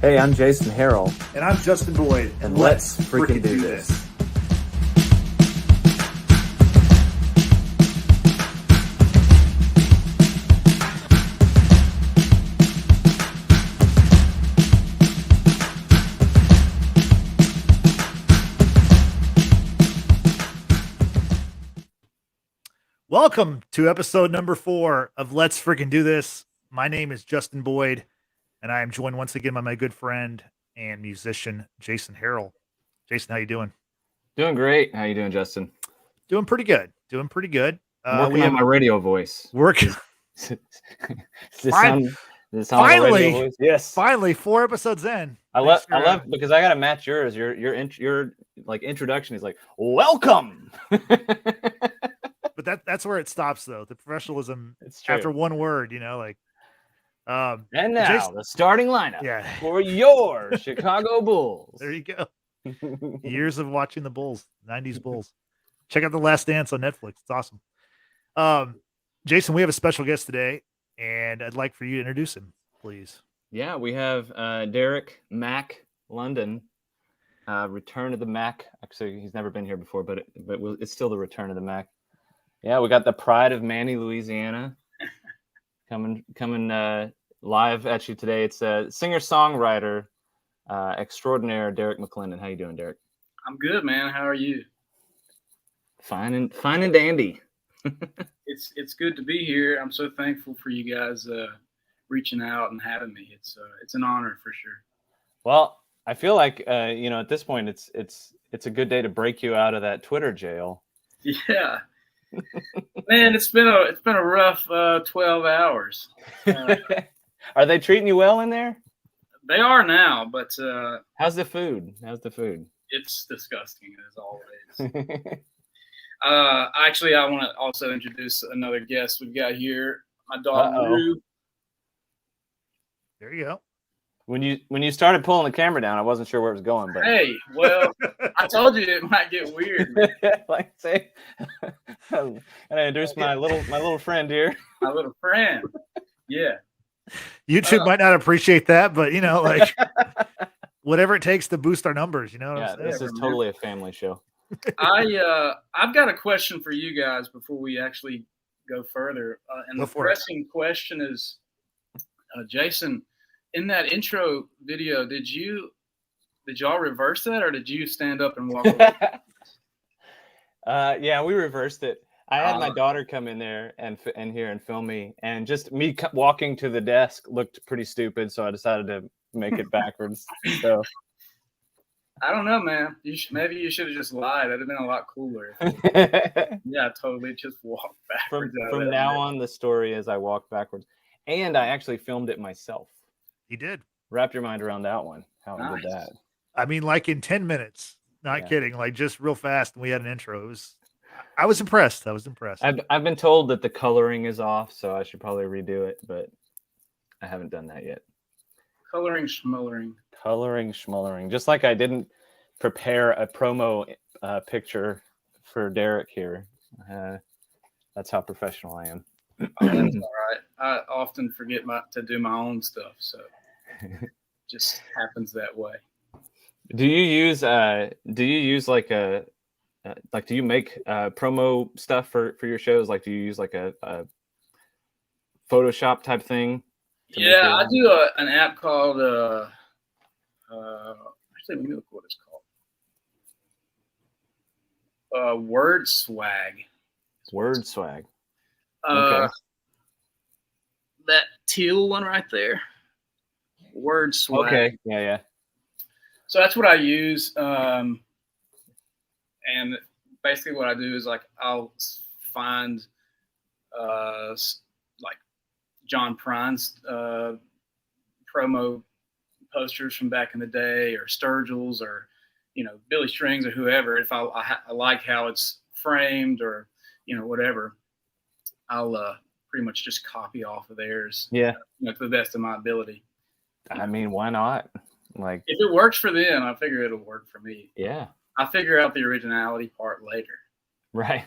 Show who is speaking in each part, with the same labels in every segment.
Speaker 1: Hey, I'm Jason Harrell.
Speaker 2: And I'm Justin Boyd.
Speaker 1: And let's freaking do this.
Speaker 2: Welcome to episode number 4 of Let's Freaking Do This. My name is Justin Boyd, and I am joined once again by my good friend and musician, Jason Harrell. Jason, how you doing?
Speaker 3: Doing great. How you doing, Justin?
Speaker 2: Doing pretty good.
Speaker 3: Working on my radio voice.
Speaker 2: Working.
Speaker 3: Does this sound like a radio voice? Yes.
Speaker 2: Finally, 4 episodes in.
Speaker 3: I love because I gotta match yours. Your like introduction is like welcome.
Speaker 2: But that's where it stops, though. The professionalism
Speaker 3: true.
Speaker 2: After one word, and now
Speaker 3: Jason, the starting lineup for your Chicago Bulls.
Speaker 2: There you go. Years of watching the Bulls, 90s Bulls. Check out The Last Dance on Netflix. It's awesome. Jason, we have a special guest today, and I'd like for you to introduce him, please.
Speaker 3: Yeah, we have Derrick McLendon. Return of the Mac. Actually, he's never been here before, but it's still the return of the Mac. Yeah, we got the pride of Manny, Louisiana, coming live at you today. It's a singer-songwriter extraordinaire, Derrick McLendon. How you doing, Derrick?
Speaker 4: I'm good, man. How are you?
Speaker 3: Fine and dandy.
Speaker 4: It's good to be here. I'm so thankful for you guys reaching out and having me. It's an honor for sure.
Speaker 3: Well, I feel like at this point it's a good day to break you out of that Twitter jail.
Speaker 4: Yeah. Man, it's been a rough 12 hours.
Speaker 3: Are they treating you well in there?
Speaker 4: They are now, but
Speaker 3: how's the food?
Speaker 4: It's disgusting as always. Actually, I want to also introduce another guest we've got here. My dog Rue.
Speaker 2: There you go.
Speaker 3: When you started pulling the camera down, I wasn't sure where it was going. But
Speaker 4: hey, well, I told you it might get weird.
Speaker 3: And I introduced my little friend here.
Speaker 4: My little friend, yeah.
Speaker 2: YouTube might not appreciate that, but whatever it takes to boost our numbers.
Speaker 3: Yeah, this is totally a family show.
Speaker 4: I've got a question for you guys before we actually go further. And the pressing question is, Jason. In that intro video, did y'all reverse that, or did you stand up and walk away?
Speaker 3: Yeah, we reversed it. I had my daughter come in there and film me, and just me walking to the desk looked pretty stupid, so I decided to make it backwards. So
Speaker 4: I don't know, man. Maybe you should have just lied. That'd have been a lot cooler. Yeah, totally. Just walk backwards.
Speaker 3: From now on, the story is I walked backwards, and I actually filmed it myself.
Speaker 2: He did.
Speaker 3: Wrap your mind around that one. How
Speaker 4: nice.
Speaker 3: Did that?
Speaker 2: I mean, like in 10 minutes. Not kidding. Like just real fast. And we had an intro. I was impressed.
Speaker 3: I've been told that the coloring is off, so I should probably redo it, but I haven't done that yet.
Speaker 4: Coloring schmollering. Just like I didn't prepare a promo picture for Derrick here. That's how professional I am. Oh, that's all right. I often forget to do my own stuff, so it just happens that way.
Speaker 3: Do you use like do you make promo stuff for your shows? Like, do you use like a Photoshop type thing?
Speaker 4: Yeah, I do an app called actually, let me look what it's called. Word Swag.
Speaker 3: Okay.
Speaker 4: That teal one right there. Word Swag.
Speaker 3: Okay. Yeah.
Speaker 4: So that's what I use. And basically what I do is like I'll find like John Prine's promo posters from back in the day, or Sturgill's, or Billy Strings, or whoever. If I like how it's framed, or whatever, I'll pretty much just copy off of theirs.
Speaker 3: Yeah.
Speaker 4: To the best of my ability.
Speaker 3: I mean, why not? Like,
Speaker 4: if it works for them, I figure it'll work for me.
Speaker 3: Yeah.
Speaker 4: I figure out the originality part later.
Speaker 3: Right.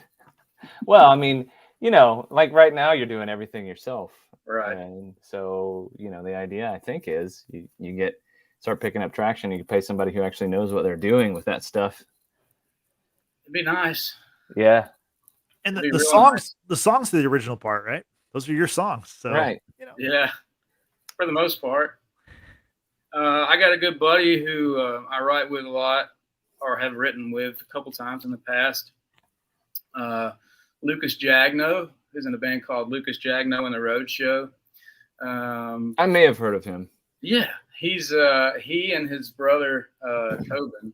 Speaker 3: Well, I mean, like right now you're doing everything yourself.
Speaker 4: Right.
Speaker 3: And so, the idea I think is you get start picking up traction. You can pay somebody who actually knows what they're doing with that stuff.
Speaker 5: It'd be nice.
Speaker 3: Yeah.
Speaker 2: And
Speaker 5: It'd be
Speaker 2: the
Speaker 5: real
Speaker 2: songs,
Speaker 5: nice.
Speaker 2: the songs to the original part, right? Those are your songs. So,
Speaker 3: Right.
Speaker 2: you know.
Speaker 5: Yeah, for the most part. I got a good buddy who I write with a lot, or have written with a couple times in the past. Lucas Jagno, who's in a band called Lucas Jagno and the Roadshow.
Speaker 3: I may have heard of him.
Speaker 5: Yeah, he's he and his brother Tobin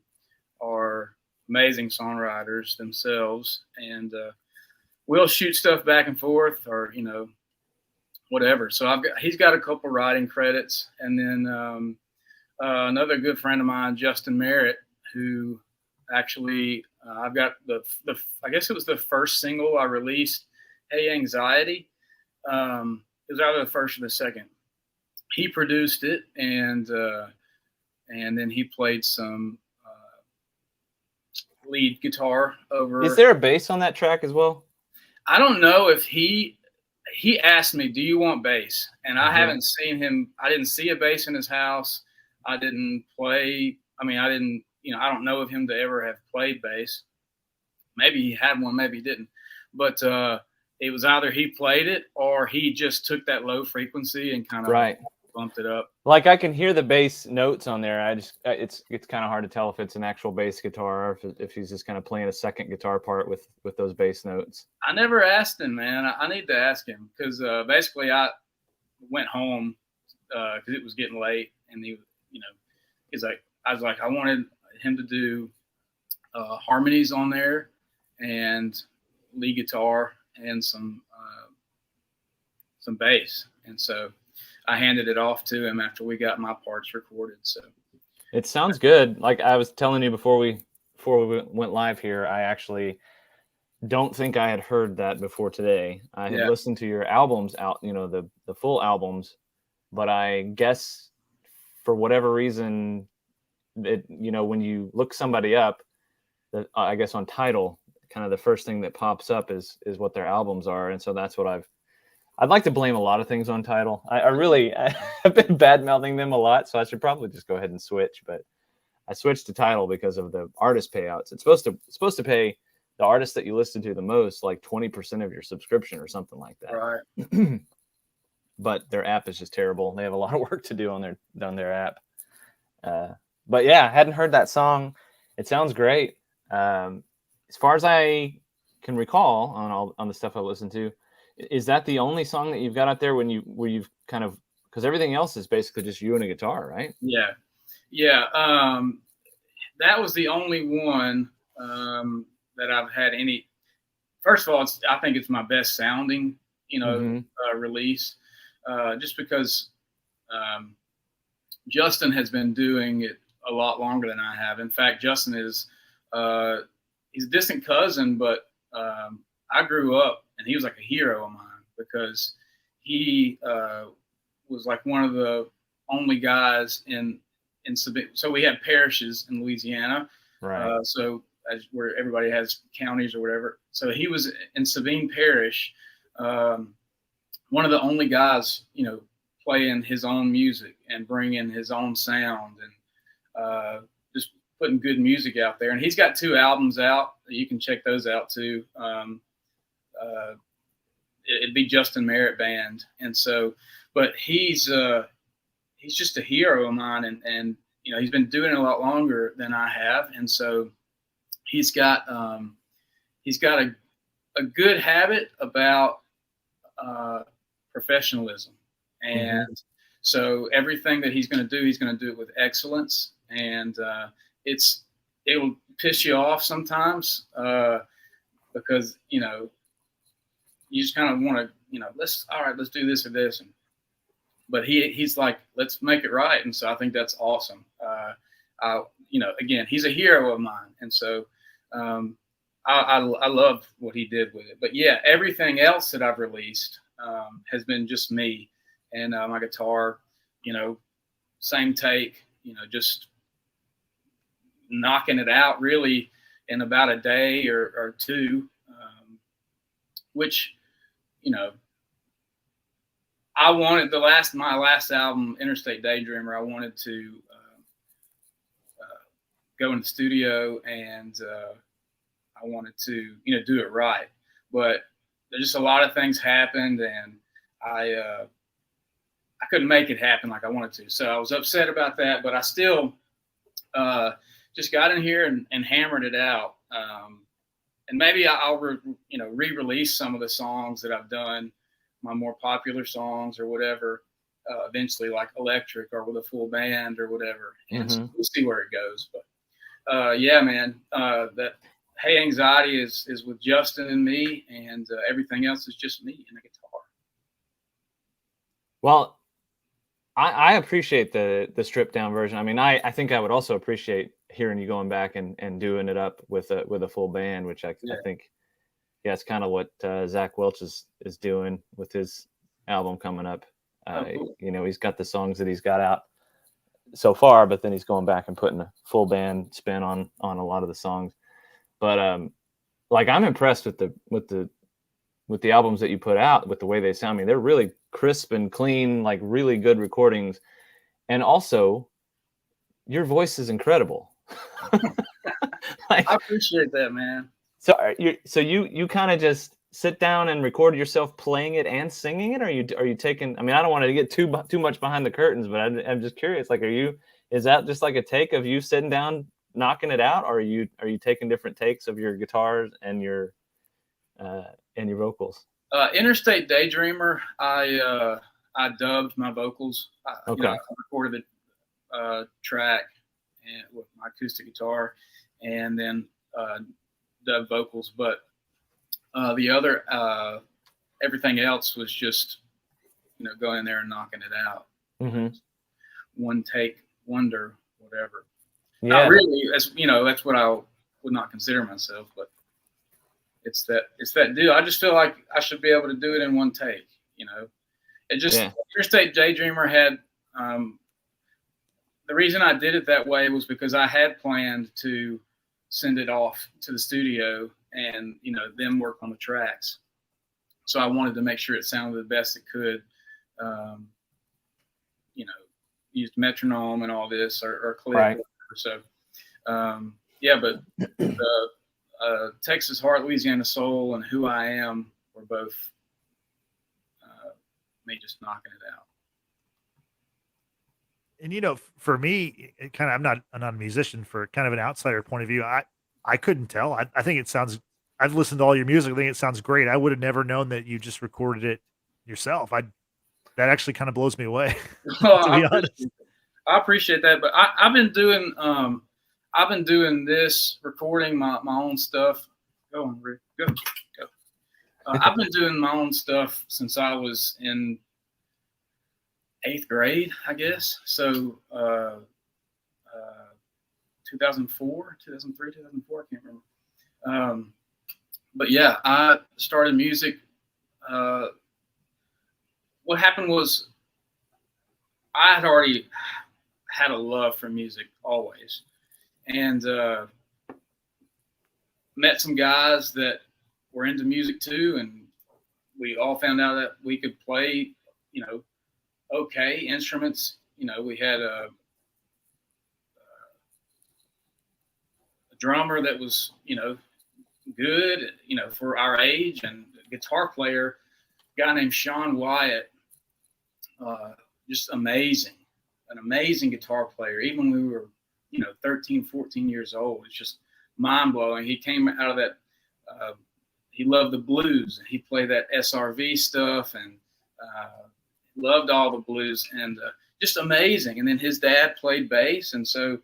Speaker 5: are amazing songwriters themselves, and we'll shoot stuff back and forth, or whatever. So he's got a couple writing credits, and then another good friend of mine, Justin Merritt, who actually I've got the I guess it was the first single I released, Hey Anxiety. It was either the first or the second. He produced it, and then he played some lead guitar over.
Speaker 3: Is there a bass on that track as well?
Speaker 5: I don't know if he asked me, "Do you want bass?" And I haven't seen him. I didn't see a bass in his house. I didn't play. I mean, I didn't. I don't know of him to ever have played bass. Maybe he had one, maybe he didn't. But it was either he played it or he just took that low frequency and kind of bumped it up.
Speaker 3: Like I can hear the bass notes on there. It's kind of hard to tell if it's an actual bass guitar or if he's just kind of playing a second guitar part with those bass notes.
Speaker 5: I never asked him, man. I need to ask him because basically I went home because it was getting late, and he's like, I was like, I wanted him to do harmonies on there and lead guitar and some bass, and so I handed it off to him after we got my parts recorded. So
Speaker 3: it sounds good. Like I was telling you before we went live here, I actually don't think I had heard that before today. I had listened to your albums out, the full albums, but I guess for whatever reason, when you look somebody up, I guess on Tidal, kind of the first thing that pops up is what their albums are, and so that's what I'd like to blame a lot of things on Tidal. I've been bad mouthing them a lot, so I should probably just go ahead and switch. But I switched to Tidal because of the artist payouts. It's supposed to pay the artist that you listen to the most like 20% of your subscription or something like that.
Speaker 5: Right.
Speaker 3: But their app is just terrible. They have a lot of work to do on their app. But yeah, I hadn't heard that song. It sounds great. As far as I can recall on the stuff I listened to, is that the only song that you've got out there where you've kind of, because everything else is basically just you and a guitar, right?
Speaker 5: Yeah. That was the only one that I've had any. First of all, I think it's my best sounding, release, just because Justin has been doing it a lot longer than I have. In fact, Justin is he's a distant cousin, but I grew up and he was like a hero of mine because he was like one of the only guys in Sabine. So we had parishes in Louisiana,
Speaker 3: right?
Speaker 5: So where everybody has counties or whatever. So he was in Sabine Parish, one of the only guys, playing his own music and bringing his own sound and just putting good music out there. And he's got 2 albums out. You can check those out too. It'd be Justin Merritt Band. And so, but he's just a hero of mine, and he's been doing it a lot longer than I have. And so he's got a good habit about professionalism. And so everything that he's going to do it with excellence. And it'll piss you off sometimes because, you just kind of want to, let's do this or this. But he's like, let's make it right. And so I think that's awesome. Again, he's a hero of mine. And so I love what he did with it. But yeah, everything else that I've released has been just me and my guitar, same take, just knocking it out really in about a day or two, which, I wanted my last album, Interstate Daydreamer, I wanted to go in the studio and I wanted to, do it right. But there's just a lot of things happened, and I couldn't make it happen like I wanted to. So I was upset about that, but I still just got in here and hammered it out. And maybe I'll re-release some of the songs that I've done, my more popular songs or whatever, eventually, like electric or with a full band or whatever. And so we'll see where it goes. But yeah, man, that Hey Anxiety is with Justin and me, and everything else is just me and the guitar.
Speaker 3: Well, I appreciate the stripped down version. I mean, I think I would also appreciate hearing you going back and doing it up with a full band, which I think, it's kind of what Zach Welch is doing with his album coming up.
Speaker 5: Cool.
Speaker 3: He's got the songs that he's got out so far, but then he's going back and putting a full band spin on a lot of the songs. But I'm impressed with the albums that you put out, with the way they sound. I mean, they're really crisp and clean, like really good recordings. And also, your voice is incredible.
Speaker 5: I appreciate that, man.
Speaker 3: So you kind of just sit down and record yourself playing it and singing it? Or are you taking? I mean, I don't want to get too much behind the curtains, but I'm just curious. Like, is that just like a take of you sitting down knocking it out, or are you taking different takes of your guitars and your vocals?
Speaker 5: Interstate Daydreamer, I dubbed my vocals. I recorded the track with my acoustic guitar, and then dubbed vocals. But the other, everything else was just, going in there and knocking it out. One take wonder, whatever.
Speaker 3: Yeah.
Speaker 5: Not really. That's what I would not consider myself, but it's that deal. I just feel like I should be able to do it in one take. It just Interstate Daydreamer had the reason I did it that way was because I had planned to send it off to the studio and then work on the tracks. So I wanted to make sure it sounded the best it could. Used metronome and all this or click.
Speaker 3: Right.
Speaker 5: So, but Texas Heart, Louisiana Soul, and Who I Am were both me just knocking it out.
Speaker 2: And for me, I'm not a musician. For kind of an outsider point of view, I couldn't tell. I think it sounds. I've listened to all your music. I think it sounds great. I would have never known that you just recorded it yourself. That actually kind of blows me away. To be honest.
Speaker 5: I appreciate that, but I've been doing this, recording my own stuff. Go on, Rick. Go. I've been doing my own stuff since I was in 8th grade, I guess. So 2004, 2003, 2004, I can't remember. But yeah, I started music. What happened was I had already had a love for music always, and met some guys that were into music too, and we all found out that we could play, okay instruments. We had a drummer that was, good, for our age, and a guitar player, a guy named Sean Wyatt, just amazing, an amazing guitar player. Even when we were, 13, 14 years old, it's just mind blowing. He came out of that, he loved the blues, and he played that SRV stuff, and loved all the blues, and just amazing. And then his dad played bass, and so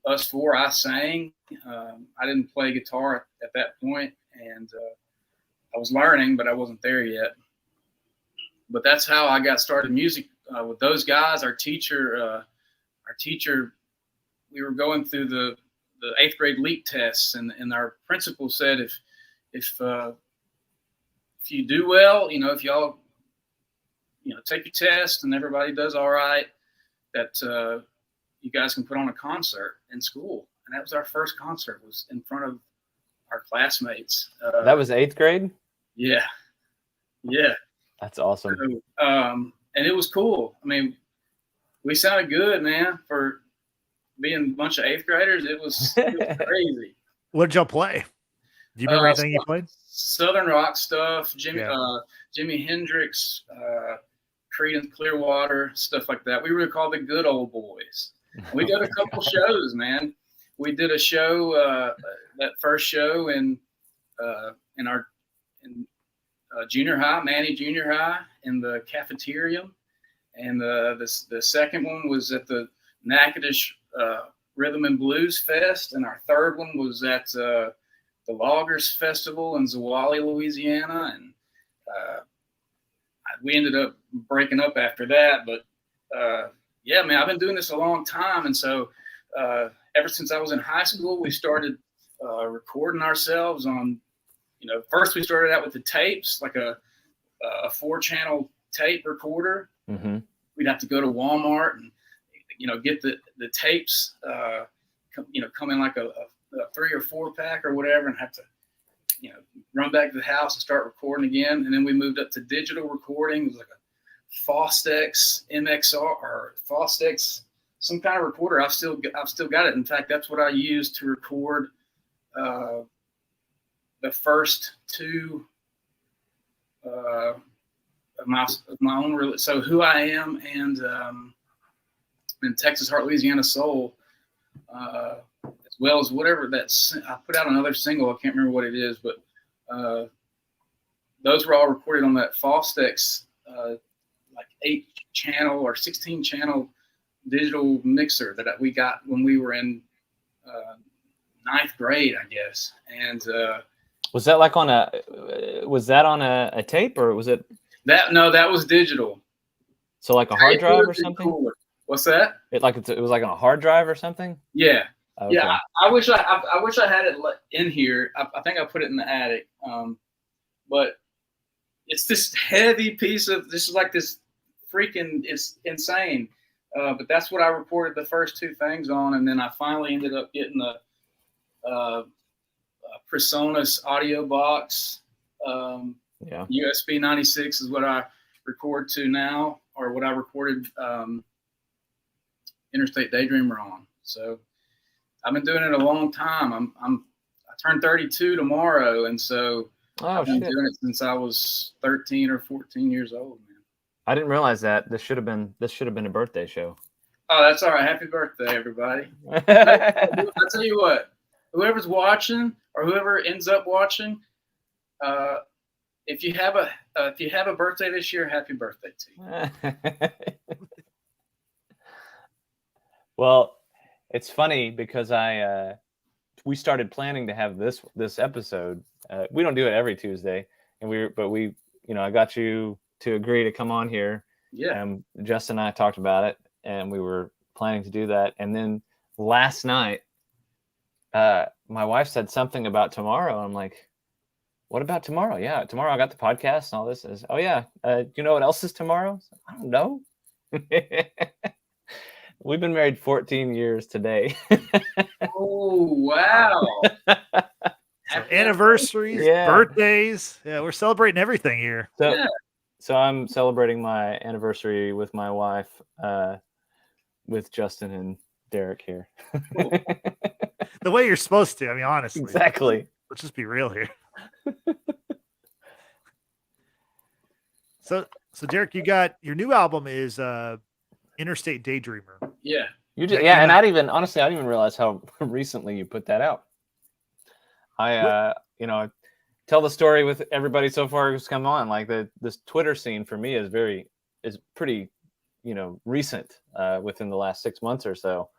Speaker 5: us four, I sang. I didn't play guitar at that point, and I was learning, but I wasn't there yet. But that's how I got started music with those guys. Our teacher, we were going through the 8th grade LEAP tests, and our principal said, if you do well, if y'all, take your test and everybody does all right, that you guys can put on a concert in school. And that was our first concert, was in front of our classmates.
Speaker 3: That was 8th grade?
Speaker 5: Yeah.
Speaker 3: That's awesome.
Speaker 5: So, and it was cool. I mean, we sounded good, man, for being a bunch of 8th graders, it was crazy.
Speaker 2: What did y'all play? Do you remember anything you played?
Speaker 5: Southern rock stuff,
Speaker 2: Yeah.
Speaker 5: Jimi Hendrix, Creedence Clearwater, stuff like that. We were called the Good Old Boys. We did a couple shows, man. We did a show, that first show in junior high, Manny Junior High, in the cafeteria, and the second one was at the Natchitoches Rhythm and Blues Fest, and our third one was at the Loggers Festival in Zwolle, Louisiana, and we ended up breaking up after that. But yeah, man, I've been doing this a long time, and so ever since I was in high school, we started recording ourselves on. First we started out with the tapes, like a 4-channel tape recorder.
Speaker 3: Mm-hmm.
Speaker 5: We'd have to go to Walmart and get the tapes, come in like a 3 or 4 pack or whatever, and have to run back to the house and start recording again. And then we moved up to digital recording. It was like a Fostex MXR or Fostex, some kind of recorder. I've still got it. In fact, that's what I used to record the first 2 of my own. So Who I Am and Texas Heart, Louisiana Soul, as well as whatever I put out another single. I can't remember what it is, but those were all recorded on that Fostex, like 8-channel or 16-channel digital mixer that we got when we were in 9th grade, I guess. And
Speaker 3: was that like on a tape, or was it
Speaker 5: that? No, that was digital.
Speaker 3: So like a hard drive or something?
Speaker 5: Cooler. What's that?
Speaker 3: It was like on a hard drive or something?
Speaker 5: Yeah.
Speaker 3: Okay.
Speaker 5: Yeah. I wish I had it in here. I think I put it in the attic. But it's this heavy piece of, this is like this freaking, it's insane. But that's what I recorded the first 2 things on. And then I finally ended up getting a PreSonus audio box. USB 96 is what I record to now, or what I recorded Interstate Daydreamer on. So I've been doing it a long time. I turned 32 tomorrow, and so I've been doing it since I was 13 or 14 years old, man.
Speaker 3: I didn't realize that. This should have been a birthday show.
Speaker 5: Oh, that's all right. Happy birthday, everybody. I'll tell you what, whoever's watching or whoever ends up watching, if you have a birthday this year, happy birthday to you.
Speaker 3: Well, it's funny because we started planning to have this episode. We don't do it every Tuesday, but I got you to agree to come on here.
Speaker 5: Yeah.
Speaker 3: Justin and I talked about it, and we were planning to do that. And then last night, my wife said something about tomorrow. I'm like, what about tomorrow? Yeah, tomorrow I got the podcast and all this. Oh yeah, you know what else is tomorrow? I don't know. We've been married 14 years today.
Speaker 5: Oh, wow.
Speaker 2: So anniversaries, birthdays. Yeah, we're celebrating everything here.
Speaker 3: So I'm celebrating my anniversary with my wife, with Justin and Derrick here.
Speaker 2: The way you're supposed to. I mean, honestly.
Speaker 3: Exactly.
Speaker 2: Let's just be real here. So Derrick, you got your new album is Interstate Daydreamer.
Speaker 5: Yeah.
Speaker 3: You did, yeah, and I didn't even realize how recently you put that out. I tell the story with everybody so far who's come on. Like this Twitter scene for me is pretty, recent, within the last 6 months or so.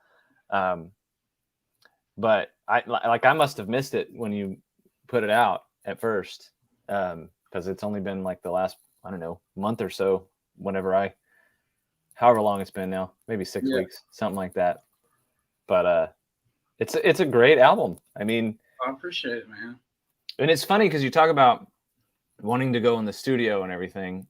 Speaker 3: But I must have missed it when you put it out at first, because it's only been like the last, I don't know, month or so. However long it's been now, maybe 6 weeks, something like that. But it's a great album. I mean,
Speaker 5: I appreciate it, man.
Speaker 3: And it's funny because you talk about wanting to go in the studio and everything,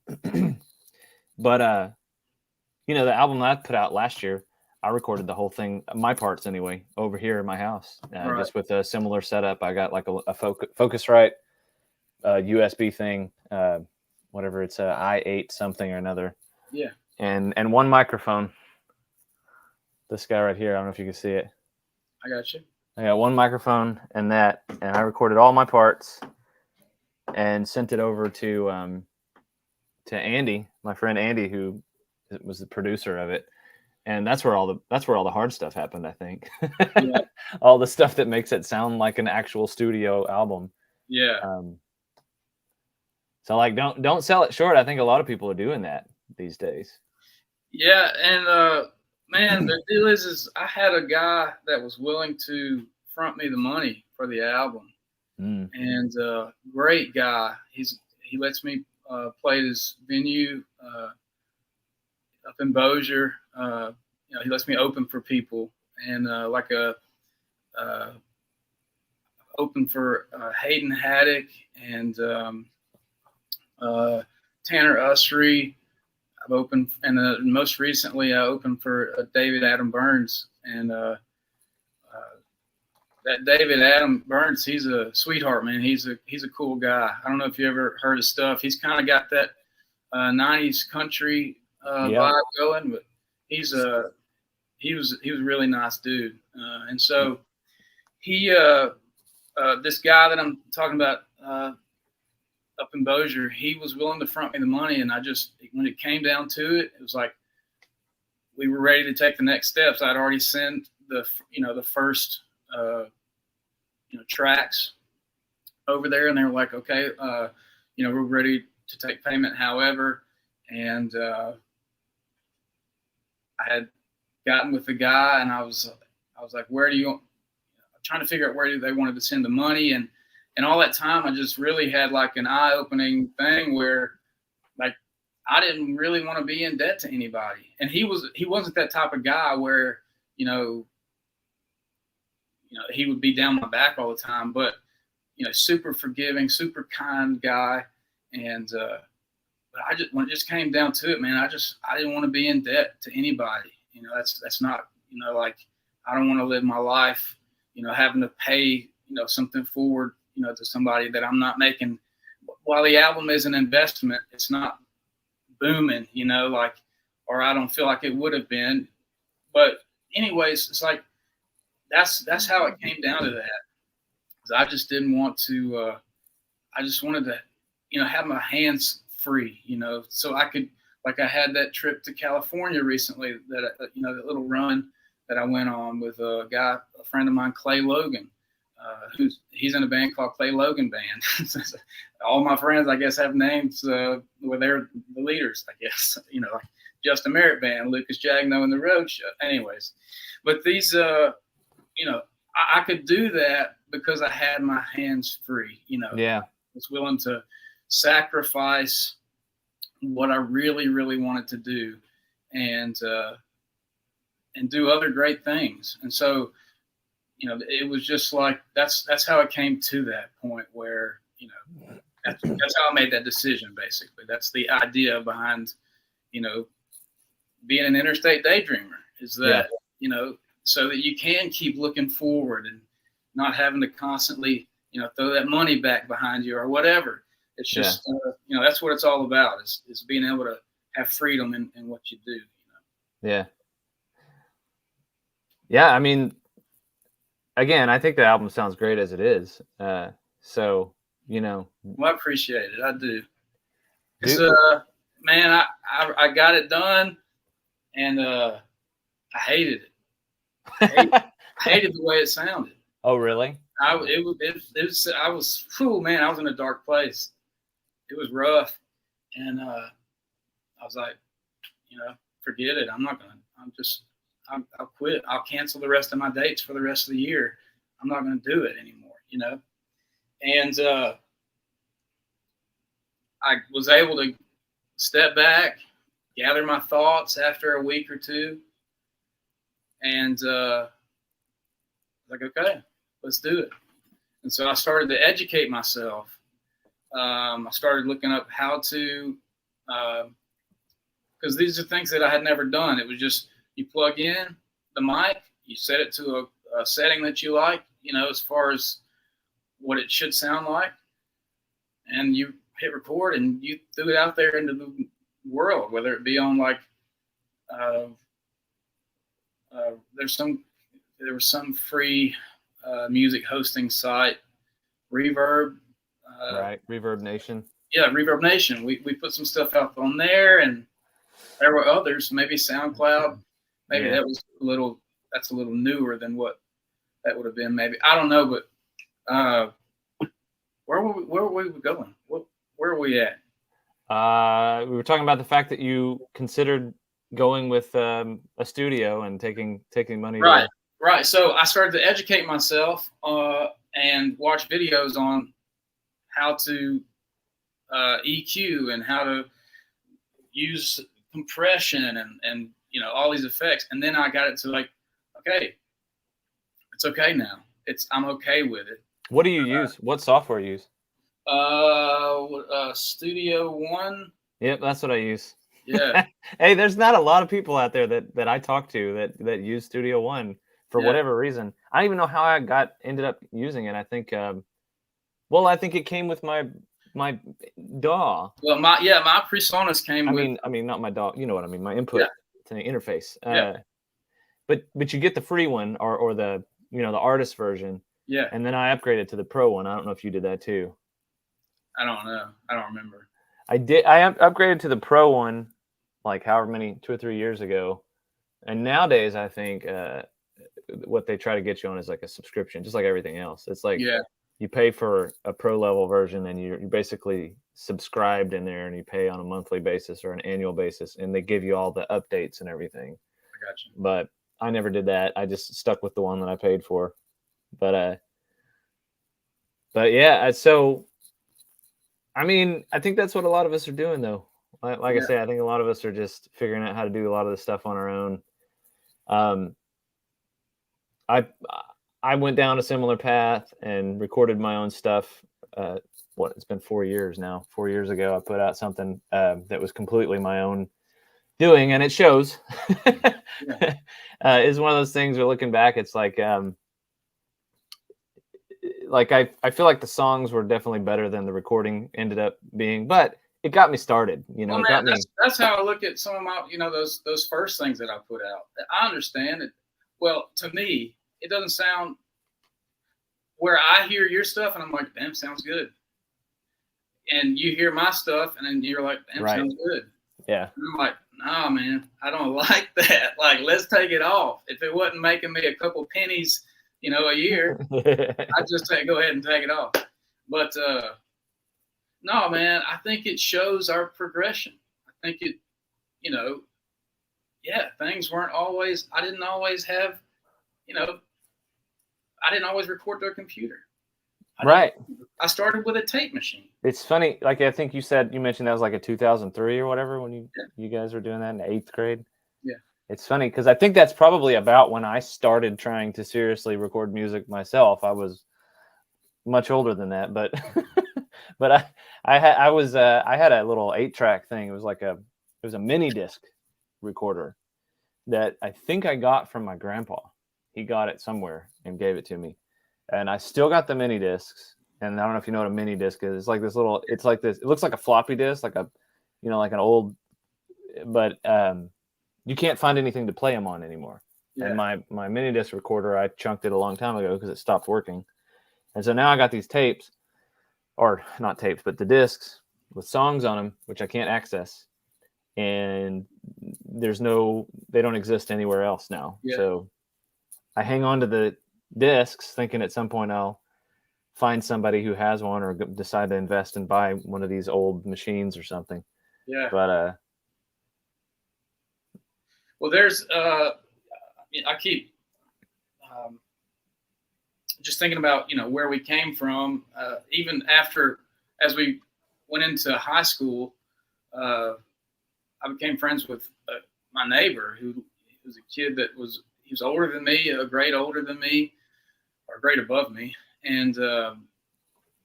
Speaker 3: but the album that I put out last year, I recorded the whole thing, my parts anyway, over here in my house, just with a similar setup. I got like a Focusrite USB thing, whatever, it's a i8 something or another.
Speaker 5: Yeah.
Speaker 3: And one microphone.
Speaker 4: This guy right here. I don't know if you can see it.
Speaker 5: I got you.
Speaker 4: I got one microphone and that, and I recorded all my parts and sent it over to Andy, my friend Andy, who was the producer of it. And that's where all the hard stuff happened, I think.
Speaker 5: Yeah.
Speaker 4: All the stuff that makes it sound like an actual studio album.
Speaker 5: Yeah.
Speaker 4: So like, don't sell it short. I think a lot of people are doing that these days.
Speaker 5: Yeah, and man, the deal is I had a guy that was willing to front me the money for the album, and great guy. He lets me play this venue up in Bossier. He lets me open for people, and open for Hayden Haddock and Tanner Usry. I've opened, and most recently I opened for David Adam Burns, and that David Adam Burns, he's a sweetheart, man. He's a cool guy. I don't know if you ever heard his stuff. He's kind of got that 90s country vibe going, but he was a really nice dude, and so he this guy that I'm talking about up in Bossier, he was willing to front me the money, and when it came down to it, it was like we were ready to take the next steps. I'd already sent the first tracks over there, and they were like, okay, we're ready to take payment. However, and I had gotten with the guy, and I was like, trying to figure out where they wanted to send the money, and all that time, I just really had like an eye-opening thing where, like, I didn't really want to be in debt to anybody, and he wasn't that type of guy where he would be down my back all the time, but super forgiving, super kind guy, and but when it just came down to it, man, I didn't want to be in debt to anybody. That's not like I don't want to live my life having to pay something forward to somebody that I'm not making. While the album is an investment, it's not booming, or I don't feel like it would have been. But anyways, it's like that's how it came down to that. 'Cause I just didn't want to. I just wanted to, have my hands free, so I could. Like I had that trip to California recently, that that little run that I went on with a friend of mine, Clay Logan. He's in a band called Clay Logan Band. All my friends, I guess, have names where they're the leaders, I guess, like Justin Merritt Band, Lucas Jagno and the Road Show. Anyways, but these, I could do that because I had my hands free,
Speaker 4: Yeah.
Speaker 5: I was willing to sacrifice what I really, really wanted to do and do other great things. And so, it was just like that's how it came to that point where that's how I made that decision. Basically, that's the idea behind being an interstate daydreamer, is that so that you can keep looking forward and not having to constantly throw that money back behind you or whatever. It's just that's what it's all about, is being able to have freedom in what you do.
Speaker 4: Yeah. I mean, again, I think the album sounds great as it is. So,
Speaker 5: Well, I appreciate it. I do. It's, man, I got it done, and I hated it. I hated the way it sounded.
Speaker 4: Oh, really?
Speaker 5: I was in a dark place. It was rough, and I was like, forget it. I'll quit. I'll cancel the rest of my dates for the rest of the year. I'm not going to do it anymore, And I was able to step back, gather my thoughts after a week or two, and like, okay, let's do it. And so I started to educate myself. I started looking up how to, because these are things that I had never done. It was just, you plug in the mic, you set it to a setting that you like, as far as what it should sound like, and you hit record and you threw it out there into the world, whether it be on like there was some free music hosting site, Reverb.
Speaker 3: Right, Reverb Nation.
Speaker 5: Yeah, Reverb Nation. We put some stuff out on there, and there were others. Maybe SoundCloud. Maybe that's a little newer than what that would have been. Maybe I don't know, but where were we going? Where are we at?
Speaker 3: We were talking about the fact that you considered going with a studio and taking money.
Speaker 5: Right. So I started to educate myself and watch videos on how to EQ and how to use compression and all these effects. And then I got it to like, okay, it's okay now. I'm okay with it.
Speaker 3: What do you use? What software you use?
Speaker 5: Studio One.
Speaker 3: Yep, that's what I use.
Speaker 5: Yeah.
Speaker 3: Hey, there's not a lot of people out there that I talk to that use Studio One for whatever reason. I don't even know how I ended up using it. I think I think it came with my DAW.
Speaker 5: Well, my PreSonus came with.
Speaker 3: I mean, not my DAW. You know what I mean? My input to the interface.
Speaker 5: Yeah.
Speaker 3: But you get the free one or the the artist version.
Speaker 5: Yeah.
Speaker 3: And then I upgraded to the pro one. I don't know if you did that too.
Speaker 5: I don't know. I don't remember.
Speaker 3: I did. I upgraded to the pro one, like 2 or 3 years ago. And nowadays, I think what they try to get you on is like a subscription, just like everything else. It's like you pay for a pro level version, and you're basically subscribed in there, and you pay on a monthly basis or an annual basis, and they give you all the updates and everything.
Speaker 5: I got you.
Speaker 3: But I never did that. I just stuck with the one that I paid for. But yeah. So, I mean, I think that's what a lot of us are doing, though. Like I say, I think a lot of us are just figuring out how to do a lot of this stuff on our own. I went down a similar path and recorded my own stuff. It's been 4 years now. 4 years ago, I put out something that was completely my own doing, and it shows. It's one of those things where looking back, it's like I feel like the songs were definitely better than the recording ended up being, but it got me started.
Speaker 5: That's how I look at some of my, those first things that I put out. I understand it. Well, to me, it doesn't sound where I hear your stuff and I'm like, damn, sounds good. And you hear my stuff and then you're like, damn, sounds good.
Speaker 3: Yeah.
Speaker 5: And I'm like, nah, man, I don't like that. Like, let's take it off. If it wasn't making me a couple pennies, a year, I'd just go ahead and take it off. But no, man, I think it shows our progression. I think it, things weren't always, I didn't always have, I didn't always record to a computer. I started with a tape machine.
Speaker 3: It's funny. Like, I think you mentioned that was like a 2003 or whatever when you guys were doing that in the 8th grade.
Speaker 5: Yeah.
Speaker 3: It's funny because I think that's probably about when I started trying to seriously record music myself. I was much older than that, but but I had a little 8-track thing. It was a mini disc recorder that I think I got from my grandpa. He got it somewhere and gave it to me, and I still got the mini discs. And I don't know if you know what a mini disc is. It's like this little. It's like this. It looks like a floppy disk, like like an old, but you can't find anything to play them on anymore. Yeah. And my mini disc recorder, I chunked it a long time ago because it stopped working. And so now I got these tapes, or not tapes, but the discs with songs on them, which I can't access. And they don't exist anywhere else now. Yeah. So I hang on to the discs thinking at some point I'll find somebody who has one or decide to invest and buy one of these old machines or something.
Speaker 5: Yeah.
Speaker 3: But,
Speaker 5: well, there's, I keep just thinking about, where we came from, even as we went into high school, I became friends with my neighbor who was a kid he was older than me, a grade older than me, or a grade above me. And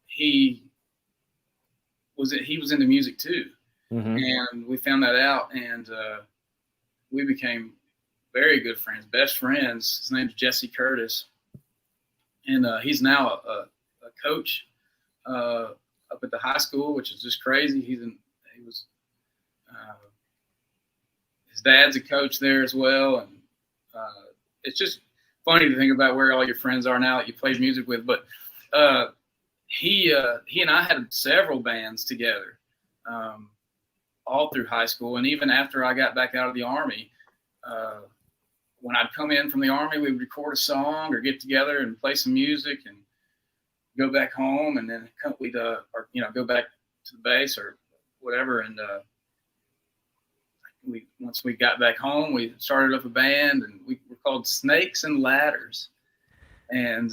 Speaker 5: he was into music too. Mm-hmm. And we found that out, and we became very good friends, best friends. His name's Jesse Curtis, and he's now a coach up at the high school, which is just crazy. His dad's a coach there as well, and it's just funny to think about where all your friends are now that you played music with. But he and I had several bands together, all through high school, and even after I got back out of the Army. When I'd come in from the Army, we'd record a song or get together and play some music and go back home, and then we'd go back to the base or whatever. And once we got back home, we started up a band, and we were called Snakes and Ladders. And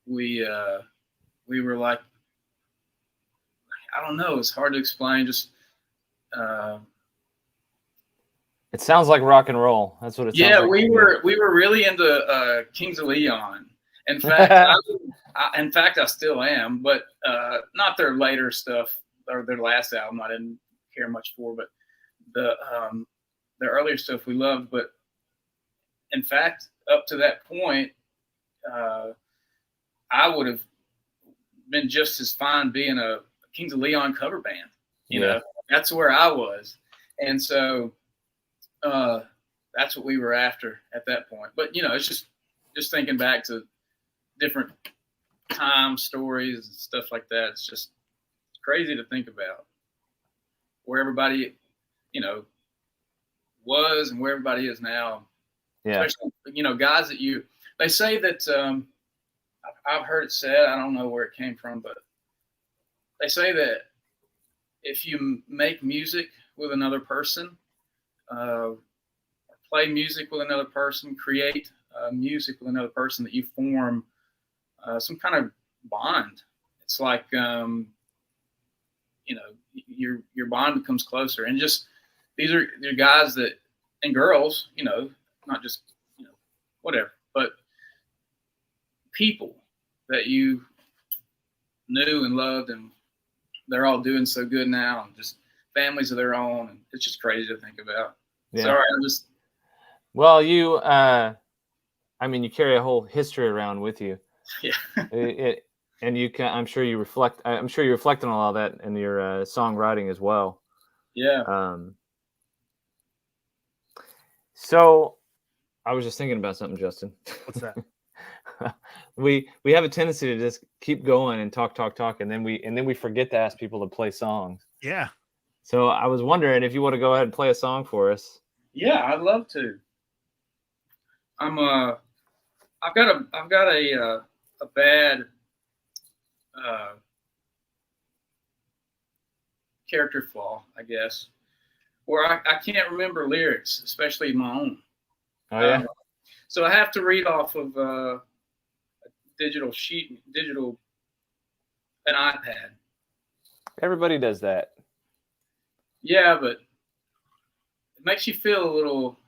Speaker 5: we were like, I don't know, it's hard to explain. Just
Speaker 3: it sounds like rock and roll. That's what it sounds like.
Speaker 5: Yeah, we were really into Kings of Leon. In fact, I still am, but not their later stuff or their last album. I didn't care much for, but their earlier stuff we loved. But in fact, up to that point, I would have been just as fine being a Kings of Leon cover band. You know, that's where I was, and so that's what we were after at that point. But it's just thinking back to different time stories and stuff like that. It's just crazy to think about where everybody, was and where everybody is now. Yeah. Especially, guys that they say that, I've heard it said, I don't know where it came from, but they say that if you make music with another person, play music with another person, create music with another person, that you form some kind of bond. It's like, your bond becomes closer. And just these are guys and girls, not just, whatever, but people that you knew and loved, and they're all doing so good now, and just families of their own. And it's just crazy to think about. Yeah. Sorry, I'm just. Well,
Speaker 3: you carry a whole history around with you. Yeah. And I'm sure you reflect on all that in your songwriting as well.
Speaker 5: Yeah.
Speaker 3: So I was just thinking about something, Justin.
Speaker 2: What's that?
Speaker 3: we have a tendency to just keep going and talk, and then we forget to ask people to play songs.
Speaker 2: Yeah.
Speaker 3: So I was wondering if you want to go ahead and play a song for us.
Speaker 5: Yeah, I'd love to. I've got a bad character flaw, I guess, where I can't remember lyrics, especially my own.
Speaker 3: Oh yeah.
Speaker 5: So I have to read off of an iPad.
Speaker 3: Everybody does that.
Speaker 5: Yeah, but it makes you feel a little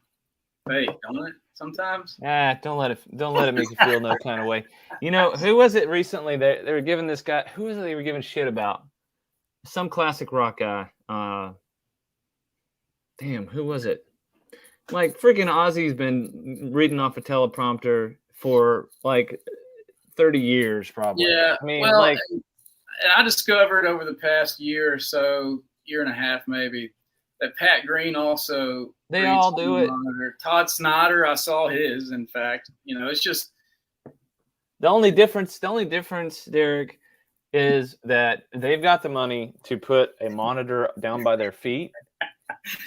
Speaker 5: fake, don't it? Sometimes.
Speaker 3: Don't let it make you feel no kind of way. Who was it recently? They were giving this guy. Who was it they were giving shit about? Some classic rock guy. Damn, who was it? Like freaking Ozzy's been reading off a teleprompter for like 30 years, probably.
Speaker 5: Yeah. And I discovered over the past year or so, year and a half maybe, that Pat Green also.
Speaker 3: They all do it.
Speaker 5: Todd Snyder, I saw his. In fact, it's just
Speaker 3: the only difference, Derrick, is that they've got the money to put a monitor down by their feet,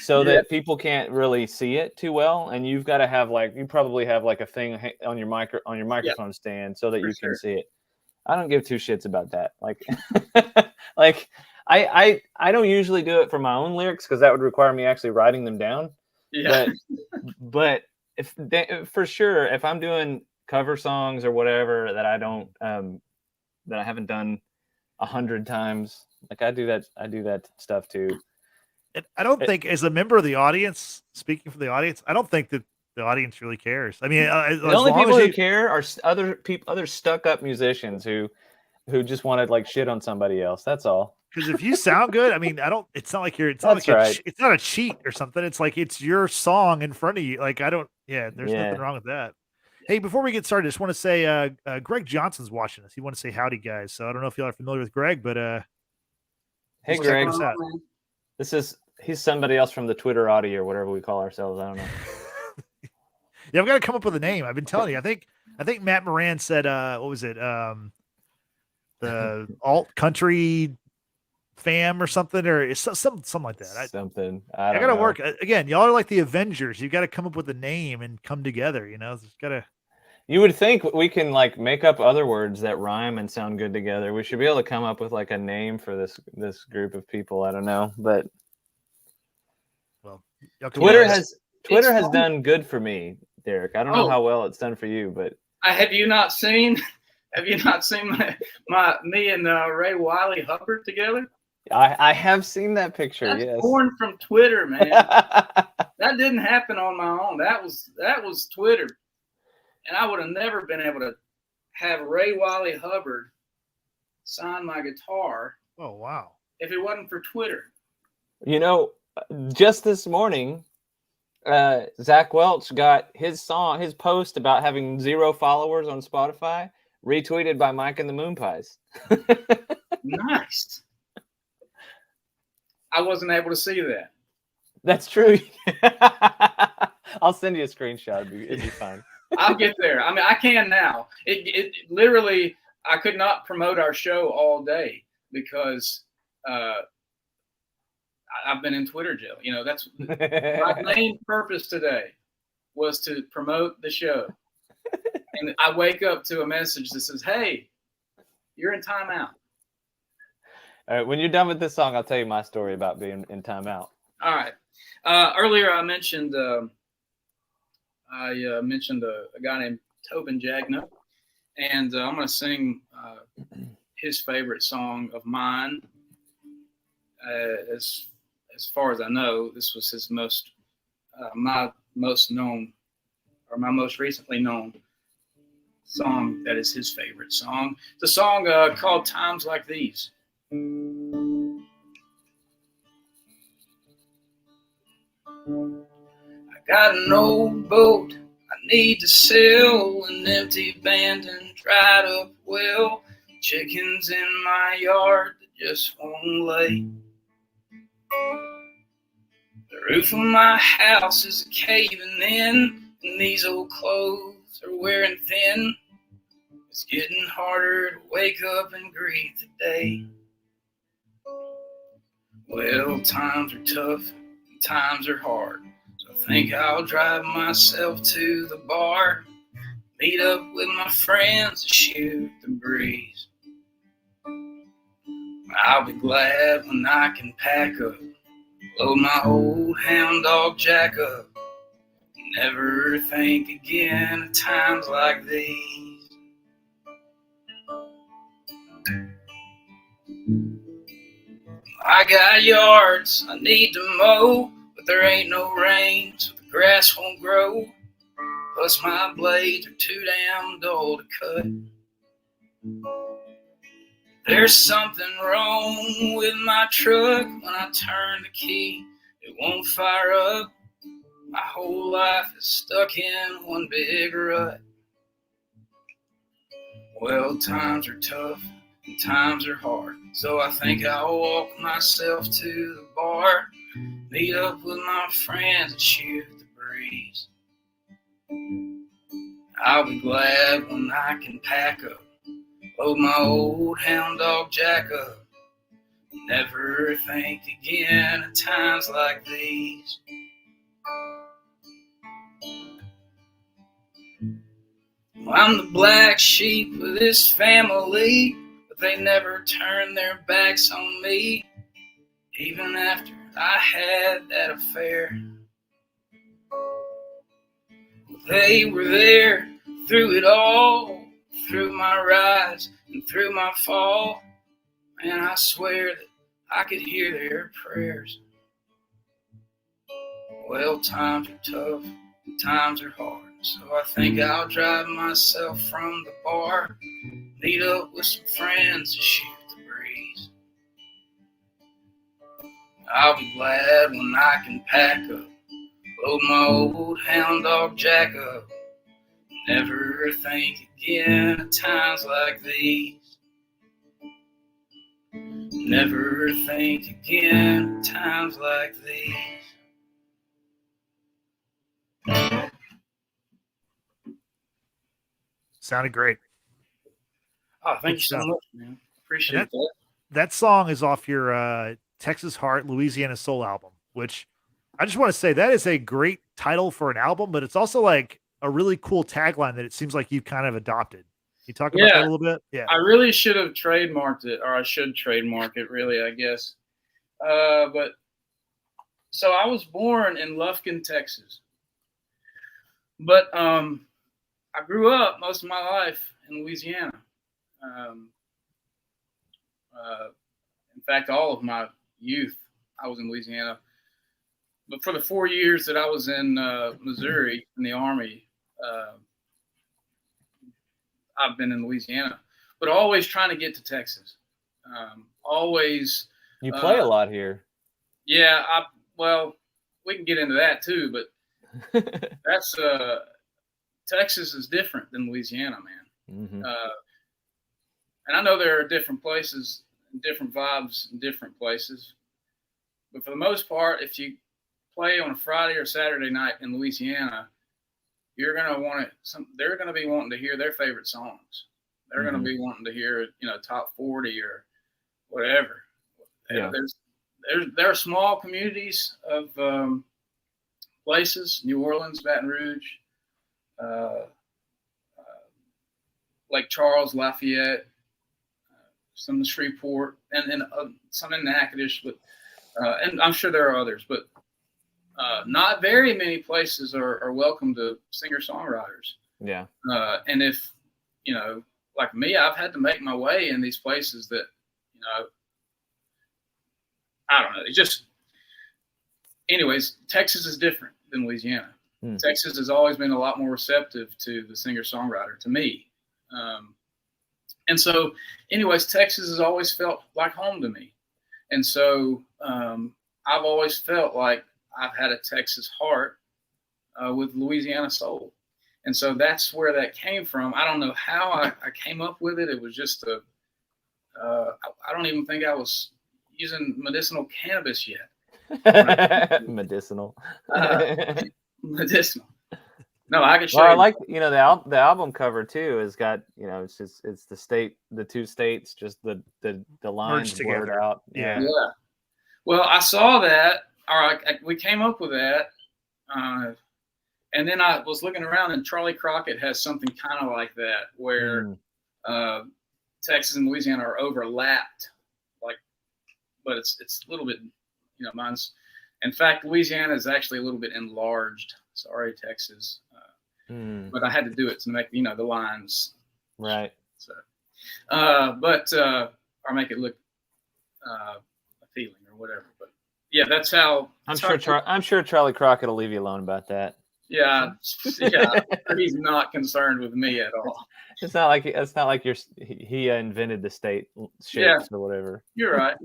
Speaker 3: so that people can't really see it too well, and you've got to have you probably have a thing on your microphone stand so that you can see it. I don't give two shits about that. I don't usually do it for my own lyrics because that would require me actually writing them down.
Speaker 5: Yeah.
Speaker 3: But for sure, if I'm doing cover songs or whatever that I don't that I haven't done 100 times, I do that stuff too.
Speaker 2: And I don't think, as a member of the audience, speaking for the audience, I don't think that the audience really cares. I mean,
Speaker 3: the only people who care are other stuck-up musicians who just want to shit on somebody else. That's all.
Speaker 2: Because if you sound good, I mean, it's not like it's
Speaker 3: not
Speaker 2: it's not a cheat or something. It's like it's your song in front of you. There's nothing wrong with that. Hey, before we get started, I just want to say Greg Johnson's watching us. He want to say howdy, guys. So I don't know if y'all are familiar with Greg, but
Speaker 3: hey, Greg, he's somebody else from the Twitter audio or whatever we call ourselves. I don't know.
Speaker 2: Yeah, I've got to come up with a name. I've been telling you. I think Matt Moran said, what was it? The alt country fam or something, or it's something like that.
Speaker 4: Something.
Speaker 2: I
Speaker 4: don't
Speaker 2: gotta
Speaker 4: know.
Speaker 2: work again. Y'all are like the Avengers. You got to come up with a name and come together. It's gotta.
Speaker 4: You would think we can like make up other words that rhyme and sound good together. We should be able to come up with like a name for this group of people. I don't know, but
Speaker 2: Well, y'all can
Speaker 4: Twitter
Speaker 2: work.
Speaker 4: has done good for me, Derek. I don't know
Speaker 5: Oh.
Speaker 4: how well it's done for you, but
Speaker 5: Have you not seen me and Ray Wiley Hubbard together?
Speaker 4: I have seen that picture.
Speaker 5: That's
Speaker 4: Yes.
Speaker 5: born from Twitter, man. That didn't happen on my own. That was Twitter, and I would have never been able to have Ray Wiley Hubbard sign my guitar
Speaker 2: Oh wow!
Speaker 5: if it wasn't for Twitter.
Speaker 4: Just this morning, Zach Welch got his post about having 0 followers on Spotify retweeted by Mike and the Moon Pies.
Speaker 5: Nice. I wasn't able to see that.
Speaker 4: That's true. I'll send you a screenshot. It'd be fine.
Speaker 5: I'll get there. I mean, I can now. It literally, I could not promote our show all day because I've been in Twitter jail. That's my main purpose today was to promote the show. And I wake up to a message that says, "Hey, you're in timeout."
Speaker 4: All right, when you're done with this song, I'll tell you my story about being in timeout.
Speaker 5: All right. Earlier, I mentioned a guy named Tobin Jagno, and I'm going to sing his favorite song of mine. As far as I know, this was his my most recently known song. That is his favorite song. It's a song called "Times Like These." I got an old boat I need to sell, an empty abandoned dried up well, chickens in my yard that just won't lay. The roof of my house is caving in, and these old clothes are wearing thin. It's getting harder to wake up and greet the day. Well, times are tough and times are hard, so I think I'll drive myself to the bar, meet up with my friends to shoot the breeze. I'll be glad when I can pack up, load my old hound dog Jack up, never think again of times like these. I got yards I need to mow, but there ain't no rain, so the grass won't grow. Plus my blades are too damn dull to cut. There's something wrong with my truck. When I turn the key, it won't fire up. My whole life is stuck in one big rut. Well, times are tough and times are hard, so I think I'll walk myself to the bar, meet up with my friends and shoot the breeze. I'll be glad when I can pack up, load my old hound dog Jack up, never think again of times like these. I'm the black sheep of this family, but they never turned their backs on me, even after I had that affair. They were there through it all, through my rise and through my fall, and I swear that I could hear their prayers. Well, times are tough and times are hard, so I think I'll drive myself from the bar, meet up with some friends to shoot the breeze. I'll be glad when I can pack up, load my old hound dog Jack up, never think again of times like these. Never think again of times like these.
Speaker 2: Sounded great.
Speaker 5: Oh, thank you so much, man. Appreciate that.
Speaker 2: That song is off your Texas Heart, Louisiana Soul album, which I just want to say that is a great title for an album, but it's also like a really cool tagline that it seems like you've kind of adopted. Can you talk about that a little bit? Yeah.
Speaker 5: I really should have trademarked it, or I should trademark it, really, I guess. But so I was born in Lufkin, Texas. But I grew up most of my life in Louisiana. In fact, all of my youth, I was in Louisiana. But for the 4 years that I was in Missouri in the Army, I've been in Louisiana, but always trying to get to Texas. Always.
Speaker 4: You play a lot here.
Speaker 5: Yeah, well, we can get into that too, but that's Texas is different than Louisiana, man.
Speaker 4: Mm-hmm.
Speaker 5: And I know there are different places, different vibes in different places, but for the most part, if you play on a Friday or Saturday night in Louisiana, you're gonna want it. They're gonna be wanting to hear their favorite songs. They're gonna be wanting to hear, top 40 or whatever.
Speaker 4: Yeah.
Speaker 5: There are small communities of places, New Orleans, Baton Rouge, Lake Charles, Lafayette, some in Shreveport, and some in Natchitoches, but and I'm sure there are others, but not very many places are welcome to singer-songwriters.
Speaker 4: Yeah.
Speaker 5: And if, like me, I've had to make my way in these places that, I don't know. It just, anyways, Texas is different than Louisiana. Texas has always been a lot more receptive to the singer-songwriter, to me. And so, anyways, Texas has always felt like home to me. And so I've always felt like I've had a Texas heart with Louisiana soul. And so that's where that came from. I don't know how I came up with it. It was just I don't even think I was using medicinal cannabis yet.
Speaker 4: Medicinal.
Speaker 5: Medicinal. No, I can show
Speaker 4: Well, I
Speaker 5: you.
Speaker 4: like, the album cover too has got, it's the two states, just the lines blurred out.
Speaker 2: Yeah.
Speaker 5: Well, I saw that. All right, we came up with that. And then I was looking around, and Charlie Crockett has something kind of like that, where Texas and Louisiana are overlapped, but it's a little bit, mine's. In fact, Louisiana is actually a little bit enlarged. Sorry, Texas, but I had to do it to make the lines
Speaker 4: right.
Speaker 5: So, or make it look appealing or whatever. But yeah, that's how.
Speaker 4: I'm sure Charlie Crockett will leave you alone about that.
Speaker 5: Yeah, he's not concerned with me at all.
Speaker 4: It's not like he invented the state shapes or whatever.
Speaker 5: You're right.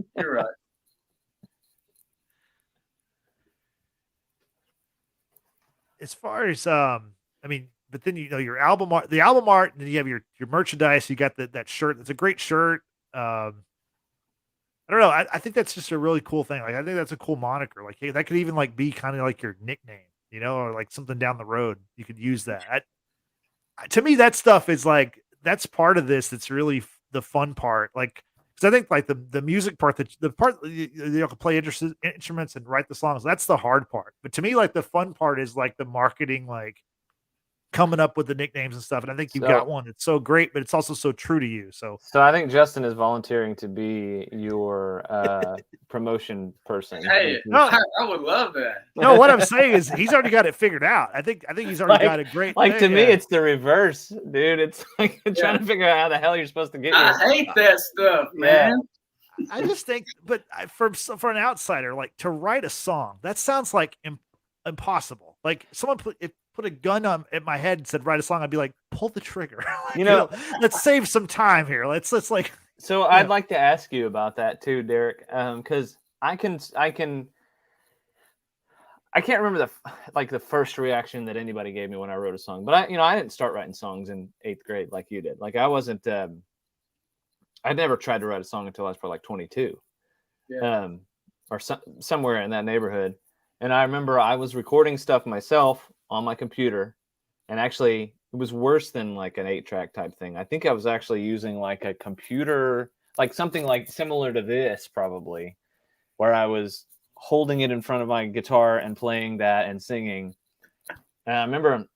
Speaker 2: As far as but then your album art, the album art, and then you have your merchandise. You got that shirt. It's a great shirt. I don't know. I think that's just a really cool thing. Like, I think that's a cool moniker. Like, hey, that could even be kind of like your nickname, or like something down the road. You could use that. To me, that stuff is that's part of this. That's really the fun part. Like, because I think the music part, the part you can play instruments and write the songs. That's the hard part. But to me, the fun part is the marketing, coming up with the nicknames and stuff. And I think you've got one. It's so great, but it's also so true to you. So
Speaker 4: I think Justin is volunteering to be your promotion person.
Speaker 5: Hey, I would love that.
Speaker 2: No, what I'm saying is he's already got it figured out. I think he's already got a great thing.
Speaker 4: To me, it's the reverse, dude. It's like trying to figure out how the hell you're supposed to get
Speaker 5: I hate that stuff, man.
Speaker 2: I just think, but for an outsider, to write a song, that sounds like impossible. Like someone put a gun at my head and said, write a song, I'd be like, pull the trigger. Let's save some time here. Let's
Speaker 4: So I'd like to ask you about that too, Derrick. Cause I can't remember the first reaction that anybody gave me when I wrote a song, but I didn't start writing songs in 8th grade like you did. Like I wasn't, I never tried to write a song until I was probably 22, or somewhere in that neighborhood. And I remember I was recording stuff myself on my computer, and actually
Speaker 3: was worse than like an 8-track type thing. I think I was actually using like a computer, like something like similar to this probably, where I was holding it in front of my guitar and playing that and singing. And I remember,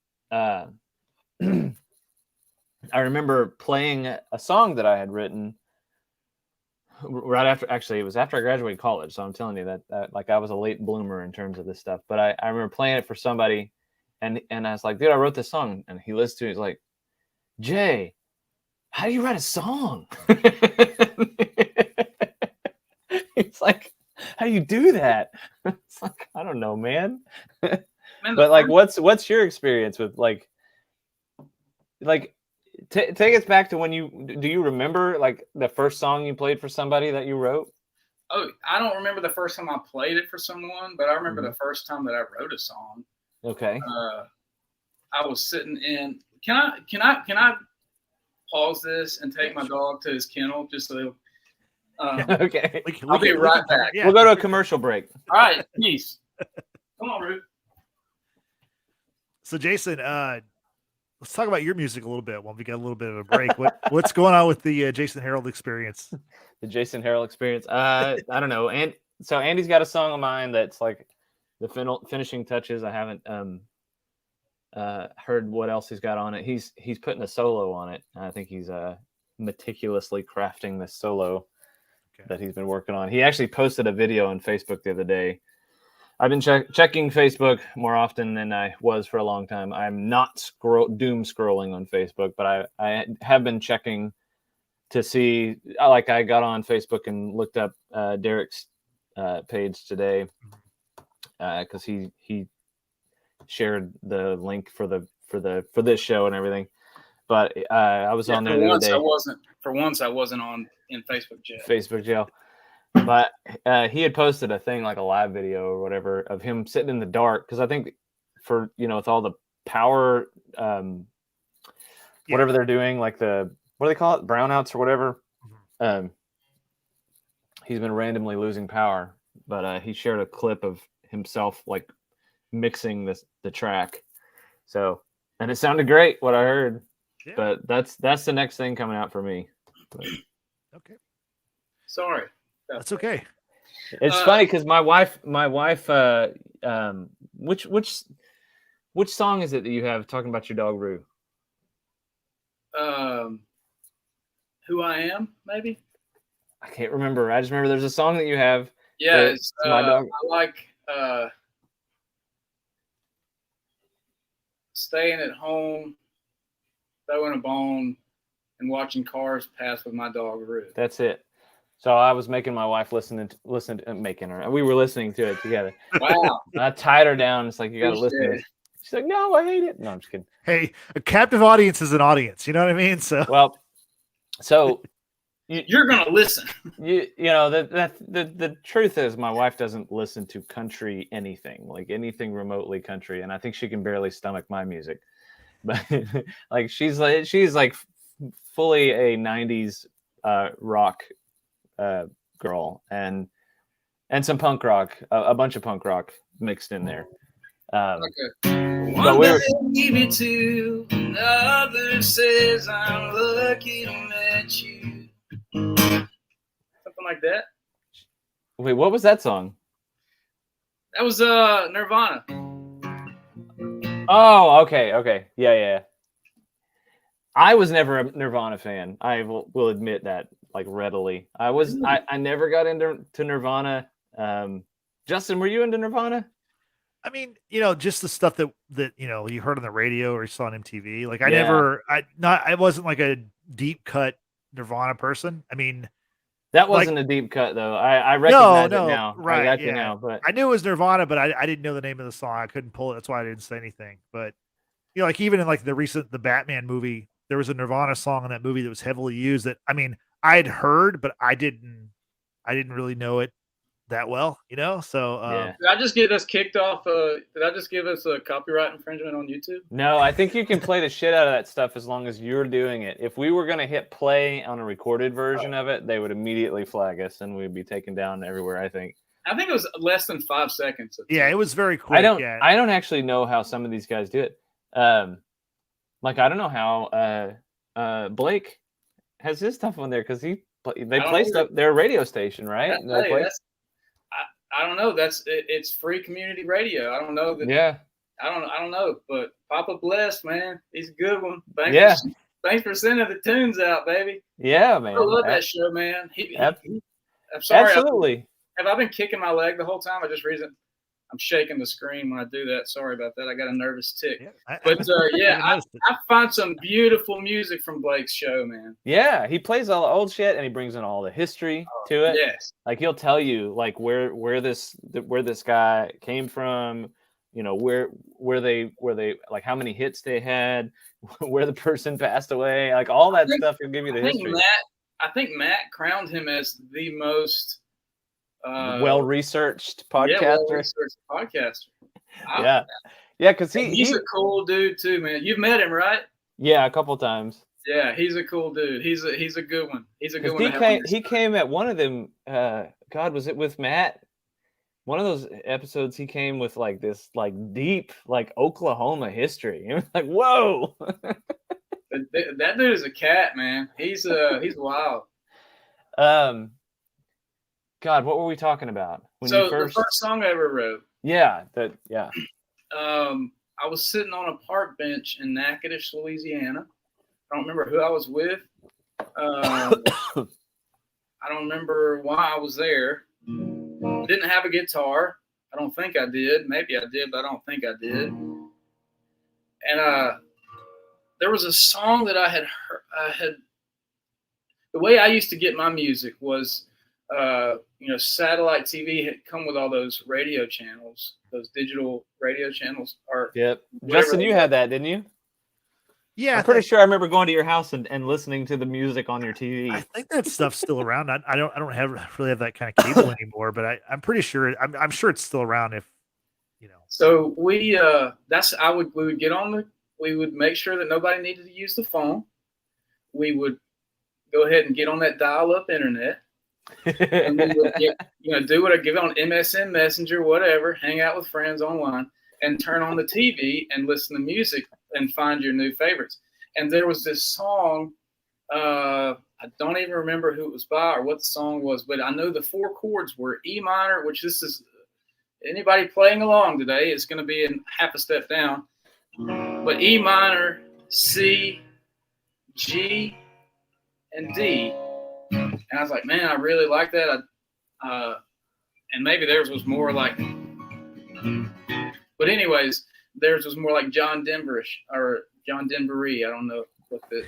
Speaker 3: I remember playing a song that I had written right after. Actually, it was after I graduated college. So I'm telling you that like I was a late bloomer in terms of this stuff. But I remember playing it for somebody, and I was like, dude, I wrote this song. And he listened to it. He's like, Jay, how do you write a song? It's like, how do you do that? It's like, I don't know, man. But like, what's your experience with like take us back to when do you remember like the first song you played for somebody that you wrote?
Speaker 5: Oh, I don't remember the first time I played it for someone, but I remember the first time that I wrote a song.
Speaker 3: Okay.
Speaker 5: I was sitting in. Can I pause this and take my dog to his kennel just so?
Speaker 3: Okay.
Speaker 5: I'll be right back.
Speaker 3: Yeah. We'll go to a commercial break.
Speaker 5: All right, peace. Come on, Ruth.
Speaker 2: So, Jason, let's talk about your music a little bit while we got a little bit of a break. What's going on with the Jason Harrell experience?
Speaker 3: The Jason Harrell experience. I don't know. And so Andy's got a song of mine that's like the finishing touches. I haven't heard what else he's got on it. He's putting a solo on it. I think he's meticulously crafting this solo that he's been working on. He actually posted a video on Facebook the other day. I've been checking Facebook more often than I was for a long time. I'm not doom scrolling on Facebook, but I have been checking to see. Like I got on Facebook and looked up Derrick's page today because he shared the link for this show and everything. But I was on there the other day.
Speaker 5: For once, I wasn't on in Facebook jail.
Speaker 3: Facebook jail. But he had posted a thing like a live video or whatever of him sitting in the dark because I think for with all the power whatever they're doing, like what do they call it, brownouts or whatever, he's been randomly losing power. But he shared a clip of himself like mixing the track, and it sounded great what I heard. But that's the next thing coming out for me. But,
Speaker 2: okay,
Speaker 5: sorry.
Speaker 2: That's okay.
Speaker 3: It's funny because my wife, which song is it that you have talking about your dog Rue?
Speaker 5: Who I Am, maybe.
Speaker 3: I can't remember. I just remember there's a song that you have.
Speaker 5: Yeah, it's
Speaker 3: my dog.
Speaker 5: I like staying at home, throwing a bone, and watching cars pass with my dog Rue.
Speaker 3: That's it. So I was making my wife listen to making her. We were listening to it together.
Speaker 5: Wow.
Speaker 3: I tied her down. It's like, you got to listen to it. She's like, no, I hate it. No, I'm just kidding.
Speaker 2: Hey, a captive audience is an audience. You know what I mean? So
Speaker 5: you're going to listen.
Speaker 3: The truth is my wife doesn't listen to country anything, like anything remotely country. And I think she can barely stomach my music. But like, she's like fully a 90s rock girl and some punk rock, a bunch of punk rock mixed in there.
Speaker 5: One day give it to another says I'm lucky to meet you. Something like that.
Speaker 3: Wait, what was that song?
Speaker 5: That was Nirvana.
Speaker 3: Oh, okay. Yeah. I was never a Nirvana fan. I will admit that, like, readily. I never got into Nirvana. Justin, were you into Nirvana?
Speaker 2: I mean, just the stuff that you heard on the radio or you saw on MTV. Like I wasn't like a deep cut Nirvana person. I mean,
Speaker 3: that wasn't a deep cut though. I recognize it now.
Speaker 2: Right,
Speaker 3: I got you now, but
Speaker 2: I knew it was Nirvana, but I didn't know the name of the song. I couldn't pull it. That's why I didn't say anything. But like even in like the Batman movie, there was a Nirvana song in that movie that was heavily used that, I mean, I'd heard, but I didn't really know it that well, So
Speaker 5: did I just get us kicked off? Did I just give us a copyright infringement on YouTube?
Speaker 3: No, I think you can play the shit out of that stuff as long as you're doing it. If we were going to hit play on a recorded version of it, they would immediately flag us and we'd be taken down everywhere, I think.
Speaker 5: I think it was less than 5 seconds.
Speaker 2: Yeah, it was very quick.
Speaker 3: I don't actually know how some of these guys do it.
Speaker 4: Like, I don't know how Blake has his stuff on there because they placed up their radio station, right?
Speaker 5: I don't know. It's free community radio. I don't know that.
Speaker 4: Yeah.
Speaker 5: I don't know. But Papa Bless, man, he's a good one. Thanks for sending the tunes out, baby.
Speaker 4: Yeah, man.
Speaker 5: I love that show, man. I'm sorry.
Speaker 4: Absolutely.
Speaker 5: Have I been kicking my leg the whole time? I'm shaking the screen when I do that. Sorry about that. I got a nervous tick. Yeah, I find some beautiful music from Blake's show, man.
Speaker 4: Yeah, he plays all the old shit and he brings in all the history to it.
Speaker 5: Yes.
Speaker 4: Like he'll tell you like where this guy came from, you know, where they like how many hits they had, where the person passed away, like all that stuff. He'll give you the history.
Speaker 5: I think Matt crowned him as the most
Speaker 4: well-researched podcaster.
Speaker 5: Yeah, well-researched podcaster.
Speaker 4: Because
Speaker 5: he's a cool dude too, man. You've met him, right?
Speaker 4: Yeah, a couple times.
Speaker 5: Yeah, he's a cool dude. He's a good one. He's a good one.
Speaker 4: He came at one of them. God, was it with Matt? One of those episodes, he came with like this, like deep, like Oklahoma history. It was like, whoa.
Speaker 5: That dude is a cat, man. He's wild.
Speaker 4: God, what were we talking about?
Speaker 5: The first song I ever wrote.
Speaker 4: Yeah.
Speaker 5: I was sitting on a park bench in Natchitoches, Louisiana. I don't remember who I was with. I don't remember why I was there. Didn't have a guitar. I don't think I did. Maybe I did, but I don't think I did. And there was a song that I had heard. The way I used to get my music was, satellite TV had come with all those radio channels, those digital radio channels.
Speaker 4: Yep. Justin, you had that, didn't you?
Speaker 2: Yeah.
Speaker 4: I'm pretty sure I remember going to your house and listening to the music on your TV.
Speaker 2: I think that stuff's still around. I don't really have that kind of cable anymore, but I'm pretty sure I'm sure it's still around if you know.
Speaker 5: So we would get on we would make sure that nobody needed to use the phone. We would go ahead and get on that dial-up internet. And we would do what I give on MSN Messenger, whatever, hang out with friends online and turn on the TV and listen to music and find your new favorites. And there was this song, I don't even remember who it was by or what the song was, but I know the four chords were E minor, which this is anybody playing along today is going to be in half a step down, but E minor, C, G, and D. And I was like, man, I really like that. And maybe theirs was more like, but anyways, theirs was more like John Denverish or John Denvery. I don't know what the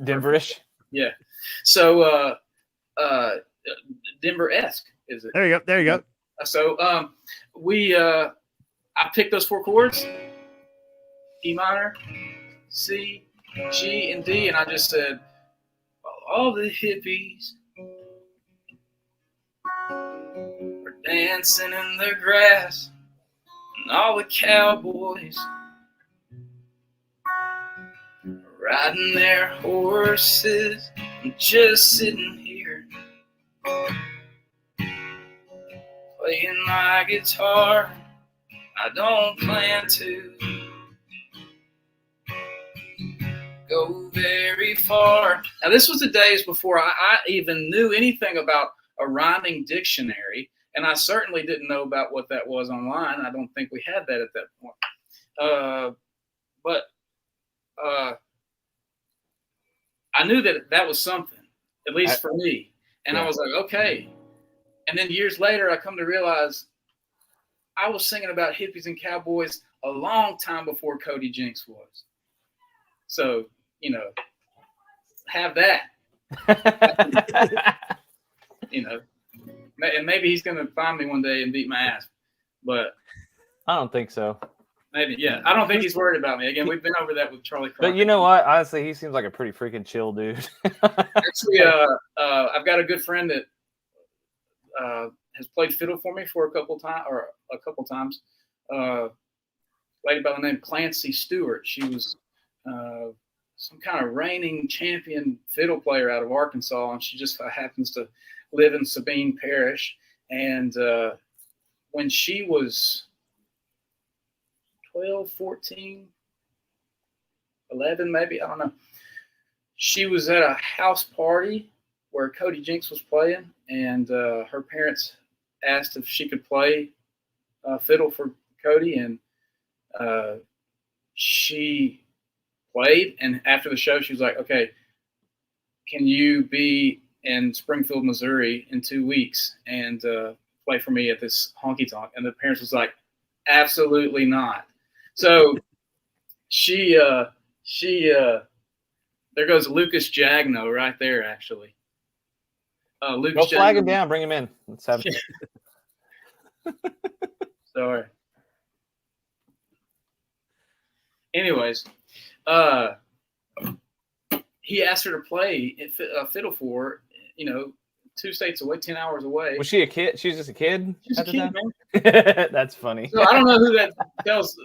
Speaker 4: Denverish.
Speaker 5: Yeah. So Denver-esque is it?
Speaker 2: There you go.
Speaker 5: So I picked those four chords: E minor, C, G, and D, and I just said, all the hippies are dancing in the grass, and all the cowboys are riding their horses. I'm just sitting here playing my guitar. I don't plan to go very far. Now, this was the days before I even knew anything about a rhyming dictionary, and I certainly didn't know about what that was online. I don't think we had that at that point. But I knew that was something, at least for me. And I was like, okay. And then years later, I come to realize I was singing about hippies and cowboys a long time before Cody Jinks was. So, have that. And maybe he's going to find me one day and beat my ass. But
Speaker 4: I don't think so.
Speaker 5: Maybe, yeah. I don't think he's worried about me. Again, we've been over that with Charlie Crockett.
Speaker 4: But you know what? Honestly, he seems like a pretty freaking chill dude.
Speaker 5: Actually, I've got a good friend that has played fiddle for me for a couple times. Lady by the name Clancy Stewart. She was some kind of reigning champion fiddle player out of Arkansas, and she just happens to live in Sabine Parish. And when she was 12, 14, 11, maybe, I don't know. She was at a house party where Cody Jinks was playing, and her parents asked if she could play fiddle for Cody, and she played. And after the show, she was like, "Okay, can you be in Springfield, Missouri in 2 weeks and play for me at this honky tonk?" And the parents was like, "Absolutely not." So there goes Lucas Jagno right there, actually. Lucas
Speaker 4: Go flag
Speaker 5: Jagno.
Speaker 4: him down, bring him in. Let's have
Speaker 5: Sorry. Anyways, he asked her to play fiddle for her, 2 states away, 10 hours away.
Speaker 4: Was she a kid? She was just a kid?
Speaker 5: She's a kid, man.
Speaker 4: That's funny.
Speaker 5: So I don't know who that tells,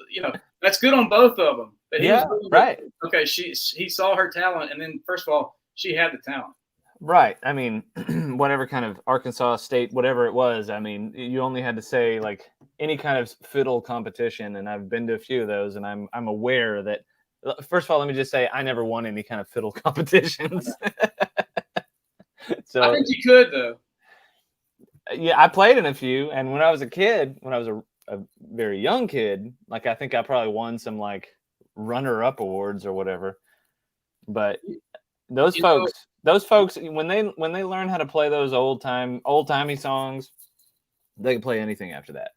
Speaker 5: that's good on both of them. But he was really
Speaker 4: right.
Speaker 5: good. Okay, he saw her talent, and then first of all, she had the talent.
Speaker 4: Right. I mean, whatever kind of Arkansas State, whatever it was, I mean, you only had to say like any kind of fiddle competition, and I've been to a few of those, and I'm aware that, first of all, let me just say I never won any kind of fiddle competitions. So
Speaker 5: I think you could, though.
Speaker 4: Yeah, I played in a few, and when I was a kid, when I was a very young kid, like I think I probably won some like runner-up awards or whatever. But those folks when they learn how to play those old-timey songs, they can play anything after that.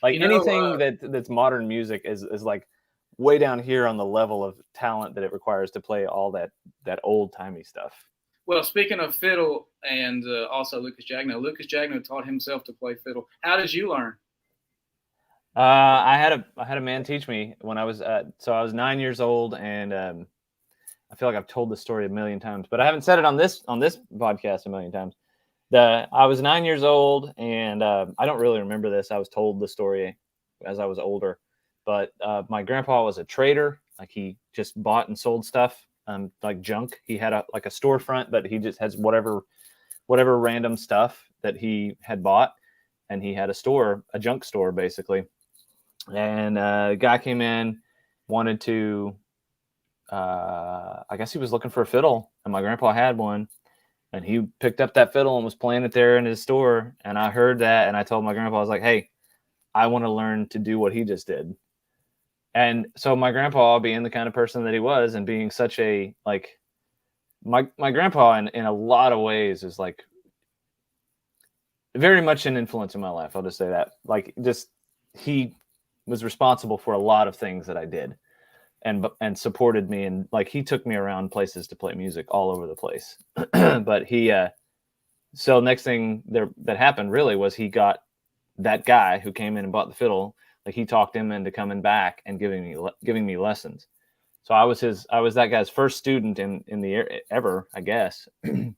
Speaker 4: Like anything that's modern music is like way down here on the level of talent that it requires to play all that old-timey stuff.
Speaker 5: Well, speaking of fiddle and also Lucas Jagno taught himself to play fiddle. How did you learn?
Speaker 4: I had a man teach me when I was so I was 9 years old, and I feel like I've told this story a million times, but I haven't said it on this podcast a million times. I was 9 years old, and I don't really remember this. I was told the story as I was older, but my grandpa was a trader. Like he just bought and sold stuff, like junk. He had a storefront, but he just has whatever random stuff that he had bought, and he had a junk store basically. And a guy came in, wanted to. I guess he was looking for a fiddle, and my grandpa had one, and he picked up that fiddle and was playing it there in his store. And I heard that, and I told my grandpa, I was like, "Hey, I want to learn to do what he just did." And so my grandpa, being the kind of person that he was, and being such a my grandpa in a lot of ways is like very much an influence in my life. I'll just say that. Like, just he was responsible for a lot of things that I did. And supported me, and like he took me around places to play music all over the place. But so next thing that happened really was he got that guy who came in and bought the fiddle. Like he talked him into coming back and giving me lessons. So I was that guy's first student in the ever, I guess. And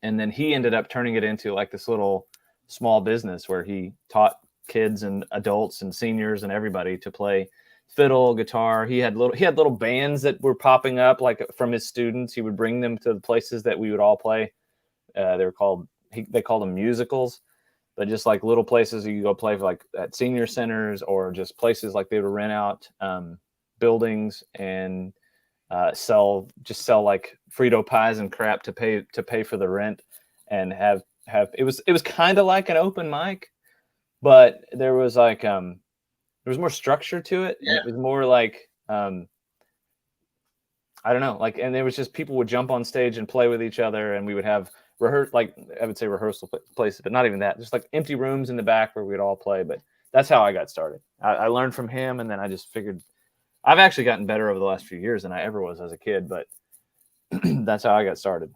Speaker 4: then he ended up turning it into like this little small business where he taught kids and adults and seniors and everybody to play fiddle, guitar. He had little bands that were popping up like from his students. He would bring them to the places that we would all play. They called them musicals, but just like little places you could go play for, like at senior centers, or just places like they would rent out buildings and sell like Frito pies and crap to pay for the rent, and have it was kind of like an open mic, but there was like there was more structure to it.
Speaker 5: Yeah.
Speaker 4: And it was more like, I don't know, like, and there was just people would jump on stage and play with each other, and we would have rehearsal places, but not even that, just like empty rooms in the back where we'd all play. But that's how I got started. I learned from him, and then I just figured I've actually gotten better over the last few years than I ever was as a kid, but that's how I got started.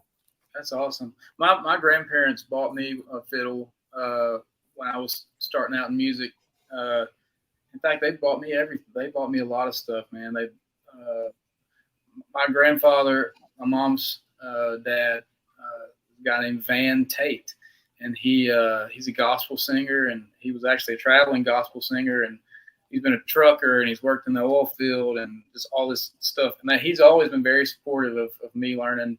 Speaker 5: That's awesome. My grandparents bought me a fiddle when I was starting out in music. In fact, they bought me everything. They bought me a lot of stuff, man. My grandfather, my mom's dad, a guy named Van Tate, and he's a gospel singer, and he was actually a traveling gospel singer, and he's been a trucker, and he's worked in the oil field, and just all this stuff. And he's always been very supportive of me learning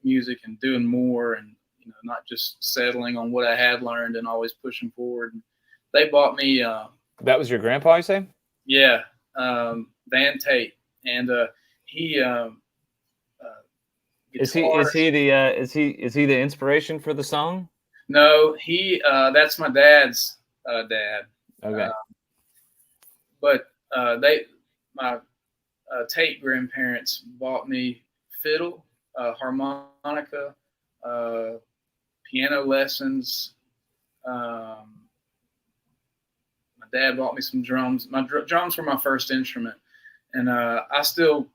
Speaker 5: music and doing more, and not just settling on what I had learned, and always pushing forward. And they bought me.
Speaker 4: That was your grandpa, you say?
Speaker 5: Yeah, Van Tate, and he
Speaker 3: Is he the inspiration for the song?
Speaker 5: No, that's my dad's dad.
Speaker 3: Okay.
Speaker 5: But my Tate grandparents bought me fiddle, harmonica, piano lessons. My dad bought me some drums. Drums were my first instrument, and I still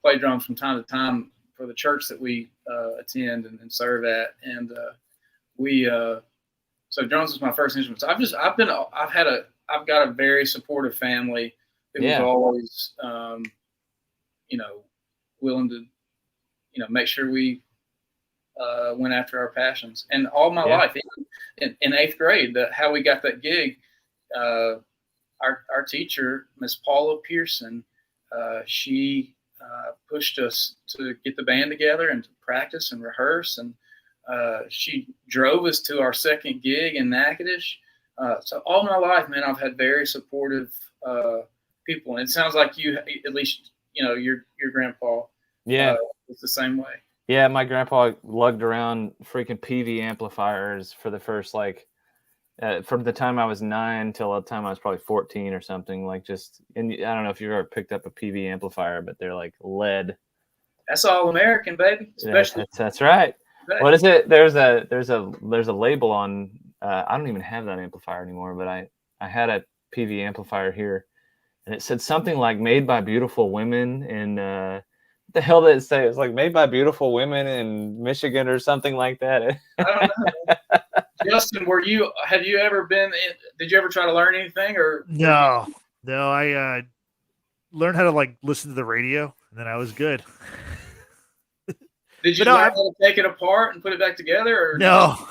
Speaker 5: play drums from time to time for the church that we attend and serve at, and so drums was my first instrument. So I've got a very supportive family that was always willing to make sure we went after our passions. And all my life, in 8th grade, how we got that gig, our teacher, Miss Paula Pearson, she pushed us to get the band together and to practice and rehearse, and she drove us to our second gig in Natchitoches. So all my life, man, I've had very supportive people, and it sounds like you, at least, your grandpa, was the same way.
Speaker 3: Yeah, my grandpa lugged around freaking PV amplifiers for the first from the time I was 9 till the time I was probably 14 or something. And I don't know if you've ever picked up a PV amplifier, but they're like lead.
Speaker 5: That's all American, baby. Especially
Speaker 3: that's right. What is it? There's a label on. I don't even have that amplifier anymore, but I had a PV amplifier here, and it said something like "made by beautiful women" in what the hell did it say? It was like "made by beautiful women in Michigan" or something like that.
Speaker 5: I don't know. Justin, have you ever did you ever try to learn anything, or?
Speaker 2: No, I learned how to listen to the radio, and then I was good.
Speaker 5: Did you learn how to take it apart and put it back together? Or
Speaker 2: no.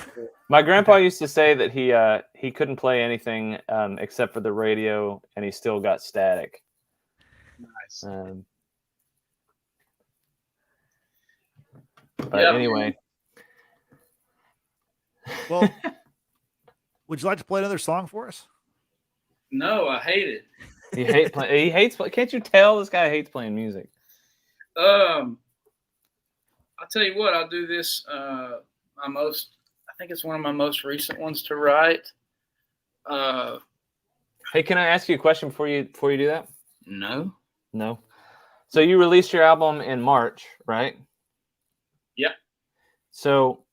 Speaker 3: My grandpa used to say that he couldn't play anything except for the radio, and he still got static.
Speaker 5: Nice.
Speaker 3: But anyway.
Speaker 2: Well, would you like to play another song for us?
Speaker 5: No, I hate it.
Speaker 3: He hates. Can't you tell this guy hates playing music?
Speaker 5: I'll tell you what. I'll do this. I think it's one of my most recent ones to write.
Speaker 3: Hey, can I ask you a question before you do that?
Speaker 5: No.
Speaker 3: So you released your album in March, right?
Speaker 5: Yep.
Speaker 3: So,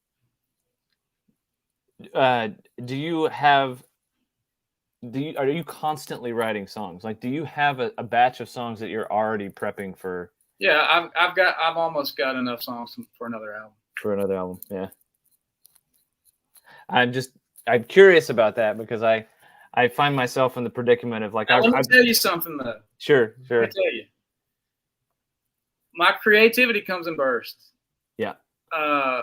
Speaker 3: are you constantly writing songs? Do you have a batch of songs that you're already prepping for?
Speaker 5: Yeah, I've almost got enough songs for another album.
Speaker 3: Yeah. I'm curious about that because I find myself in the predicament of
Speaker 5: let me tell you something though.
Speaker 3: Sure.
Speaker 5: Let me tell you. My creativity comes in bursts.
Speaker 3: Yeah.
Speaker 5: I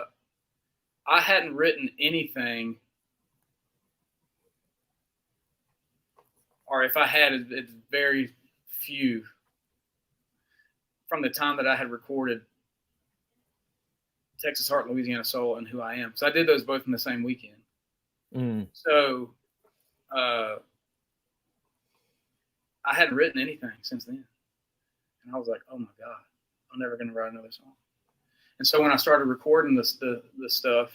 Speaker 5: hadn't written anything, or if I had, it's very few, from the time that I had recorded Texas Heart, Louisiana Soul, and Who I Am. So I did those both in the same weekend. So I hadn't written anything since then. And I was like, oh my God, I'm never going to write another song. And so when I started recording the stuff,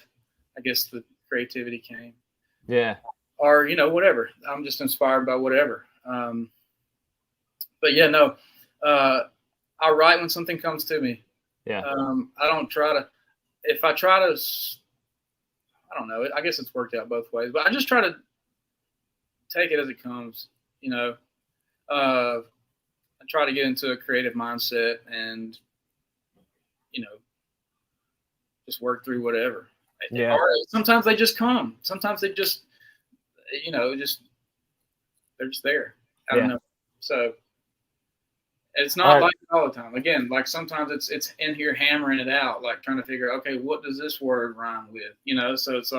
Speaker 5: I guess the creativity came.
Speaker 3: Yeah.
Speaker 5: Or, whatever. I'm just inspired by whatever. But yeah, no. I write when something comes to me.
Speaker 3: Yeah.
Speaker 5: I don't try to. If I try to, I don't know. I guess it's worked out both ways. But I just try to take it as it comes. I try to get into a creative mindset and, just work through whatever.
Speaker 3: Yeah.
Speaker 5: Or sometimes they just come. Sometimes they just, they're just there. I don't know. So it's not like it all the time. Again, sometimes it's in here hammering it out, trying to figure out, okay, what does this word rhyme with? So it's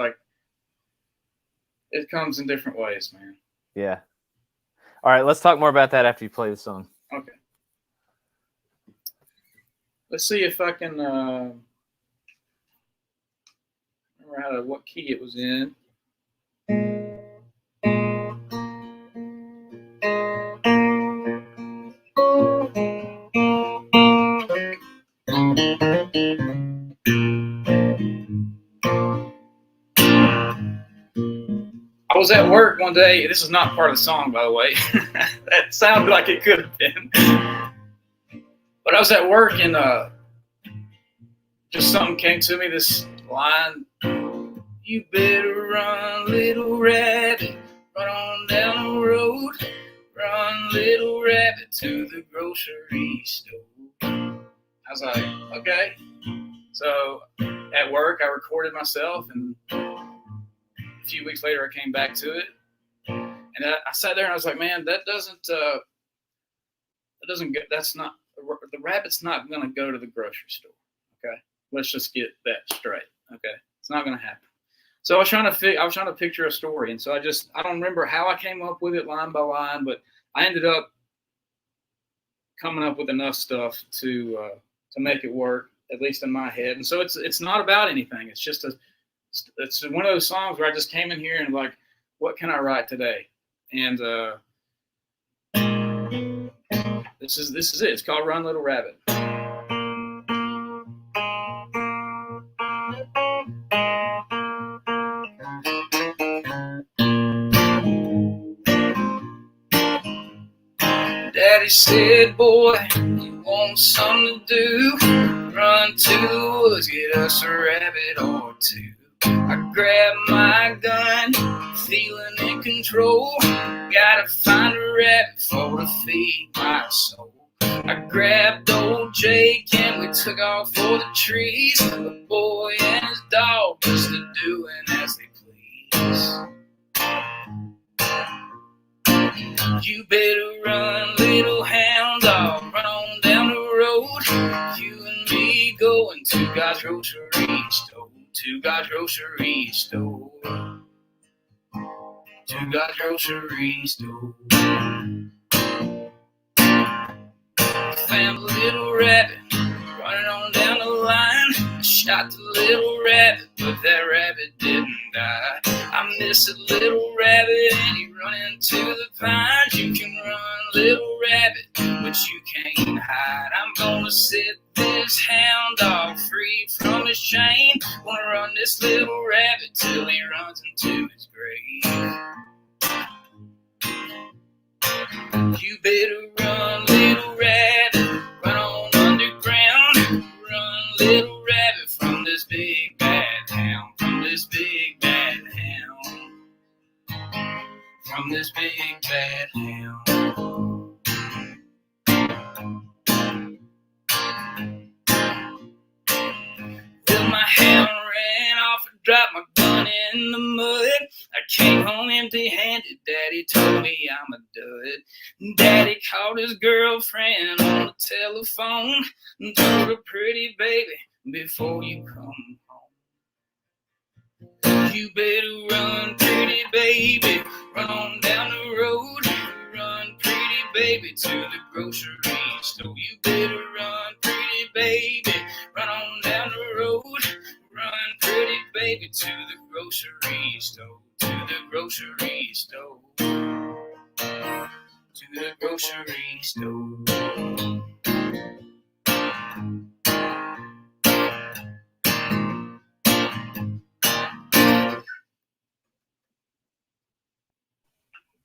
Speaker 5: it comes in different ways, man.
Speaker 3: Yeah. All right, let's talk more about that after you play the song.
Speaker 5: Okay. Let's see if I can remember what key it was in. was at work one day. This is not part of the song, by the way. That sounded like it could have been. But I was at work and just something came to me, this line, you better run, little rabbit, run on down the road, run, little rabbit, to the grocery store. I was like, okay. So at work, I recorded myself, and a few weeks later, I came back to it. And I sat there and I was like, man, that's not, the rabbit's not going to go to the grocery store. Okay. Let's just get that straight. Okay. It's not going to happen. So I was trying to picture a story. And so I don't remember how I came up with it line by line, but I ended up coming up with enough stuff to make it work, at least in my head. And so it's not about anything. It's just it's one of those songs where I just came in here and like, what can I write today? And this is it. It's called Run Little Rabbit. Daddy said, boy, you want something to do? Run to the woods, get us a rabbit or two. I grabbed my gun, feeling in control. Gotta find a rabbit for to feed my soul. I grabbed old Jake and we took off for the trees. The boy and his dog just a doing as they please. You better run, little hound dog, run on down the road. You and me going to God's grocery store, to God's grocery store, to God's grocery store. Found a little rabbit running on down the line. I shot the little rabbit, but that rabbit didn't die. I miss a little rabbit and he run into the pines. You can run, little rabbit, but you can't hide. I'm gonna set this hound dog free from his chain. Wanna run this little rabbit till he runs into his grave. You better run, little rabbit, run on underground. Run, little rabbit, from this big bad town, from this big bad hound, from this big bad hound. Well, my hound ran off and dropped my gun in the mud. I came home empty-handed. Daddy told me I'm a dud. Daddy called his girlfriend on the telephone and told her, pretty baby, before you come home, you better run, pretty baby, run on down the road. Run, pretty baby, to the grocery store. You better run, pretty baby, run on down the road. Run, pretty baby, to the grocery store, to the grocery store, to the grocery store.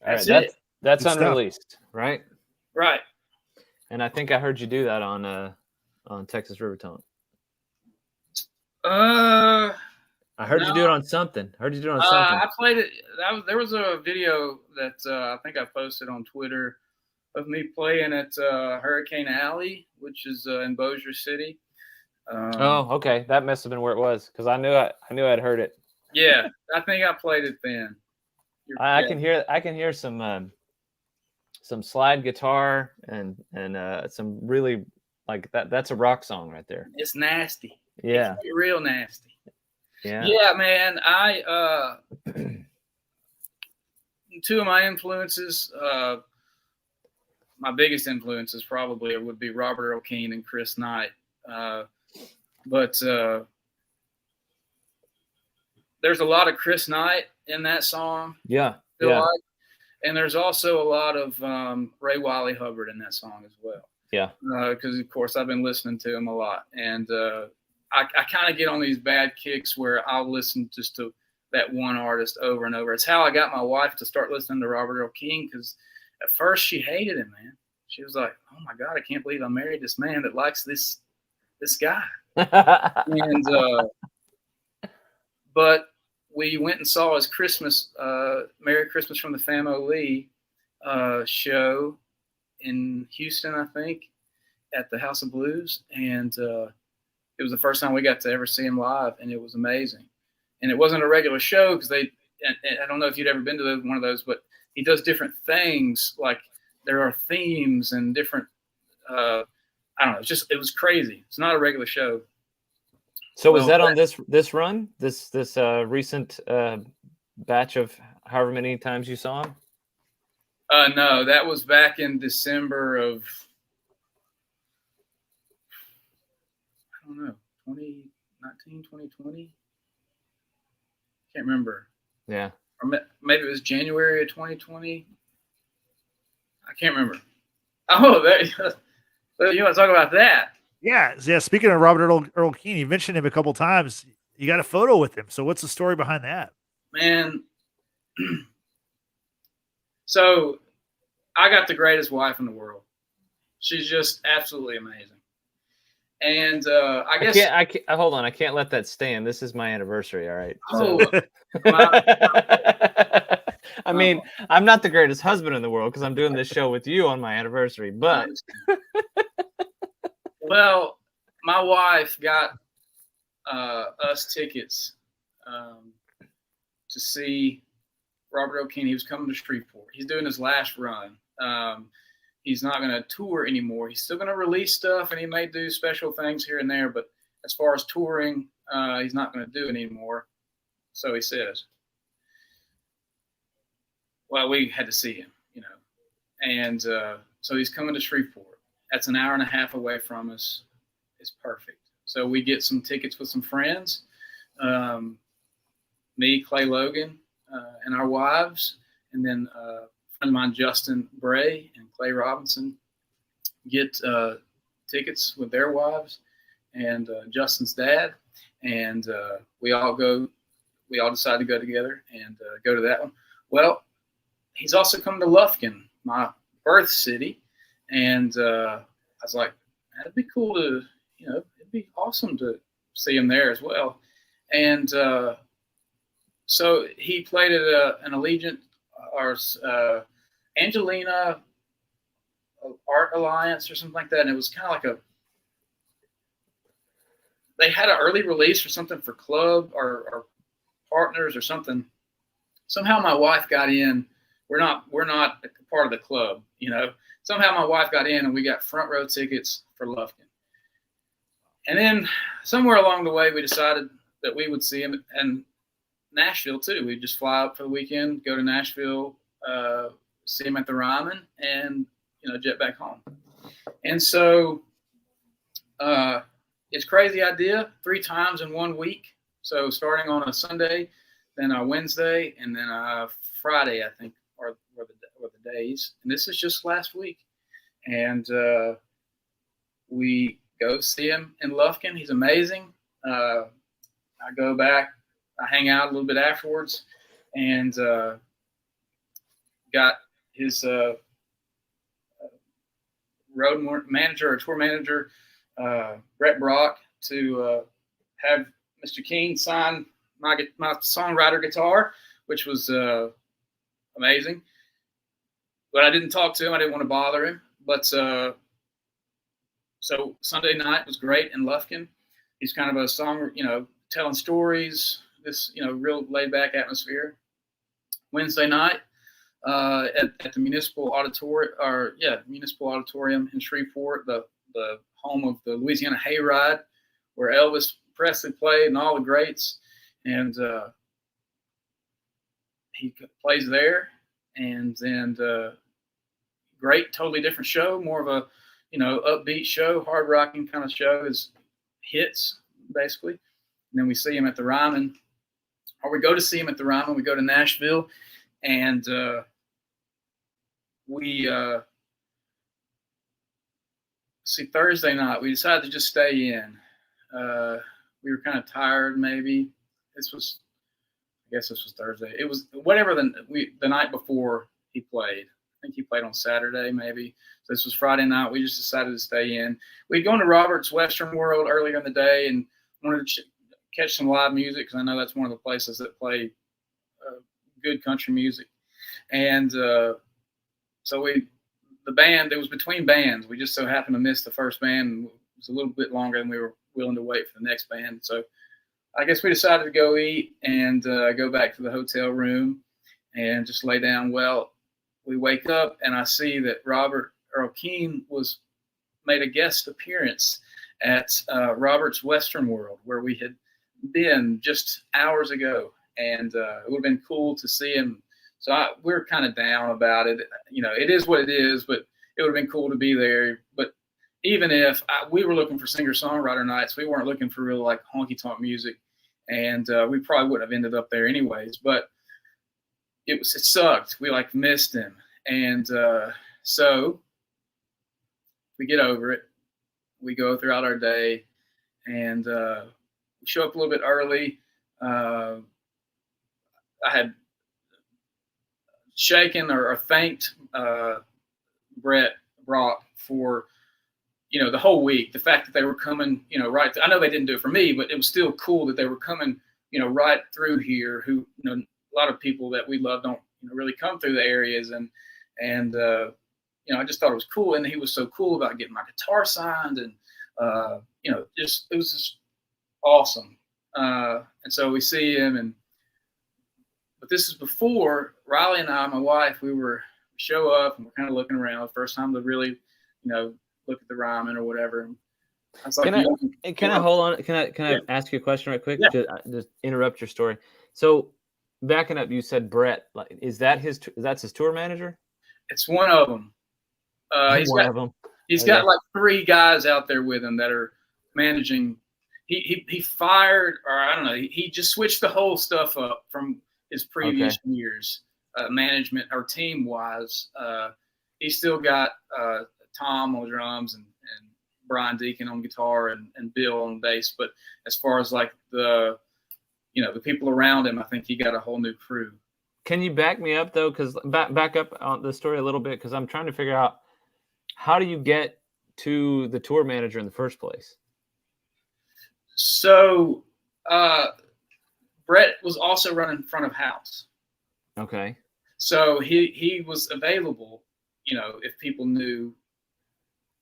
Speaker 4: All right, that's
Speaker 2: Good
Speaker 4: unreleased, right?
Speaker 5: Right.
Speaker 4: And I think I heard you do that on Texas River Tone.
Speaker 5: I
Speaker 4: I heard you do it on something. I
Speaker 5: played it. There was a video that I think I posted on Twitter of me playing at Hurricane Alley, which is in Bossier City.
Speaker 4: Oh, okay. That must have been where it was, because I knew I'd heard it.
Speaker 5: Yeah, I think I played it then.
Speaker 4: I can hear some slide guitar and some really, like, that's a rock song right there.
Speaker 5: It's nasty.
Speaker 4: Yeah.
Speaker 5: It's real nasty.
Speaker 4: Yeah.
Speaker 5: Yeah, man. Two of my influences, my biggest influences probably would be Robert Earl Keen and Chris Knight. But there's a lot of Chris Knight in that song.
Speaker 4: Yeah.
Speaker 5: I feel like. And there's also a lot of Ray Wiley Hubbard in that song as well.
Speaker 4: Yeah.
Speaker 5: Because, of course, I've been listening to him a lot. And I kind of get on these bad kicks where I'll listen just to that one artist over and over. It's how I got my wife to start listening to Robert Earl Keen, because at first she hated him, man. She was like, "Oh my God, I can't believe I married this man that likes this guy." And but we went and saw his Christmas, Merry Christmas from the Family show in Houston, I think, at the House of Blues, and it was the first time we got to ever see him live, and it was amazing. And it wasn't a regular show because I don't know if you'd ever been to one of those, but he does different things. Like there are themes and different, I don't know. It was crazy. It's not a regular show.
Speaker 3: So was that on this run, this recent batch of however many times you saw him?
Speaker 5: No, that was back in December of, I don't know, 2019, 2020. Can't remember.
Speaker 3: Yeah.
Speaker 5: Or maybe it was January of 2020. I can't remember. Oh, you want to talk about that?
Speaker 2: Yeah. Speaking of Robert Earl Keen, you mentioned him a couple times. You got a photo with him. So what's the story behind that?
Speaker 5: Man. So I got the greatest wife in the world. She's just absolutely amazing. And I guess
Speaker 3: I can't hold on. I can't let that stand. This is my anniversary. All right.
Speaker 5: Oh,
Speaker 3: I mean, I'm not the greatest husband in the world because I'm doing this show with you on my anniversary, but
Speaker 5: well, my wife got us tickets to see Robert Earl Keen. He was coming to Shreveport. He's doing his last run. He's not going to tour anymore. He's still going to release stuff, and he may do special things here and there. But as far as touring, he's not going to do it anymore. So he says. Well, we had to see him, and so he's coming to Shreveport. That's an hour and a half away from us. It's perfect. So we get some tickets with some friends, me, Clay Logan, and our wives, and then a friend of mine, Justin Bray and Clay Robinson, get tickets with their wives and Justin's dad, and we all decide to go together and go to that one. Well, he's also coming to Lufkin, my birth city, and I was like, that'd be cool to, it'd be awesome to see him there as well. And so he played at an Allegiant or Angelina Art Alliance or something like that, and it was kind of like they had an early release or something for club or partners or something. Somehow my wife got in. We're not a part of the club, Somehow my wife got in and we got front row tickets for Lufkin. And then somewhere along the way, we decided that we would see him in Nashville too. We'd just fly up for the weekend, go to Nashville, see him at the Ryman, and jet back home. And so it's a crazy idea, 3 times in 1 week. So starting on a Sunday, then a Wednesday, and then a Friday, I think, or the days. And this is just last week. And we go see him in Lufkin. He's amazing. I go back, I hang out a little bit afterwards, and got his road manager or tour manager, Brett Brock, to have Mr. Keen sign my songwriter guitar, which was amazing. But I didn't talk to him. I didn't want to bother him. But so Sunday night was great in Lufkin. He's kind of a song, telling stories, this, real laid back atmosphere. Wednesday night at the Municipal Auditorium in Shreveport, the home of the Louisiana Hayride, where Elvis Presley played and all the greats. And he plays there. And then great, totally different show, more of a, upbeat show, hard rocking kind of show, is hits basically. And then we see him at the Ryman, or we go to see him at the Ryman. We go to Nashville, and we see Thursday night. We decided to just stay in. We were kind of tired, maybe. This was, I guess this was Thursday. It was whatever the night before he played. I think he played on Saturday, maybe. So this was Friday night. We just decided to stay in. We'd gone to Robert's Western World earlier in the day and wanted to catch some live music because I know that's one of the places that play good country music. And so the band, it was between bands. We just so happened to miss the first band. It was a little bit longer than we were willing to wait for the next band. So I guess we decided to go eat and go back to the hotel room and just lay down. Well, we wake up and I see that Robert Earl Keen made a guest appearance at Robert's Western World, where we had been just hours ago, and it would have been cool to see him. So we're kind of down about it. It is what it is, but it would have been cool to be there. But even if we were looking for singer-songwriter nights, we weren't looking for real like honky-tonk music, and we probably wouldn't have ended up there anyways. But it sucked. We missed him, and so we get over it. We go throughout our day, and we show up a little bit early. I had shaken or thanked Brett Brock for the whole week. The fact that they were coming, right. I know they didn't do it for me, but it was still cool that they were coming, right through here. Who, a lot of people that we love don't really come through the areas, and I just thought it was cool, and he was so cool about getting my guitar signed, and it was just awesome. And so we see him, but this is before Riley and I, my wife, we show up and we're kind of looking around. The first time to really, look at the Ryman or whatever. And I was like,
Speaker 3: can I hold on? Can I ask you a question right quick?
Speaker 5: Yeah.
Speaker 3: Just interrupt your story. So backing up, you said Brett. That's his tour manager?
Speaker 5: It's one of them. He's got like 3 guys out there with him that are managing. He fired, or I don't know. He just switched the whole stuff up from his previous years, management or team wise. He's still got Tom on drums and Brian Deacon on guitar and Bill on bass. But as far as like the people around him, I think he got a whole new crew.
Speaker 3: Can you back me up though? Because back up on the story a little bit, because I'm trying to figure out, how do you get to the tour manager in the first place?
Speaker 5: So Brett was also running front of house.
Speaker 3: Okay.
Speaker 5: So he was available, if people knew.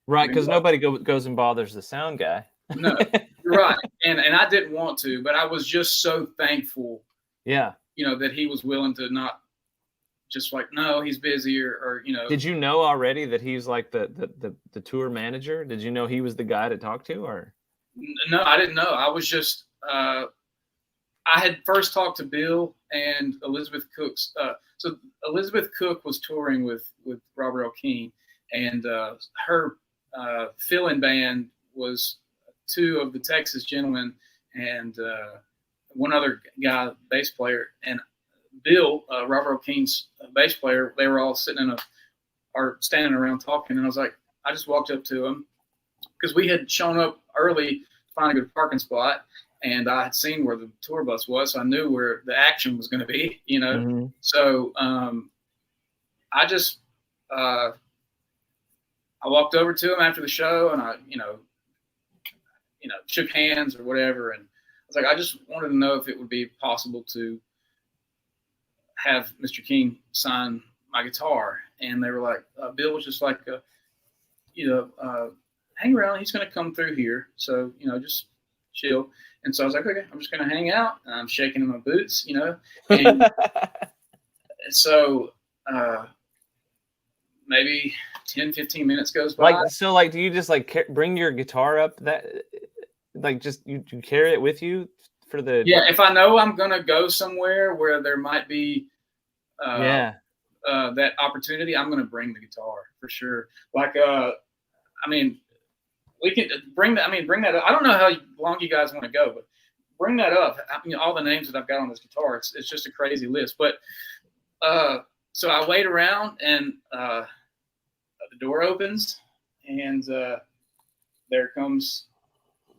Speaker 3: Right, because nobody goes and bothers the sound guy.
Speaker 5: No, you're right. And I didn't want to, but I was just so thankful.
Speaker 3: Yeah.
Speaker 5: That he was willing to not just like, no, he's busy or.
Speaker 3: Did you know already that he's like the tour manager? Did you know he was the guy to talk to, or?
Speaker 5: No, I didn't know. I was just I had first talked to Bill and Elizabeth Cook's. So Elizabeth Cook was touring with Robert Earl Keen, and her fill-in band was 2 of the Texas gentlemen and one other guy, bass player, and Bill, Robert Earl Keen's bass player. They were all sitting standing around talking, and I was like, I just walked up to him because we had shown up early to find a good parking spot, and I had seen where the tour bus was, so I knew where the action was going to be,
Speaker 3: Mm-hmm.
Speaker 5: So I just I walked over to him after the show, and I shook hands or whatever, and I was like, I just wanted to know if it would be possible to have Mr. King sign my guitar. And they were like, Bill was just like, hang around. He's going to come through here. So, just chill. And so I was like, okay, I'm just going to hang out. And I'm shaking in my boots, And so maybe 10, 15 minutes goes by.
Speaker 3: Do you just bring your guitar up you carry it with you for the?
Speaker 5: Yeah. If I know I'm going to go somewhere where there might be that opportunity, I'm going to bring the guitar for sure. We can bring that. Bring that up. I don't know how long you guys want to go, but bring that up. All the names that I've got on this guitar, it's just a crazy list. But so I wait around, and the door opens, and there comes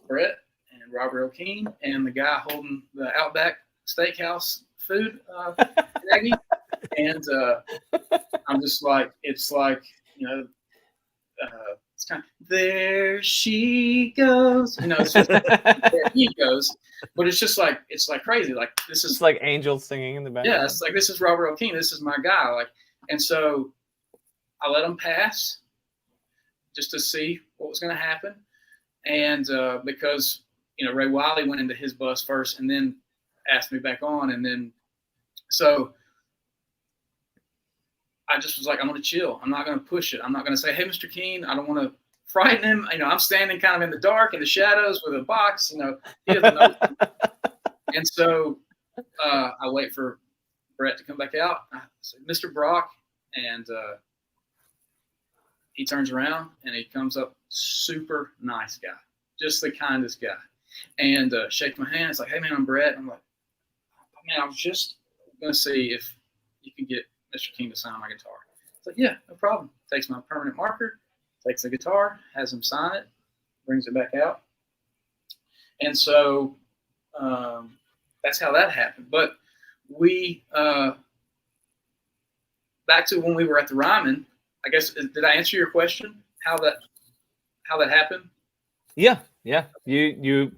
Speaker 5: Brett and Robert Earl Keen and the guy holding the Outback Steakhouse food, Maggie? And I'm just like, it's like, it's kind of, there she goes. It's just there he goes. But it's just like, it's like crazy. Like, this is
Speaker 4: It's like angels singing in the background.
Speaker 5: yeah, it's like, this is Robert Earl Keen. This is my guy. Like, and so I let him pass just to see what was going to happen. And because, Ray Wiley went into his bus first and then asked me back on. And then, so I just was like, I'm going to chill. I'm not going to push it. I'm not going to say, hey, Mr. Keen, I don't want to frighten him. I'm standing kind of in the dark, in the shadows with a box, he doesn't know. And so I wait for Brett to come back out. I say, Mr. Brock. And he turns around and he comes up, super nice guy, just the kindest guy. And shakes my hand. It's like, hey, man, I'm Brett. I'm like, man, I was just going to see if you could get Mr. King to sign my guitar. It's like, yeah, no problem. Takes my permanent marker, takes the guitar, has him sign it, brings it back out. And so that's how that happened. But we, back to when we were at the Ryman, I guess, did I answer your question? How that happened?
Speaker 4: Yeah. You.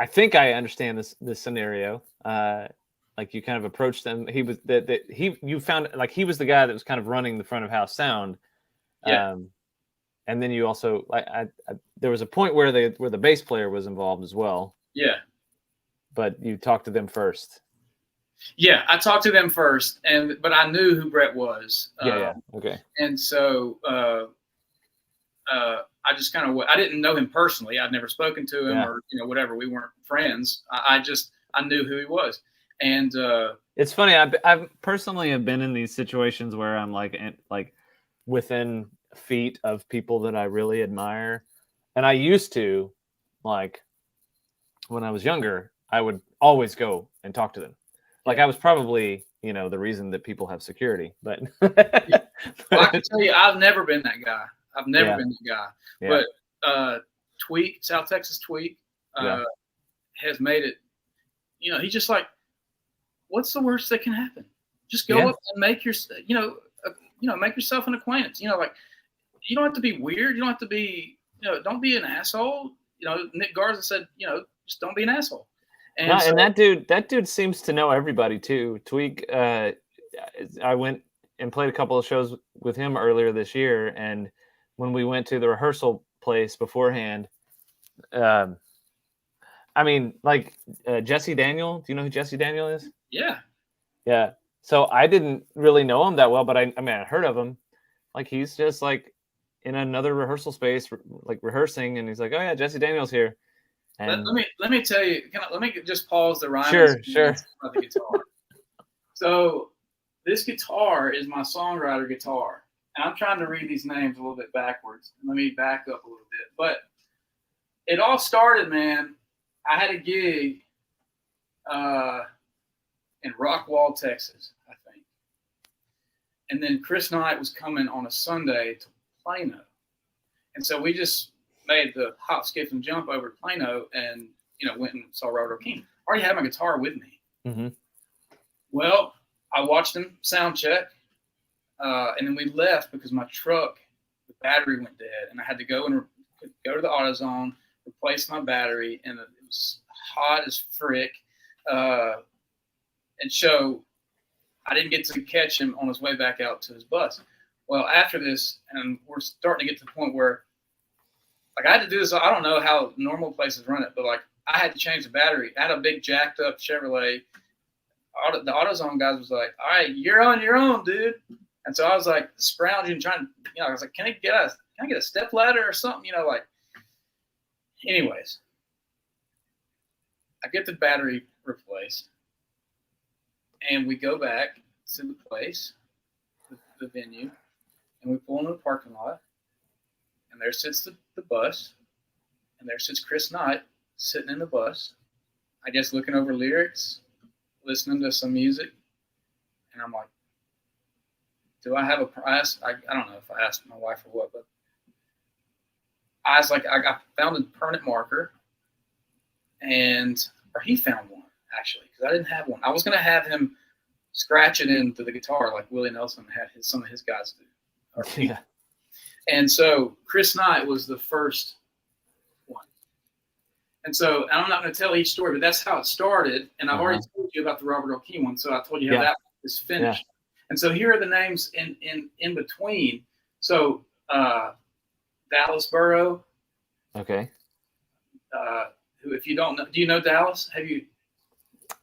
Speaker 4: I think I understand this scenario. Like you kind of approached them. He was you found like he was the guy that was kind of running the front of house sound.
Speaker 5: Yeah.
Speaker 4: And then you also there was a point where the bass player was involved as well.
Speaker 5: Yeah.
Speaker 4: But you talked to them first.
Speaker 5: Yeah, I talked to them first, but I knew who Brett was.
Speaker 4: Yeah. Okay.
Speaker 5: And so I just kind of, I didn't know him personally. I'd never spoken to him or whatever. We weren't friends. I knew who he was. And
Speaker 4: it's funny. I've personally have been in these situations where I'm like within feet of people that I really admire, and I used to, like when I was younger, I would always go and talk to them. Like I was probably, the reason that people have security, but
Speaker 5: well, I can tell you, I've never been that guy. I've never been that guy. Yeah. But Tweak, South Texas Tweak, has made it. He's just like, what's the worst that can happen? Just go up and make your, make yourself an acquaintance. Like you don't have to be weird. You don't have to be, don't be an asshole. Nick Garza said, just don't be an asshole. And
Speaker 4: that dude seems to know everybody too. Tweak, I went and played a couple of shows with him earlier this year, and when we went to the rehearsal place beforehand, Jesse Daniel. Do you know who Jesse Daniel is? Yeah. So I didn't really know him that well, but I heard of him. Like he's just like in another rehearsal space, like rehearsing, and he's like, "Oh yeah, Jesse Daniel's here." And
Speaker 5: let me tell you. Let me just pause the rhyme.
Speaker 4: Sure.
Speaker 5: About the guitar. So this guitar is my songwriter guitar, and I'm trying to read these names a little bit backwards. Let me back up a little bit. But it all started, man. I had a gig in Rockwall, Texas, I think, and then Chris Knight was coming on a Sunday to Plano, and so we just made the hop, skip, and jump over to Plano, and went and saw Robert Earl Keen. I already had my guitar with me. Mm-hmm. Well, I watched him sound check, and then we left because my truck, the battery went dead, and I had to go to the AutoZone, replace my battery, and it was hot as frick. And so I didn't get to catch him on his way back out to his bus. Well, after this, and we're starting to get to the point where, like, I had to do this. I don't know how normal places run it, but like I had to change the battery. I had a big jacked up Chevrolet. The AutoZone guys was like, "All right, you're on your own, dude." And so I was like scrounging, trying to, I was like, "Can I get a step ladder or something?" Like. Anyways, I get the battery replaced, and we go back to the place, the venue, and we pull into the parking lot, and there sits the bus, and there sits Chris Knight sitting in the bus, I guess looking over lyrics, listening to some music, and I'm like, do I have a price? I don't know if I asked my wife or what, but I was like, I found a permanent marker, or he found one. actually, because I didn't have one. I was going to have him scratch it into the guitar like Willie Nelson had some of his guys do.
Speaker 3: Yeah.
Speaker 5: And so Chris Knight was the first one. And so I'm not going to tell each story, but that's how it started. And I've already told you about the Robert Earl Keen one, so I told you how that is finished. Yeah. And so here are the names in between. So Dallas Burrow.
Speaker 3: Okay.
Speaker 5: Who, if you don't know, do you know Dallas? Have you?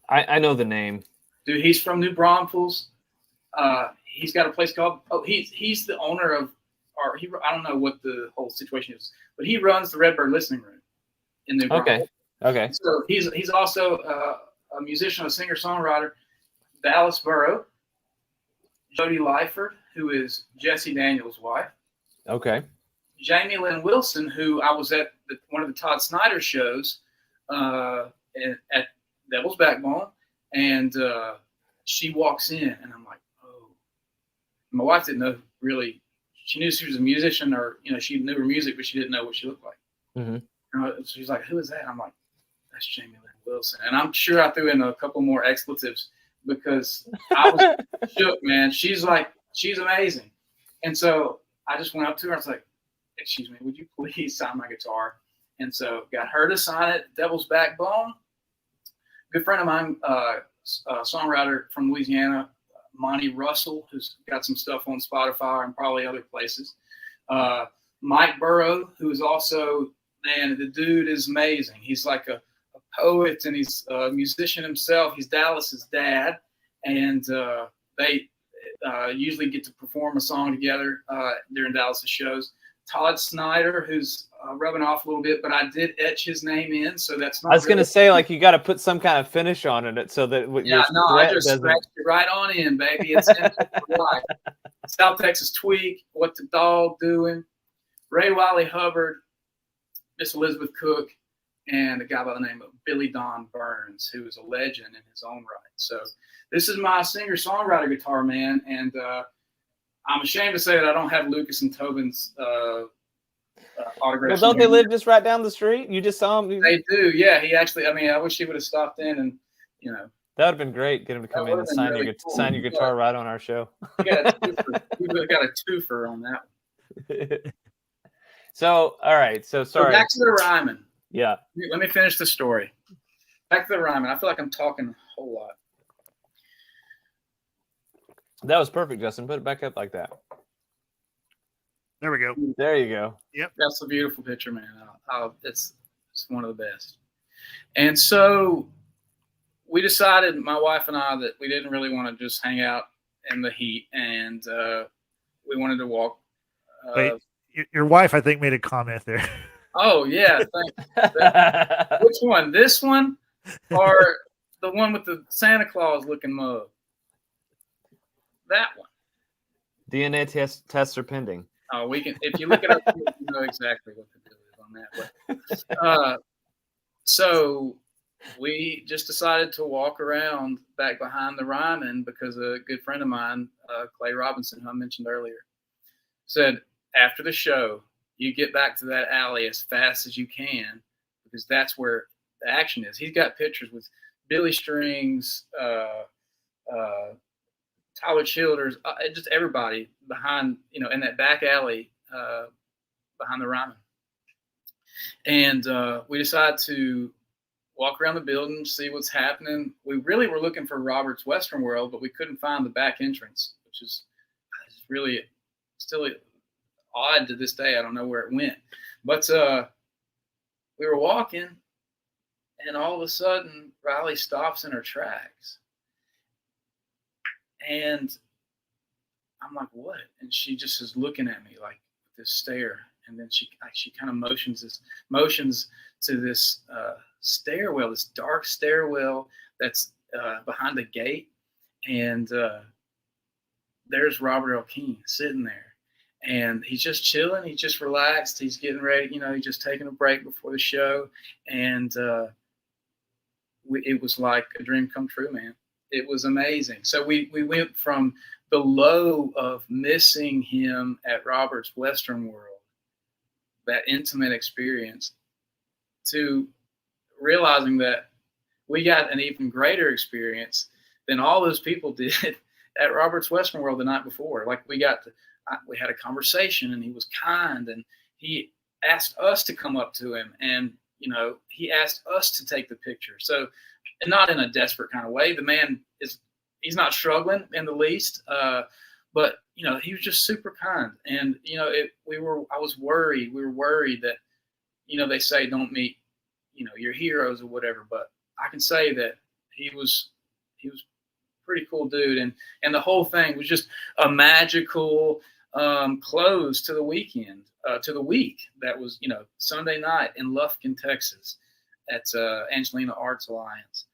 Speaker 3: I know the name.
Speaker 5: Dude, he's from New Braunfels. He's got a place called. Oh, he's the owner of, or I don't know what the whole situation is, but he runs the Redbird Listening Room in New Braunfels.
Speaker 3: Okay.
Speaker 5: So he's also a musician, a singer songwriter. Dallas Burrow, Jody Lyford, who is Jesse Daniels' wife.
Speaker 3: Okay.
Speaker 5: Jamie Lynn Wilson, who I was at one of the Todd Snyder shows at Devil's Backbone, and she walks in, and I'm like, oh. My wife didn't know really. She knew she was a musician, or she knew her music, but she didn't know what she looked like. Mm-hmm. She's like, "Who is that?" I'm like, "That's Jamie Lynn Wilson." And I'm sure I threw in a couple more expletives because I was shook, man. She's amazing, and so I just went up to her. I was like, "Excuse me, would you please sign my guitar?" And so got her to sign it. Devil's Backbone. Good friend of mine, songwriter from Louisiana, Monty Russell, who's got some stuff on Spotify and probably other places. Mike Burrow, who is also, man, the dude is amazing. He's like a poet, and he's a musician himself. He's Dallas's dad, and they usually get to perform a song together during Dallas's shows. Todd Snyder, who's rubbing off a little bit, but I did etch his name in, so that's not.
Speaker 3: I was going to say, like, you got to put some kind of finish on it so that.
Speaker 5: I just scratched it right on in, baby. It's life. South Texas Tweak, What the Dog Doing, Ray Wiley Hubbard, Miss Elizabeth Cook, and a guy by the name of Billy Don Burns, who is a legend in his own right. So this is my singer-songwriter guitar, man, and I'm ashamed to say that I don't have Lucas and Tobin's autographs.
Speaker 3: Well, don't they live just right down the street? You just saw him.
Speaker 5: They do, yeah. He actually, I wish he would have stopped in and,
Speaker 3: that would have been great. Get him to come in and sign your guitar right on our show.
Speaker 5: We got a twofer on that one.
Speaker 3: So, all right. So, sorry.
Speaker 5: So back to the Ryman.
Speaker 3: Yeah.
Speaker 5: Let me finish the story. Back to the Ryman. I feel like I'm talking a whole lot.
Speaker 3: That was perfect, Justin. Put it back up like that.
Speaker 2: There we go.
Speaker 3: There you go.
Speaker 2: Yep.
Speaker 5: That's a beautiful picture, man. It's one of the best. And so we decided, my wife and I, that we didn't really want to just hang out in the heat, and we wanted to walk.
Speaker 2: Wait, your wife, I think, made a comment there.
Speaker 5: Oh, yeah. Which one? This one or the one with the Santa Claus looking mug? That one.
Speaker 3: DNA tests are pending.
Speaker 5: Oh, we can. If you look it up, you know exactly what the deal is on that. But, so we just decided to walk around back behind the Ryman because a good friend of mine, Clay Robinson, who I mentioned earlier, said after the show, you get back to that alley as fast as you can because that's where the action is. He's got pictures with Billy Strings, Tyler Childers, just everybody behind, in that back alley behind the Ryman. And we decided to walk around the building, see what's happening. We really were looking for Robert's Western World, but we couldn't find the back entrance, which is really still odd to this day. I don't know where it went. But we were walking, and all of a sudden, Riley stops in her tracks. And I'm like, what? And she just is looking at me like with this stare. And then she kind of motions to this stairwell, this dark stairwell that's behind a gate. And there's Robert Earl Keen sitting there. And he's just chilling. He's just relaxed. He's getting ready. He's just taking a break before the show. And it was like a dream come true, man. It was amazing. So we went from the low of missing him at Robert's Western World, that intimate experience, to realizing that we got an even greater experience than all those people did at Robert's Western World the night before. Like we had a conversation, and he was kind, and he asked us to come up to him, and he asked us to take the picture. So, and not in a desperate kind of way. The man he's not struggling in the least, but he was just super kind. And we were worried that they say don't meet your heroes or whatever, but I can say that he was pretty cool dude, and the whole thing was just a magical close to the weekend, to the week that was Sunday night in Lufkin, Texas, at Angelina Arts Alliance,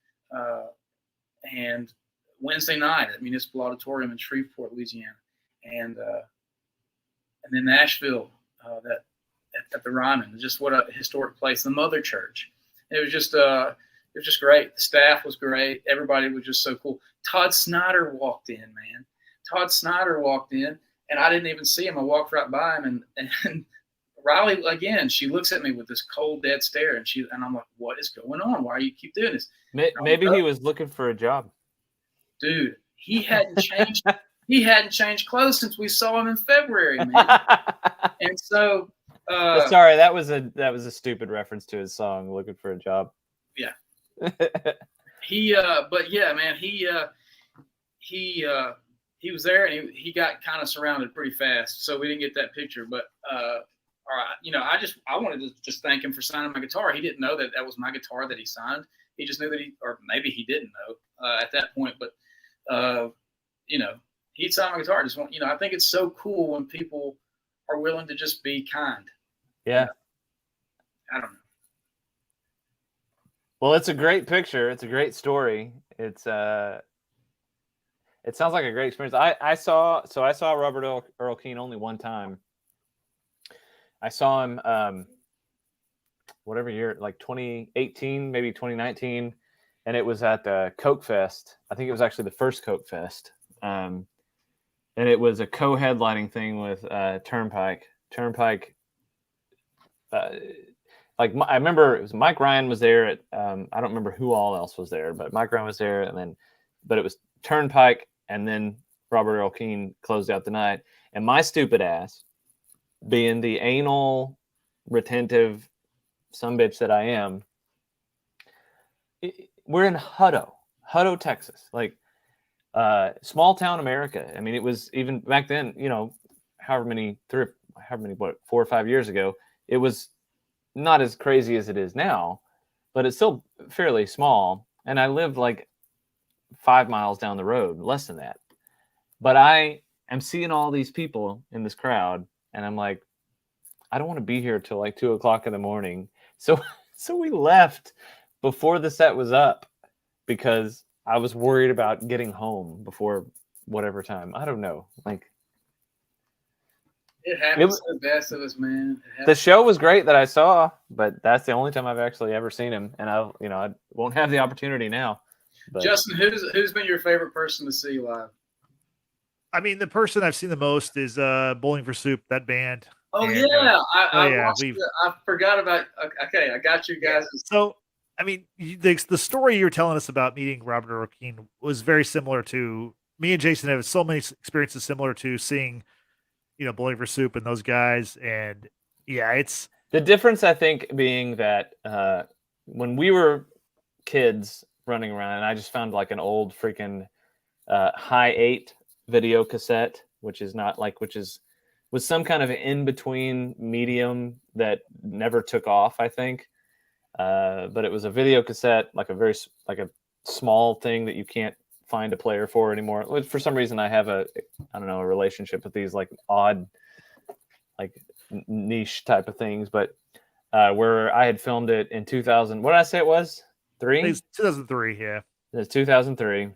Speaker 5: and Wednesday night at Municipal Auditorium in Shreveport, Louisiana, and then Nashville at the Ryman. Just what a historic place, the Mother Church. It was just great. The staff was great. Everybody was just so cool. Todd Snyder walked in, man. Todd Snyder walked in, and I didn't even see him. I walked right by him, and Riley, again, she looks at me with this cold, dead stare, and I'm like, what is going on? Why do you keep doing this?
Speaker 4: Maybe he was looking for a job. Dude,
Speaker 5: he hadn't changed. He hadn't changed clothes since we saw him in February, man. And so,
Speaker 4: sorry, that was a stupid reference to his song "Looking for a Job."
Speaker 5: Yeah. But yeah, man, he was there, and he got kind of surrounded pretty fast, so we didn't get that picture. But all right, I wanted to just thank him for signing my guitar. He didn't know that was my guitar that he signed. He just knew that or maybe he didn't know at that point. But he'd sign my guitar. I think it's so cool when people are willing to just be kind.
Speaker 4: Yeah.
Speaker 5: I don't know.
Speaker 4: Well, it's a great picture. It's a great story. It sounds like a great experience. I saw Robert Earl Keen only one time. I saw him whatever year, like 2018, maybe 2019, and it was at the Coke Fest. I think it was actually the first Coke Fest. And it was a co-headlining thing with Turnpike. I remember it was Mike Ryan was there at I don't remember who all else was there, but Mike Ryan was there, but it was Turnpike, and then Robert Earl Keen closed out the night. And my stupid ass, being the anal retentive sumbitch that I am, we're in Hutto, Texas, like small town America. I mean, it was even back then, however many 4 or 5 years ago, it was not as crazy as it is now, but it's still fairly small. And I live like 5 miles down the road, less than that. But I am seeing all these people in this crowd, and I'm like, I don't want to be here till like 2 o'clock in the morning. So we left before the set was up because I was worried about getting home before whatever time. I don't know. Like,
Speaker 5: it happens to the best of us, man.
Speaker 4: The show was great that I saw, but that's the only time I've actually ever seen him, and I won't have the opportunity now. But.
Speaker 5: Justin, who's been your favorite person to see live?
Speaker 2: I mean, the person I've seen the most is Bowling for Soup, that band.
Speaker 5: Oh,
Speaker 2: and,
Speaker 5: yeah. I forgot about. Okay, I got you guys.
Speaker 2: Yeah. So, I mean, the story you were telling us about meeting Robert Earl Keen was very similar to me and Jason have so many experiences similar to seeing, Bowling for Soup and those guys. And yeah, it's
Speaker 4: the difference, I think, being that when we were kids running around, and I just found like an old freaking high 8 video cassette, which was some kind of in between medium that never took off, I think. But it was a video cassette, like a small thing that you can't find a player for anymore. For some reason, I have a relationship with these like odd, like niche type of things. But where I had filmed it in 2000, what did I say it was? 3?
Speaker 2: It's 2003, yeah.
Speaker 4: It was 2003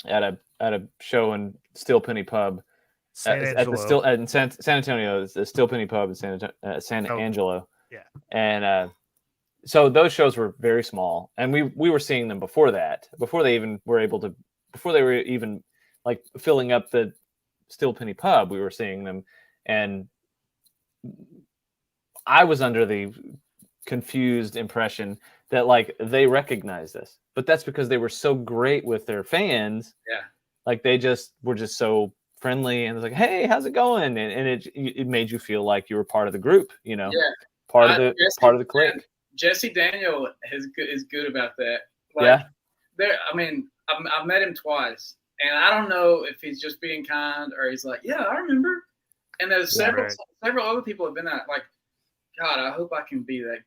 Speaker 4: at a show in Steel Penny Pub. San Antonio, the Steel Penny Pub in San Angelo.
Speaker 2: Yeah.
Speaker 4: And so those shows were very small, and we were seeing them before that, before they were even like filling up the Steel Penny Pub. We were seeing them, and I was under the confused impression that like they recognized us, but that's because they were so great with their fans.
Speaker 5: Yeah.
Speaker 4: Like they just were just so friendly and it's like, hey, how's it going? And it made you feel like you were part of the group, you know, part of the clique.
Speaker 5: Jesse Daniel is good about that. Like,
Speaker 4: yeah.
Speaker 5: I mean, I've met him twice, and I don't know if he's just being kind or he's like, yeah, I remember. And there's several other people have been that, like, God, I hope I can be that.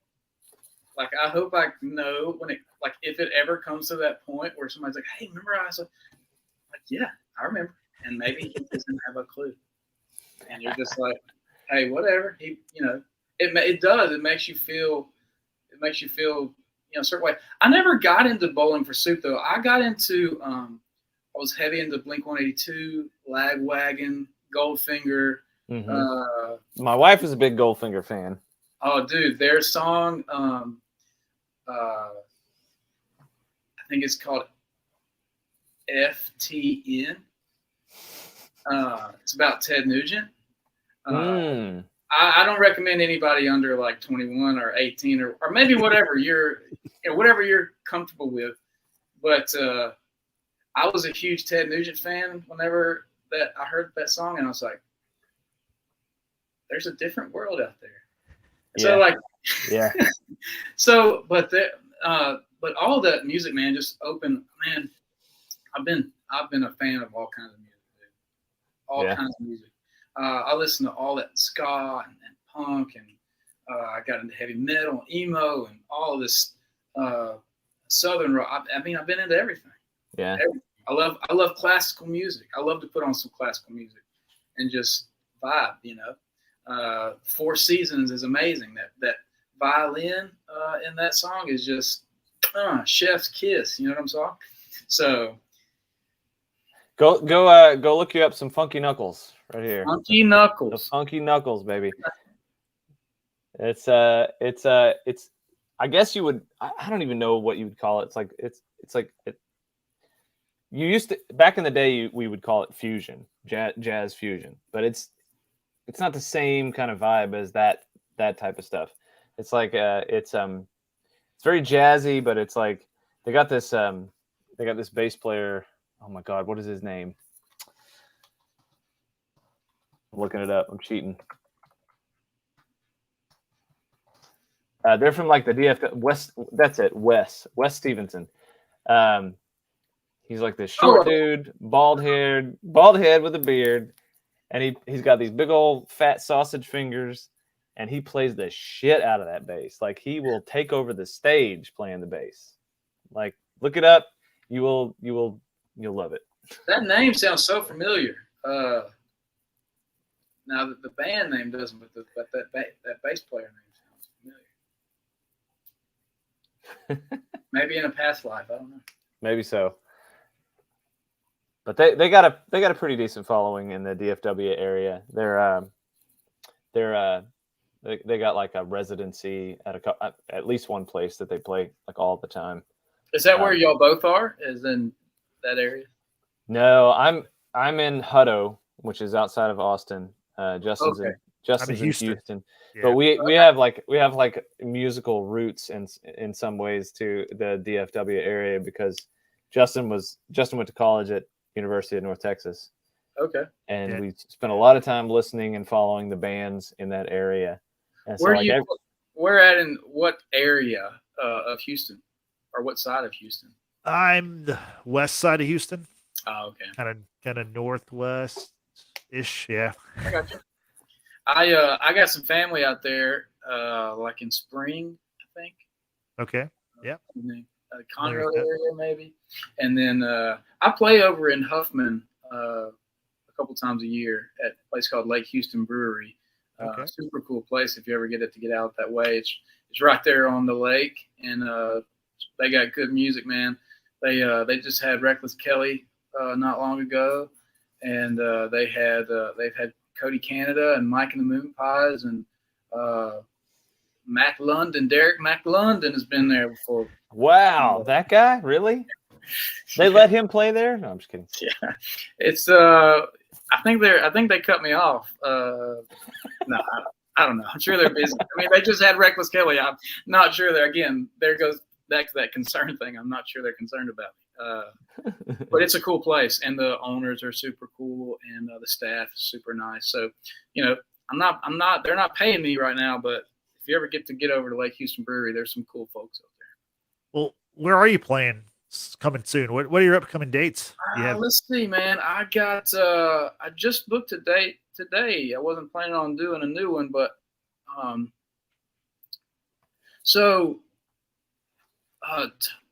Speaker 5: Like, I hope I know when it, like, if it ever comes to that point where somebody's like, hey, remember I said, like, yeah, I remember. And maybe he doesn't have a clue. And you're just like, hey, whatever. It does. It makes you feel, a certain way. I never got into Bowling for Soup, though. I got into, I was heavy into Blink-182, Lagwagon, Goldfinger.
Speaker 4: Mm-hmm. My wife is a big Goldfinger fan.
Speaker 5: Oh, dude, their song, I think it's called FTN. It's about Ted Nugent. I don't recommend anybody under like 21 or 18 or maybe whatever you're comfortable with. But I was a huge Ted Nugent fan whenever that I heard that song, and I was like, "There's a different world out there."
Speaker 4: Yeah.
Speaker 5: So, but all that music, man, just open. Man, I've been a fan of all kinds of music, dude. All kinds of music. I listen to all that ska and punk, and I got into heavy metal and emo and all of this southern rock. I mean, I've been into everything.
Speaker 4: Yeah.
Speaker 5: I love classical music. I love to put on some classical music and just vibe, you know. Four Seasons is amazing. That violin in that song is just chef's kiss. You know what I'm saying? So
Speaker 4: go look you up some Funky Knuckles right here.
Speaker 5: Funky Knuckles.
Speaker 4: The Funky Knuckles, baby. It's I guess you would. I don't even know what you would call it. It's like you used to back in the day. We would call it fusion, jazz fusion, but it's not the same kind of vibe as that type of stuff. It's like it's very jazzy, but it's like they got this bass player. Oh my God, what is his name? I'm looking it up. I'm cheating. They're from like the DF West. That's it, Wes Stevenson. He's like this short dude, bald head with a beard, and he's got these big old fat sausage fingers, and he plays the shit out of that bass. Like he will take over the stage playing the bass. Like look it up, you'll love it.
Speaker 5: That name sounds so familiar. Now the band name doesn't, but that bass player name sounds familiar. Maybe in a past life, I don't know. Maybe
Speaker 4: so. But they got a pretty decent following in the DFW area. They got like a residency at least one place that they play like all the time.
Speaker 5: Is that where y'all both are? Is in that area?
Speaker 4: No, I'm in Hutto, which is outside of Austin. Justin's in Houston. Yeah. But we have like musical roots in some ways to the DFW area because Justin went to college at University of North Texas.
Speaker 5: Okay.
Speaker 4: And we spent a lot of time listening and following the bands in that area. And
Speaker 5: where at in what area of Houston, or what side of Houston?
Speaker 2: I'm the west side of Houston.
Speaker 5: Oh, okay.
Speaker 2: Kind of northwest-ish, yeah.
Speaker 5: I got you. I got some family out there, like in Spring, I think.
Speaker 2: Okay. Yeah.
Speaker 5: Conroe area maybe, and then I play over in Huffman a couple times a year at a place called Lake Houston Brewery.
Speaker 2: Okay.
Speaker 5: Super cool place if you ever get out that way. It's right there on the lake, and they got good music, man. They just had Reckless Kelly not long ago, and they've had Cody Canada and Mike and the Moon Pies and McLendon. Derrick McLendon has been there before.
Speaker 4: Wow, that guy, really? They let him play there? No, I'm just kidding.
Speaker 5: Yeah, it's I think they cut me off. No, I don't know. I'm sure they're busy. I mean, they just had Reckless Kelly. I'm not sure. There goes back to that concern thing, I'm not sure they're concerned about me. But it's a cool place, and the owners are super cool, and the staff is super nice. So, they're not paying me right now, but if you ever get over to Lake Houston Brewery, there's some cool folks out there.
Speaker 2: Well, where are you playing? It's coming soon. What are your upcoming dates?
Speaker 5: Let's see, man. I just booked a date today. I wasn't planning on doing a new one, but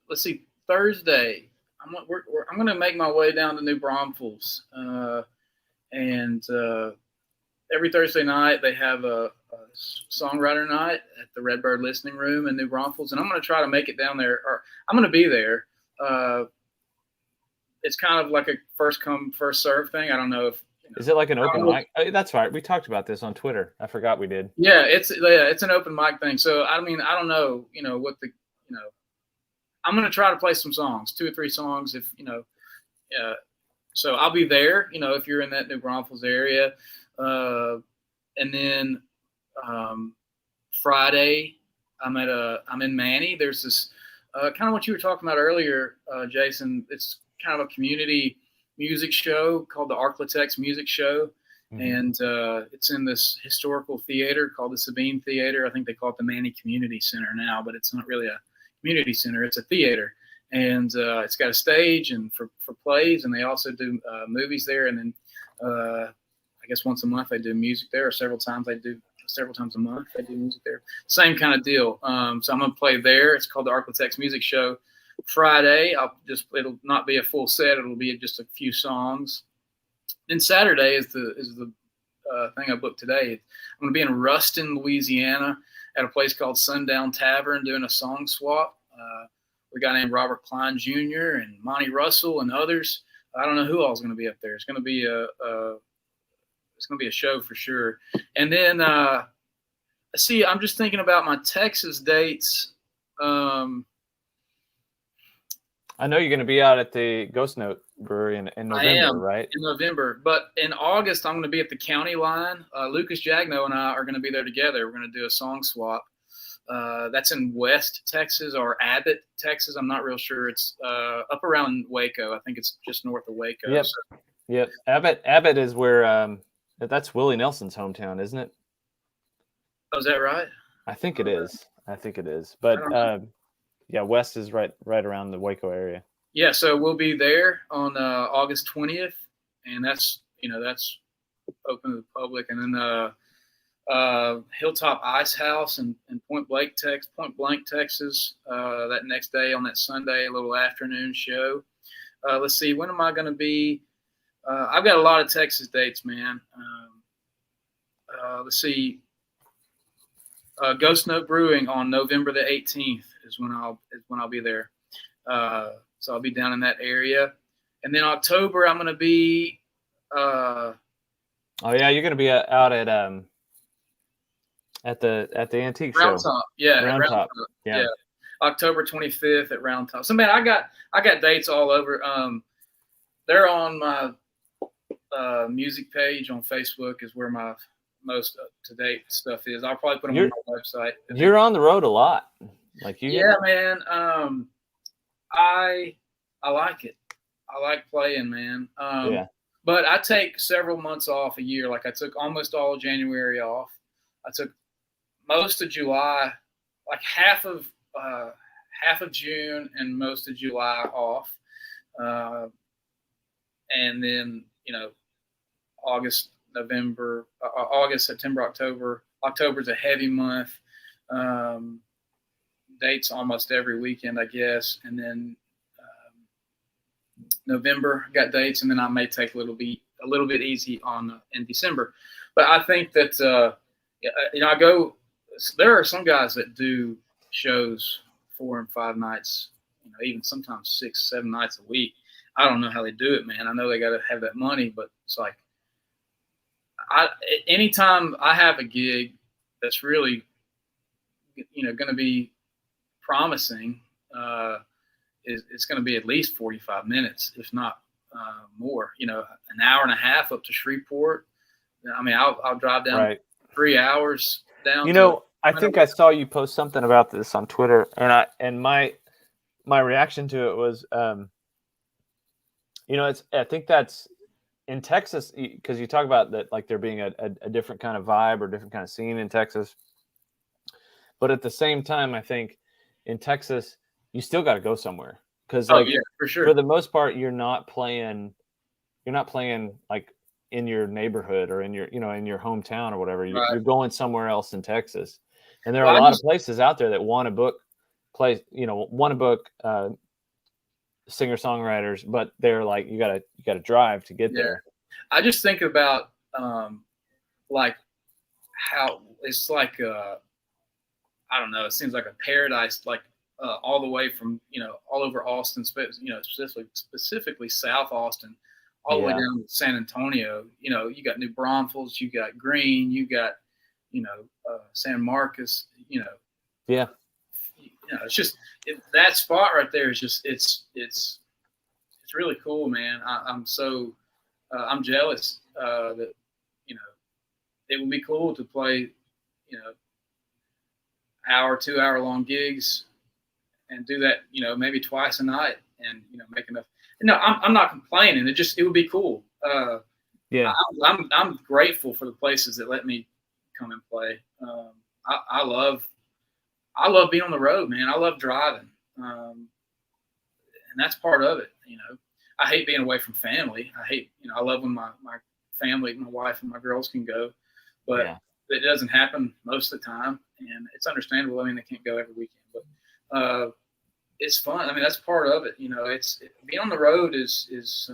Speaker 5: let's see. Thursday, I'm going to make my way down to New Braunfels, and every Thursday night they have a songwriter night at the Redbird Listening Room in New Braunfels, and I'm going to try to make it down there, or I'm going to be there. It's kind of like a first come first serve thing. I don't know if
Speaker 4: is it like an open mic? That's right. We talked about this on Twitter. I forgot we did.
Speaker 5: Yeah, it's an open mic thing. So I mean, I don't know, what the I'm gonna try to play some songs, 2 or 3 songs, if so I'll be there. If you're in that New Braunfels area, and then Friday I'm in Manny. There's this kind of what you were talking about earlier, Jason. It's kind of a community music show called the Arklatex Music Show. Mm-hmm. And it's in this historical theater called the Sabine Theater. I think they call it the Manny Community Center now, but it's not really a community center. It's a theater. And it's got a stage and for plays, and they also do movies there. And then I guess once a month they do music there, or several times a month they do music there. Same kind of deal. So I'm going to play there. It's called the Arklatex Music Show. Friday, it'll not be a full set. It'll be just a few songs. Then Saturday is the thing I booked today. I'm going to be in Ruston, Louisiana, at a place called Sundown Tavern doing a song swap. We got named Robert Klein Jr. and Monty Russell and others. I don't know who all is going to be up there. It's going to be a show for sure. And then see, I'm just thinking about my Texas dates.
Speaker 4: I know you're going to be out at the Ghost Note Brewery in November, right?
Speaker 5: In November. But in August, I'm going to be at the County Line. Lucas Jagno and I are going to be there together. We're going to do a song swap. That's in West Texas or Abbott, Texas. I'm not real sure. It's up around Waco. I think it's just north of Waco.
Speaker 4: Yep.
Speaker 5: So.
Speaker 4: Yep. Abbott is where that's Willie Nelson's hometown, isn't it?
Speaker 5: Oh, is that right?
Speaker 4: I think it is. But yeah, West is right around the Waco area.
Speaker 5: Yeah, so we'll be there on August 20th, and that's open to the public. And then Hilltop Ice House in Point Blank, Texas. That next day on that Sunday, a little afternoon show. Let's see, when am I going to be? I've got a lot of Texas dates, man. Let's see. Ghost Note Brewing on November the 18th is when I'll be there. So I'll be down in that area. And then October I'm going to be
Speaker 4: oh yeah, you're going to be out at the antique
Speaker 5: Round
Speaker 4: show.
Speaker 5: Top. Yeah,
Speaker 4: Round Top. Yeah.
Speaker 5: October 25th at Round Top. So man, I got dates all over. They're on my music page on Facebook is where my most up-to-date stuff is. I'll probably put them on my website.
Speaker 4: You're on the road a lot.
Speaker 5: Yeah, man. I like it. I like playing, man.
Speaker 4: Yeah.
Speaker 5: But I take several months off a year. Like I took almost all of January off. I took most of July, like half of June and most of July off. And then, August, September, October. October's a heavy month. Dates almost every weekend, I guess. And then November got dates, and then I may take a little bit easy in December. But I think that I go. There are some guys that do shows 4 and 5 nights, even sometimes 6, 7 nights a week. I don't know how they do it, man. I know they got to have that money, but it's like anytime I have a gig that's really, going to be promising, it's going to be at least 45 minutes, if not more. An hour and a half up to Shreveport. I mean, I'll drive down 3 hours down.
Speaker 4: I think I saw you post something about this on Twitter, and my reaction to it was, I think that's in Texas, because you talk about that, like there being a different kind of vibe or different kind of scene in Texas. But at the same time, I think in Texas, you still got to go somewhere because,
Speaker 5: for sure.
Speaker 4: For the most part, you're not playing like in your neighborhood or in your hometown or whatever.
Speaker 5: Right.
Speaker 4: You're going somewhere else in Texas, and there are a lot of places out there that want to book singer-songwriters, but they're like, you gotta drive to get there.
Speaker 5: I just think about like how it's like I don't know, it seems like a paradise, like all the way from all over Austin, specifically South Austin, all the way down to San Antonio. You got New Braunfels, you got Greene, you got San Marcos. It's just that spot right there is just it's really cool, man. I'm so I'm jealous that it would be cool to play 2-hour long gigs and do that maybe twice a night and make enough. No, I'm not complaining. It would be cool. I'm grateful for the places that let me come and play. I love being on the road, man. I love driving. And that's part of it. I hate being away from family. I love when my family, my wife and my girls can go, but it doesn't happen most of the time. And it's understandable. I mean, they can't go every weekend, but it's fun. I mean, that's part of it. It's being on the road is it's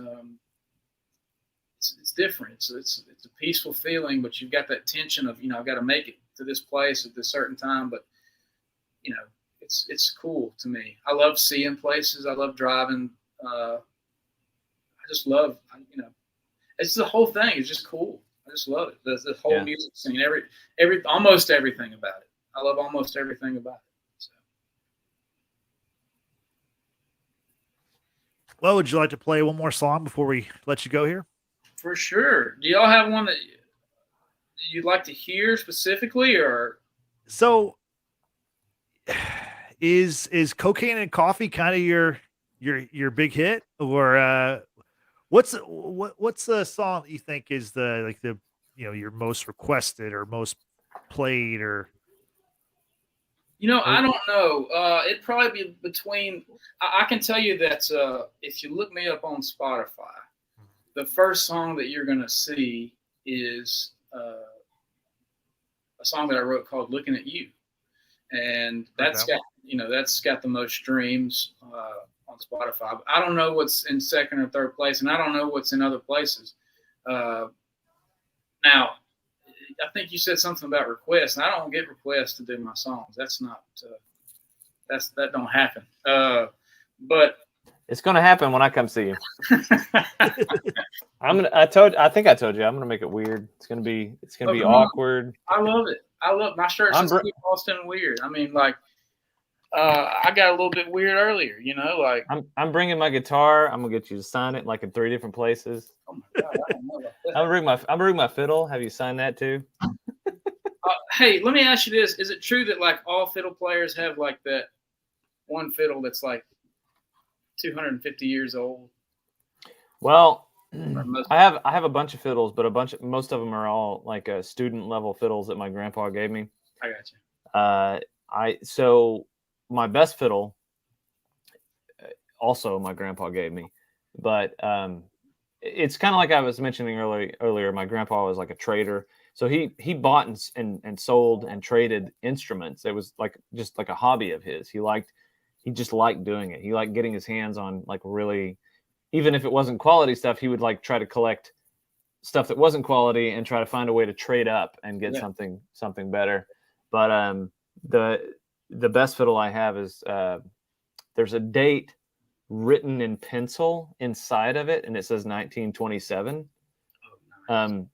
Speaker 5: different. It's a peaceful feeling, but you've got that tension of, I've got to make it to this place at this certain time, but it's cool to me. I love seeing places. I love driving. I just love, it's the whole thing. It's just cool. I just love it. The whole music scene, almost everything about it. I love almost everything about it. So.
Speaker 2: Well, would you like to play one more song before we let you go here?
Speaker 5: For sure. Do y'all have one that you'd like to hear specifically, or? So,
Speaker 2: is Cocaine and Coffee kind of your big hit, or what's the song that you think is your most requested or most played, or?
Speaker 5: I don't know. It'd probably be between. I can tell you that if you look me up on Spotify, the first song that you're gonna see is a song that I wrote called "Looking at You," and that's got the most streams on Spotify. I don't know what's in second or third place, and I don't know what's in other places. Now, I think you said something about requests, and I don't get requests to do my songs. That's not that don't happen. But
Speaker 4: it's gonna happen when I come see you. I think I told you I'm gonna make it weird. It's gonna be awkward.
Speaker 5: I love it. I love my shirts. Austin weird. I mean, like, I got a little bit weird earlier. Like
Speaker 4: I'm bringing my guitar. I'm gonna get you to sign it like in 3 different places.
Speaker 5: Oh my God, I don't know about that.
Speaker 4: I'm bring my fiddle. Have you sign that too?
Speaker 5: Hey, let me ask you this: is it true that like all fiddle players have like that one fiddle that's like 250 years old?
Speaker 4: Well, I have a bunch of fiddles, but most of them are all like student level fiddles that my grandpa gave me.
Speaker 5: I got you.
Speaker 4: So my best fiddle also my grandpa gave me, but it's kind of like I was mentioning earlier. My grandpa was like a trader, so he bought and sold and traded instruments. It was like just like a hobby of his. He just liked doing it. He liked getting his hands on like really, even if it wasn't quality stuff, he would like try to collect stuff that wasn't quality and try to find a way to trade up and get something better. But the best fiddle I have is there's a date written in pencil inside of it, and it says 1927.
Speaker 5: Oh, nice.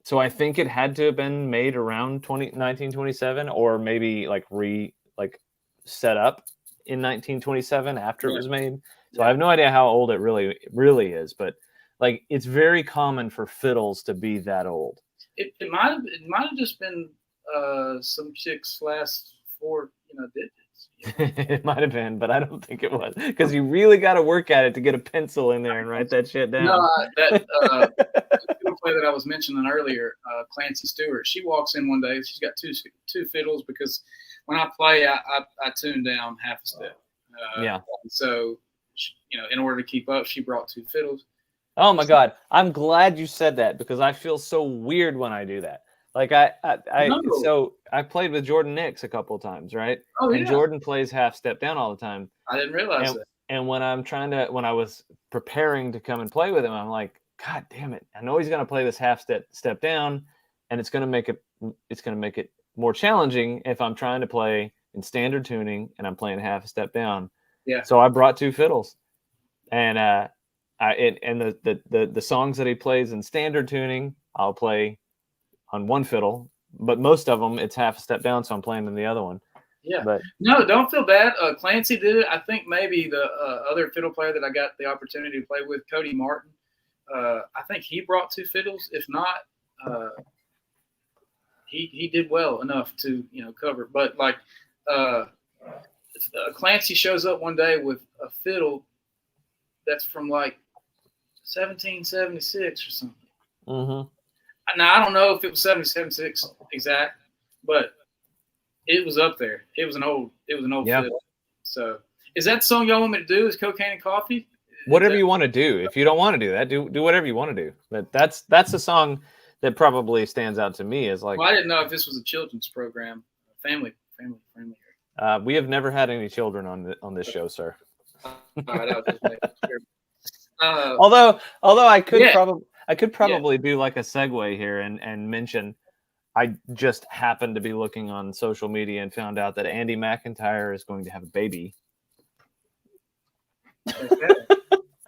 Speaker 4: So I think it had to have been made around 1927, or maybe like set up in 1927 after it was made. So I have no idea how old it really is, but like it's very common for fiddles to be that old.
Speaker 5: It might have just been some chick's last 4 digits.
Speaker 3: It might have been, but I don't think it was, because you really got to work at it to get a pencil in there and write that shit down.
Speaker 5: No, that fiddle player that I was mentioning earlier, Clancy Stewart. She walks in one day. She's got two fiddles because when I play, I tune down half a step. So, in order to keep up, she brought two fiddles.
Speaker 3: Oh my God, I'm glad you said that, because I feel so weird when I do that. Like so I played with Jordan Nix a couple of times, right?
Speaker 5: Oh,
Speaker 3: and Jordan plays half step down all the time.
Speaker 5: I didn't realize that.
Speaker 3: And when I was preparing to come and play with him, I'm like, God damn it! I know he's gonna play this half step down, and it's gonna make it more challenging if I'm trying to play in standard tuning and I'm playing half a step down.
Speaker 5: Yeah.
Speaker 3: So I brought two fiddles, and the songs that he plays in standard tuning, I'll play on one fiddle, but most of them it's half a step down, so I'm playing in the other one.
Speaker 5: Yeah.
Speaker 3: But
Speaker 5: no, don't feel bad. Clancy did it. I think maybe the other fiddle player that I got the opportunity to play with, Cody Martin, I think he brought two fiddles. If not, he did well enough to cover. But like Clancy shows up one day with a fiddle that's from like 1776 or something.
Speaker 3: Mm-hmm.
Speaker 5: Now I don't know if it was 1776 exact, but it was up there. It was an old fiddle. So is that the song y'all want me to do? Is Cocaine and Coffee?
Speaker 3: Whatever you want to do. If you don't want to do that, do whatever you want to do. But that's the song that probably stands out to me as like.
Speaker 5: Well, I didn't know if this was a children's program, family.
Speaker 3: We have never had any children on this show, sir.
Speaker 5: All right, I'll just make sure.
Speaker 3: Although I could probably do like a segue here and mention, I just happened to be looking on social media and found out that Andy McIntyre is going to have a baby.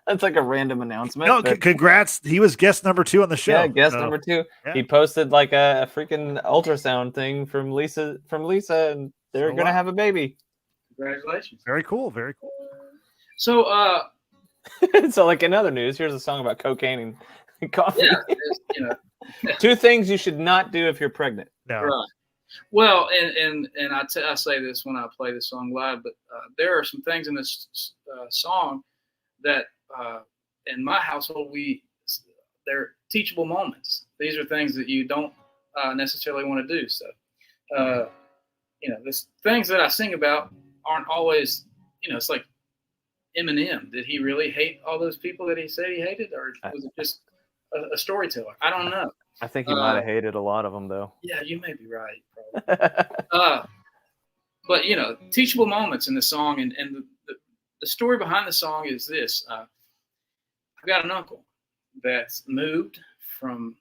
Speaker 3: That's like a random announcement.
Speaker 2: No, congrats. He was guest number 2 on the show.
Speaker 3: Yeah, guest number 2. Yeah. He posted like a freaking ultrasound thing from Lisa, and they're going to have a baby.
Speaker 5: Congratulations.
Speaker 2: Very cool. Very cool.
Speaker 5: So,
Speaker 3: so like in other news, here's a song about cocaine and coffee.
Speaker 5: Yeah,
Speaker 3: 2 things you should not do if you're pregnant.
Speaker 2: No.
Speaker 5: Right. Well, and I say this when I play the song live, but there are some things in this song that in my household they're teachable moments. These are things that you don't necessarily want to do. So, the things that I sing about aren't always, it's like Eminem. Did he really hate all those people that he said he hated, or was it just a storyteller? I don't know.
Speaker 3: I think he might have hated a lot of them, though.
Speaker 5: Yeah, you may be right, probably. But teachable moments in the song, and the story behind the song is this: I've got an uncle that's moved from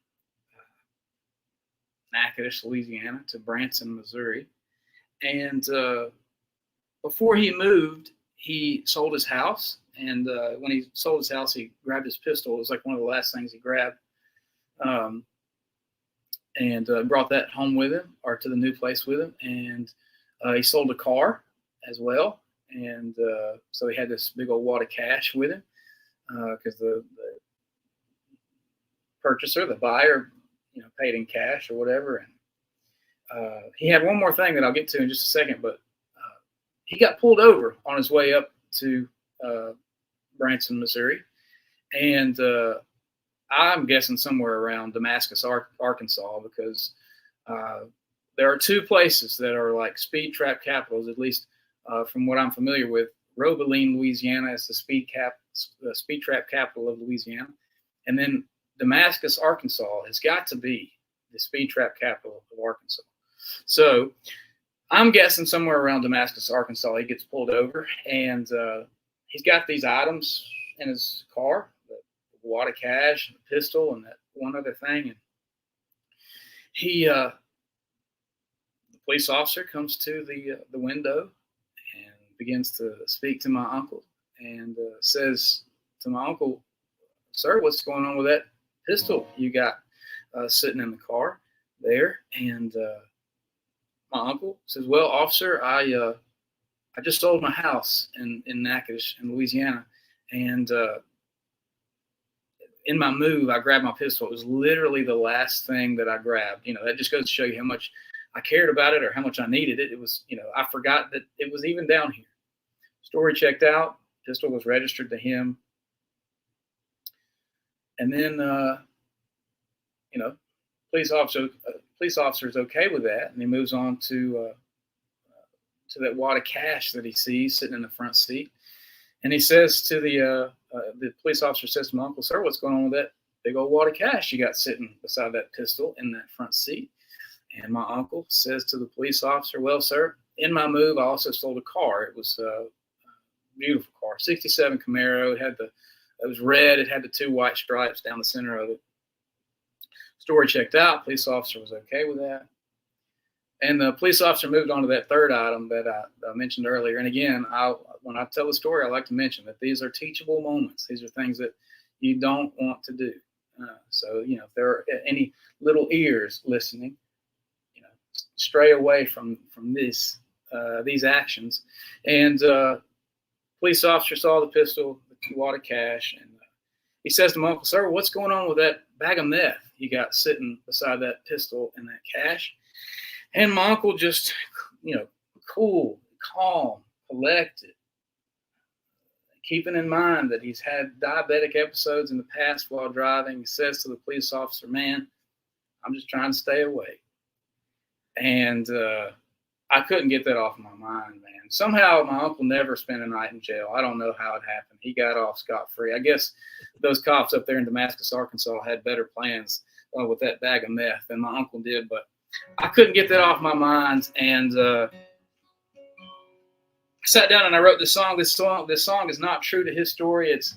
Speaker 5: Natchitoches, Louisiana, to Branson, Missouri, and before he moved, he sold his house. And when he sold his house, he grabbed his pistol. It was like one of the last things he grabbed. And brought that home with him, or to the new place with him. And he sold a car as well. And so he had this big old wad of cash with him because the purchaser, the buyer, paid in cash or whatever. And he had one more thing that I'll get to in just a second, but he got pulled over on his way up to Branson, Missouri. And I'm guessing somewhere around Damascus, Arkansas, because there are 2 places that are like speed trap capitals, at least from what I'm familiar with. Robeline, Louisiana is the speed trap capital of Louisiana. And then Damascus, Arkansas has got to be the speed trap capital of Arkansas. So I'm guessing somewhere around Damascus, Arkansas, he gets pulled over, and he's got these items in his car. A wad of cash, a pistol, and that one other thing. And the police officer comes to the window and begins to speak to my uncle, and says to my uncle, "Sir, what's going on with that pistol you got sitting in the car there?" And my uncle says, "Well, officer, I just sold my house in Natchitoches, in Louisiana, and in my move, I grabbed my pistol. It was literally the last thing that I grabbed. That just goes to show you how much I cared about it or how much I needed it. It was, I forgot that it was even down here. Story checked out. Pistol was registered to him. And then, police officer's okay with that, and he moves on to that wad of cash that he sees sitting in the front seat, and he says to the police officer says to my uncle, "Sir, what's going on with that big old wad of cash you got sitting beside that pistol in that front seat?" And my uncle says to the police officer, "Well, sir, in my move, I also stole a car. It was a beautiful car, '67 Camaro. It was red. It had the 2 white stripes down the center of it." Story checked out. Police officer was okay with that. And the police officer moved on to that third item that I mentioned earlier. And again, when I tell the story, I like to mention that these are teachable moments. These are things that you don't want to do. So, if there are any little ears listening, stray away from these actions. And police officer saw the pistol, the wad of cash, and he says to my uncle, "Sir, what's going on with that bag of meth you got sitting beside that pistol and that cash?" And my uncle just, cool, calm, collected, keeping in mind that he's had diabetic episodes in the past while driving. He says to the police officer, "Man, I'm just trying to stay away." And I couldn't get that off my mind, man. Somehow my uncle never spent a night in jail. I don't know how it happened. He got off scot-free. I guess those cops up there in Damascus, Arkansas had better plans with that bag of meth than my uncle did, but I couldn't get that off my mind. And I sat down and I wrote this song. This song is not true to his story. It's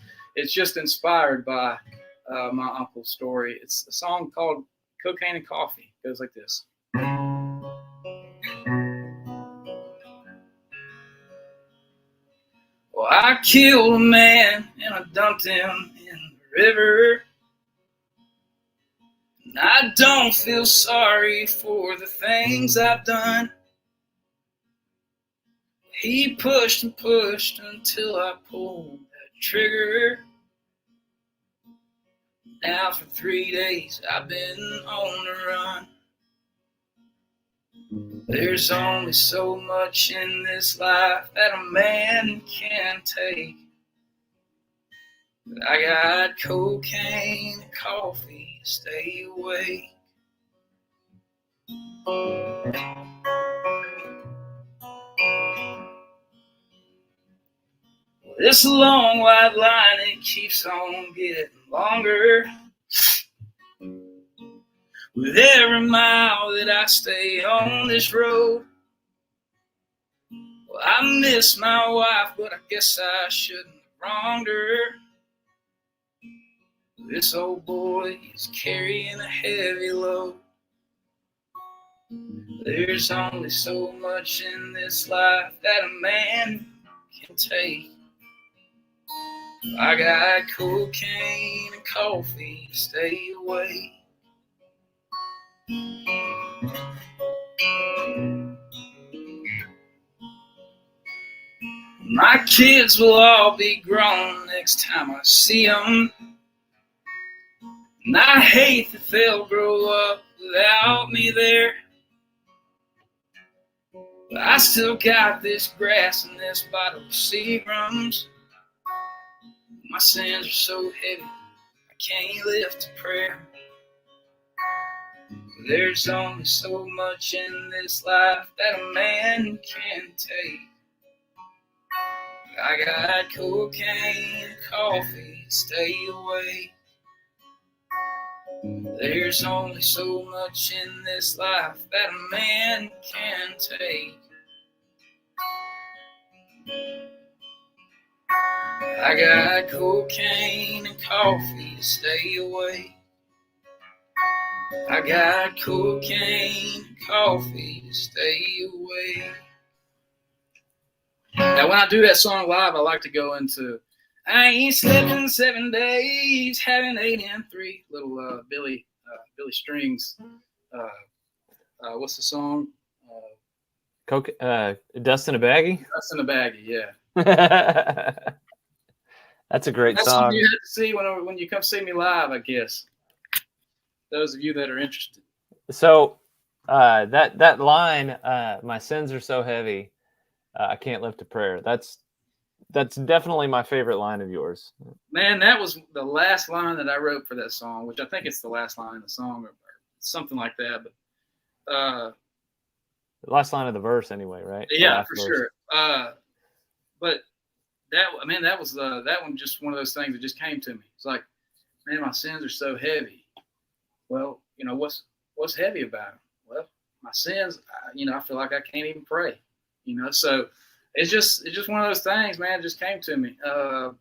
Speaker 5: just inspired by my uncle's story. It's a song called "Cocaine and Coffee." It goes like this. Well, I killed a man and I dumped him in the river. And I don't feel sorry for the things I've done. He pushed and pushed until I pulled that trigger. Now for 3 days I've been on the run. There's only so much in this life that a man can take. But I got cocaine and coffee to stay awake. This long white line, it keeps on getting longer. With every mile that I stay on this road. Well, I miss my wife, but I guess I shouldn't have wronged her. This old boy is carrying a heavy load. There's only so much in this life that a man can take. I got cocaine and coffee to stay away. My kids will all be grown next time I see them. And I hate that they'll grow up without me there. But I still got this grass and this bottle of Seagram's. My sins are so heavy, I can't lift a prayer. There's only so much in this life that a man can take. I got cocaine and coffee to stay away. There's only so much in this life that a man can take. I got cocaine and coffee to stay away. I got cocaine and coffee to stay away. Now, when I do that song live, I like to go into "I ain't slept in 7 days, having 8 and 3." Little Billy Strings. What's the song?
Speaker 3: Dust in a Baggie?
Speaker 5: Dust in a Baggie, yeah.
Speaker 3: That's a great
Speaker 5: That's
Speaker 3: song.
Speaker 5: something you have to see when you come see me live, I guess. Those of you that are interested.
Speaker 3: So
Speaker 4: That line, my sins are so heavy, I can't lift a prayer. That's definitely my favorite line of yours.
Speaker 5: Man, that was the last line that I wrote for that song, which I think it's the last line in the song or something like that. But
Speaker 4: the last line of the verse, anyway, right?
Speaker 5: Yeah, for sure. But that was that one just one of those things that just came to me. It's like, man, my sins are so heavy. Well, what's heavy about them? Well, my sins. I feel like I can't even pray. So it's just one of those things, man. It just came to me, and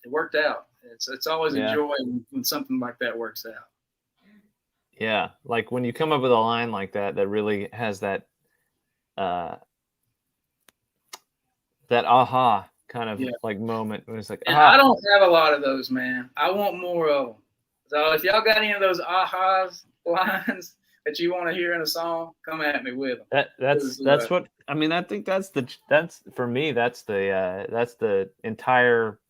Speaker 5: it worked out. It's always a joy when something like that works out.
Speaker 4: Yeah, like when you come up with a line like that really has that that aha kind of like moment when it's like,
Speaker 5: and I don't have a lot of those, man. I want more of them. So if y'all got any of those ahas lines that you want to hear in a song, come at me with them.
Speaker 4: That's what I mean. I think that's for me. That's the entire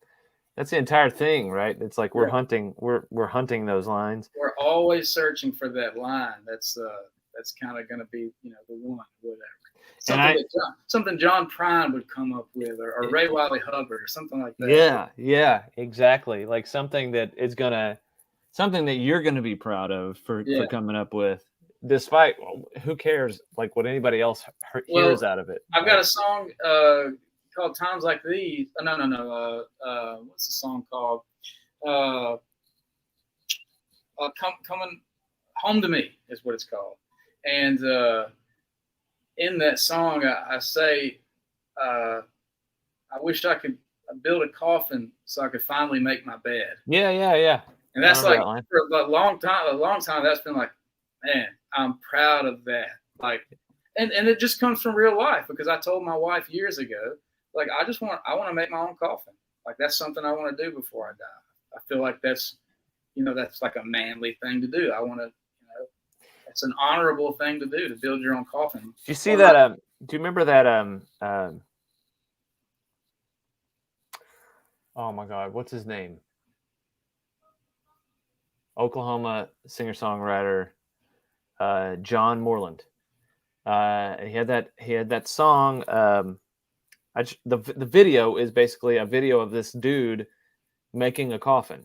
Speaker 4: thing, right? It's like we're hunting those lines.
Speaker 5: We're always searching for that line. That's kind of going to be the one, whatever. Something John Prine would come up with, or Ray Wiley Hubbard, or something like that.
Speaker 4: Yeah, exactly. Like something that you're gonna be proud of for coming up with, despite who cares like what anybody else hears out of it.
Speaker 5: I've got a song called "Times Like These." No. What's the song called? Coming Home to Me is what it's called. And in that song, I say, I wish I could build a coffin so I could finally make my bed.
Speaker 4: Yeah.
Speaker 5: And that's like for a long time. That's been like, man, I'm proud of that. Like, and it just comes from real life, because I told my wife years ago, like, I want to make my own coffin. Like, that's something I want to do before I die. I feel like that's like a manly thing to do. I want to, it's an honorable thing to do, to build your own coffin.
Speaker 4: Do you see that? Do you remember that? Oh my God, what's his name? Oklahoma singer-songwriter John Moreland. He had that song. The video is basically a video of this dude making a coffin.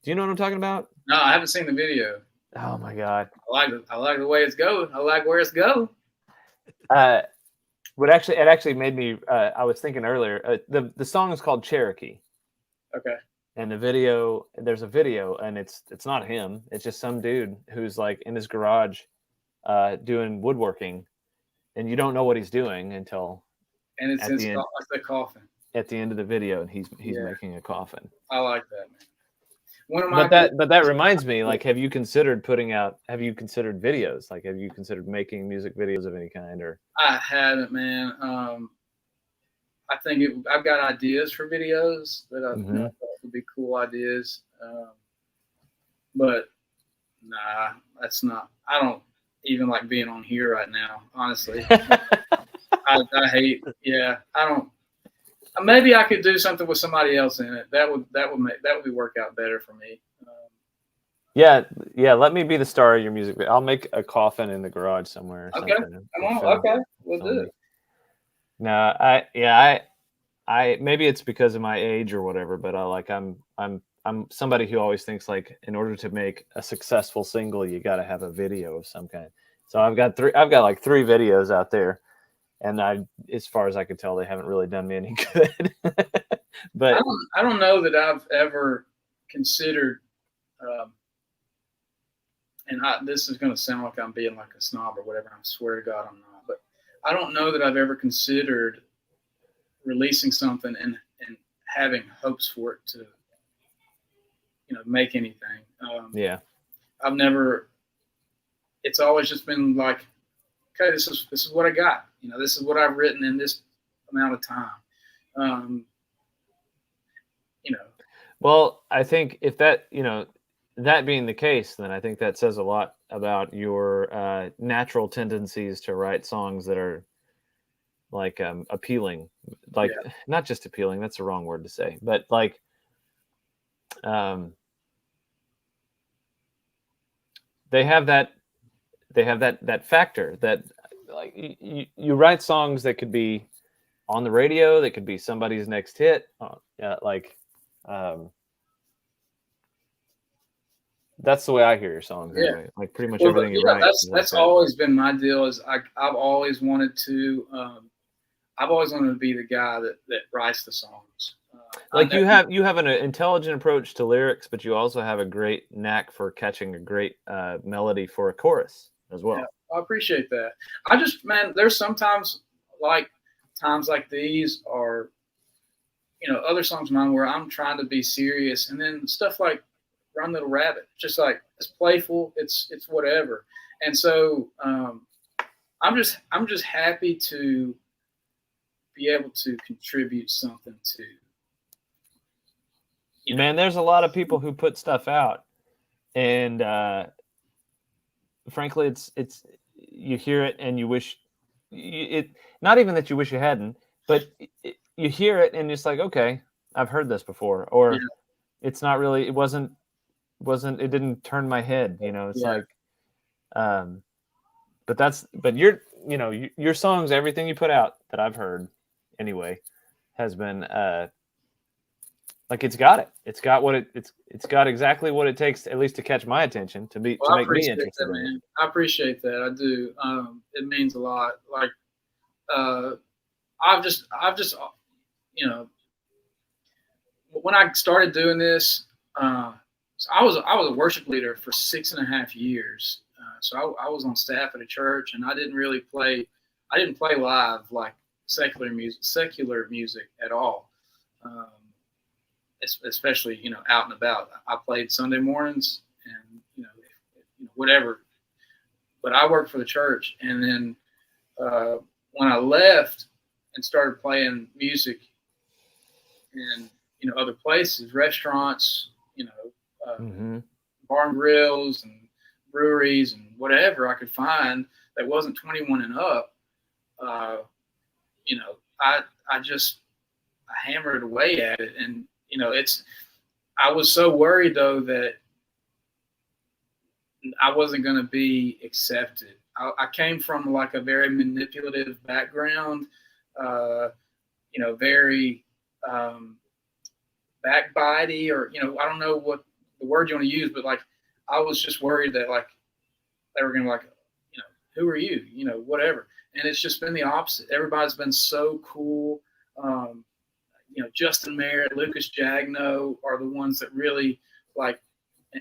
Speaker 4: Do you know what I'm talking about?
Speaker 5: No, I haven't seen the video.
Speaker 4: Oh my God!
Speaker 5: I like the way it's going. I like where it's going.
Speaker 4: It actually made me. I was thinking earlier. The song is called Cherokee.
Speaker 5: Okay.
Speaker 4: And there's a video, and it's not him. It's just some dude who's like in his garage, doing woodworking, and you don't know what he's doing until.
Speaker 5: And it's the coffin.
Speaker 4: At the end of the video, and he's making a coffin.
Speaker 5: I like that, man.
Speaker 4: But that reminds me, like, have you considered videos? Like, have you considered making music videos of any kind? Or
Speaker 5: I haven't, man. I think I've got ideas for videos that I thought would be cool ideas. But nah, that's not. I don't even like being on here right now, honestly. I hate. Yeah, I don't. Maybe I could do something with somebody else in it. That would work out better for me.
Speaker 4: Yeah. Let me be the star of your music video. I'll make a coffin in the garage somewhere. Or
Speaker 5: okay,
Speaker 4: something.
Speaker 5: Come on. Okay, we'll do it.
Speaker 4: No, I maybe it's because of my age or whatever, but I'm somebody who always thinks, like, in order to make a successful single, you got to have a video of some kind. So I've got like three videos out there. And as far as I could tell, they haven't really done me any good. But
Speaker 5: I don't know that I've ever considered, this is going to sound like I'm being like a snob or whatever. I swear to God I'm not. But I don't know that I've ever considered releasing something and having hopes for it to, make anything. I've never. It's always just been like, okay, this is what I got. This is what I've written in this amount of time.
Speaker 4: Well, I think if that, that being the case, then I think that says a lot about your natural tendencies to write songs that are like appealing, like not just appealing. That's the wrong word to say, but like,
Speaker 3: they have that factor that like you write songs that could be on the radio, that could be somebody's next hit. That's the way I hear your songs.
Speaker 5: Yeah.
Speaker 3: Anyway. Like pretty much everything you write.
Speaker 5: That's always been my deal. Is I've always wanted to. I've always wanted to be the guy that writes the songs.
Speaker 3: Like you have an intelligent approach to lyrics, but you also have a great knack for catching a great melody for a chorus as well.
Speaker 5: Yeah, I appreciate that. I just, man, there's sometimes like times like these are, other songs of mine where I'm trying to be serious, and then stuff like Run Little Rabbit, just like it's playful, it's whatever. And so I'm just happy to be able to contribute something to.
Speaker 3: Man, there's a lot of people who put stuff out, and frankly, it's you hear it and you wish it. Not even that you wish you hadn't, but you hear it and it's like, okay, I've heard this before, or it's not really. It wasn't. It didn't turn my head. It's like, but your songs, everything you put out that I've heard, anyway, has been like it's got it. It's got it's got exactly what it takes, at least to catch my attention, to make me interested in it.
Speaker 5: I appreciate that. I do. It means a lot. Like, I've just, when I started doing this, so I was a worship leader for 6.5 years. So I was on staff at a church, and I didn't play live like secular music at all. Especially, out and about. I played Sunday mornings and, whatever. But I worked for the church. And then when I left and started playing music in, other places, restaurants, bar and grills and breweries and whatever I could find that wasn't 21 and up, I hammered away at it. And, I was so worried though that I wasn't going to be accepted. I came from like a very manipulative background, very backbitey, or, I don't know what the word you want to use, but like, I was just worried that like, they were going to like, who are you, whatever. And it's just been the opposite. Everybody's been so cool. Justin Merritt, Lucas Jagno are the ones that really like,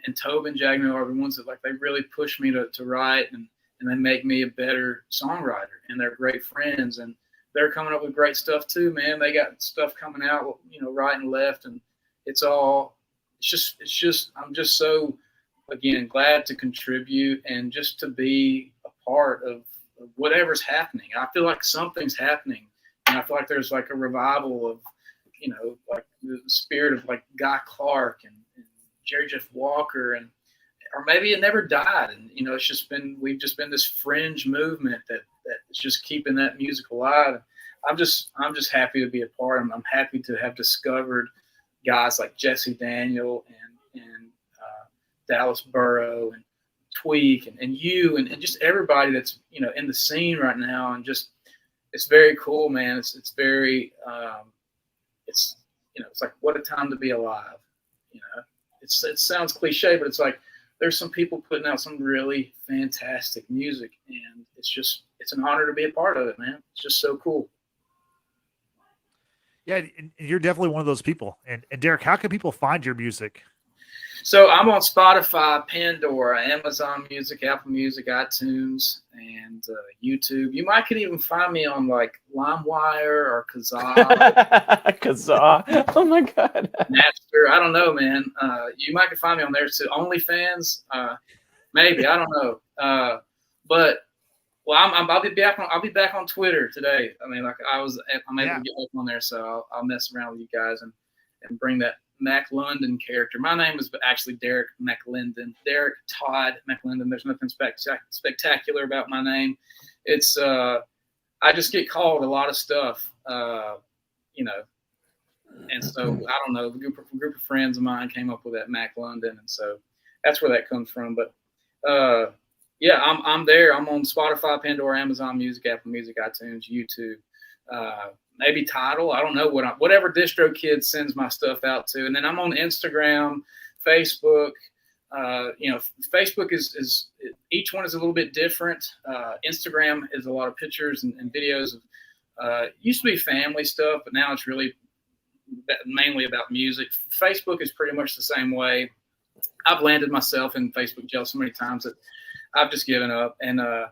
Speaker 5: and Tobin Jagno are the ones that like, they really push me to write, and they make me a better songwriter, and they're great friends, and they're coming up with great stuff too, man. They got stuff coming out, right and left, and it's just, I'm just so, again, glad to contribute and just to be a part of whatever's happening. I feel like something's happening, and I feel like there's like a revival of, like the spirit of like Guy Clark and Jerry Jeff Walker, or maybe it never died. And, we've just been this fringe movement that is just keeping that music alive. I'm just happy to be a part. I'm happy to have discovered guys like Jesse Daniel and Dallas Burrow and Tweak and you and just everybody that's, in the scene right now. And just, it's very cool, man. It's very, it's like, what a time to be alive. It sounds cliche, but it's like, there's some people putting out some really fantastic music, and it's an honor to be a part of it, man. It's just so cool.
Speaker 2: Yeah, you're definitely one of those people. And Derrick, how can people find your music?
Speaker 5: So I'm on Spotify, Pandora, Amazon Music, Apple Music, iTunes, and YouTube. You might could even find me on like LimeWire or Kazaa.
Speaker 3: Kazaa. Oh my God.
Speaker 5: Napster. I don't know, man. You might could find me on there too. OnlyFans. Maybe. I don't know. But I'll be back on Twitter today. I mean, like I'm able to get up on there, so I'll mess around with you guys and bring that McLendon character. My name is actually Derrick McLendon. Derrick Todd McLendon. There's nothing spectacular about my name. It's I just get called a lot of stuff, and so I don't know. A group of friends of mine came up with that McLendon, and so that's where that comes from. But yeah, I'm there. I'm on Spotify, Pandora, Amazon Music, Apple Music, iTunes, YouTube, maybe Tidal. I don't know whatever DistroKid sends my stuff out to. And then I'm on Instagram, Facebook. Facebook is each one is a little bit different. Instagram is a lot of pictures and videos of used to be family stuff, but now it's really mainly about music. Facebook is pretty much the same way. I've landed myself in Facebook jail so many times that I've just given up. And I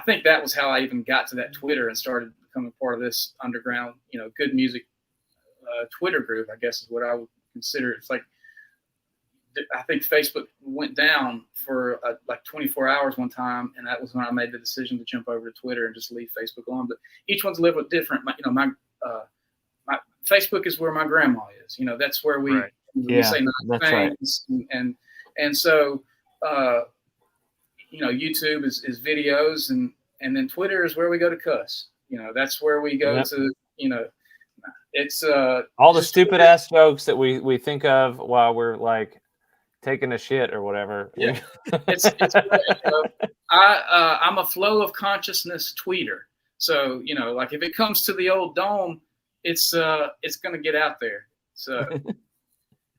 Speaker 5: think that was how I even got to that Twitter and started becoming part of this underground, good music Twitter group, I guess is what I would consider. It's like, I think Facebook went down for like 24 hours one time, and that was when I made the decision to jump over to Twitter and just leave Facebook on. But each one's a little bit different. My Facebook is where my grandma is. That's where we say nice things, right. and so YouTube is videos, and then Twitter is where we go to cuss. That's where we go to. It's
Speaker 4: all the stupid ass jokes that we think of while we're like taking a shit or whatever.
Speaker 5: Yeah, I'm a flow of consciousness tweeter. So like if it comes to the old dome, it's going to get out there. So,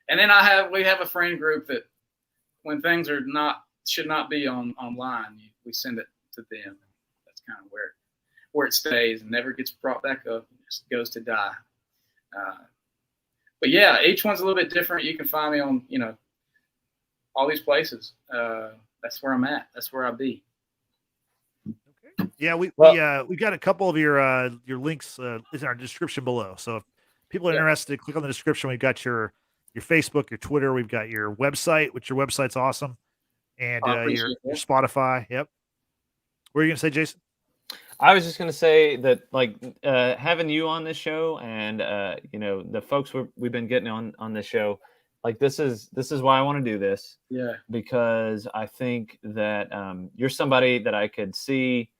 Speaker 5: and then we have a friend group that when things should not be online, we send it to them. That's kind of where it stays and never gets brought back up. It just goes to die. But yeah, each one's a little bit different. You can find me on all these places. That's where I'm at. That's where I'll be.
Speaker 2: Okay. Yeah, we got a couple of your links in our description below. So if people are interested, click on the description. We've got your Facebook, your Twitter. We've got your website, which your website's awesome, and your Spotify. Yep. What are you gonna say, Jason?
Speaker 4: I was just gonna say that, like, having you on this show, and the folks we've been getting on this show. Like this is why I want to do this.
Speaker 5: Yeah.
Speaker 4: Because I think that you're somebody that I could see.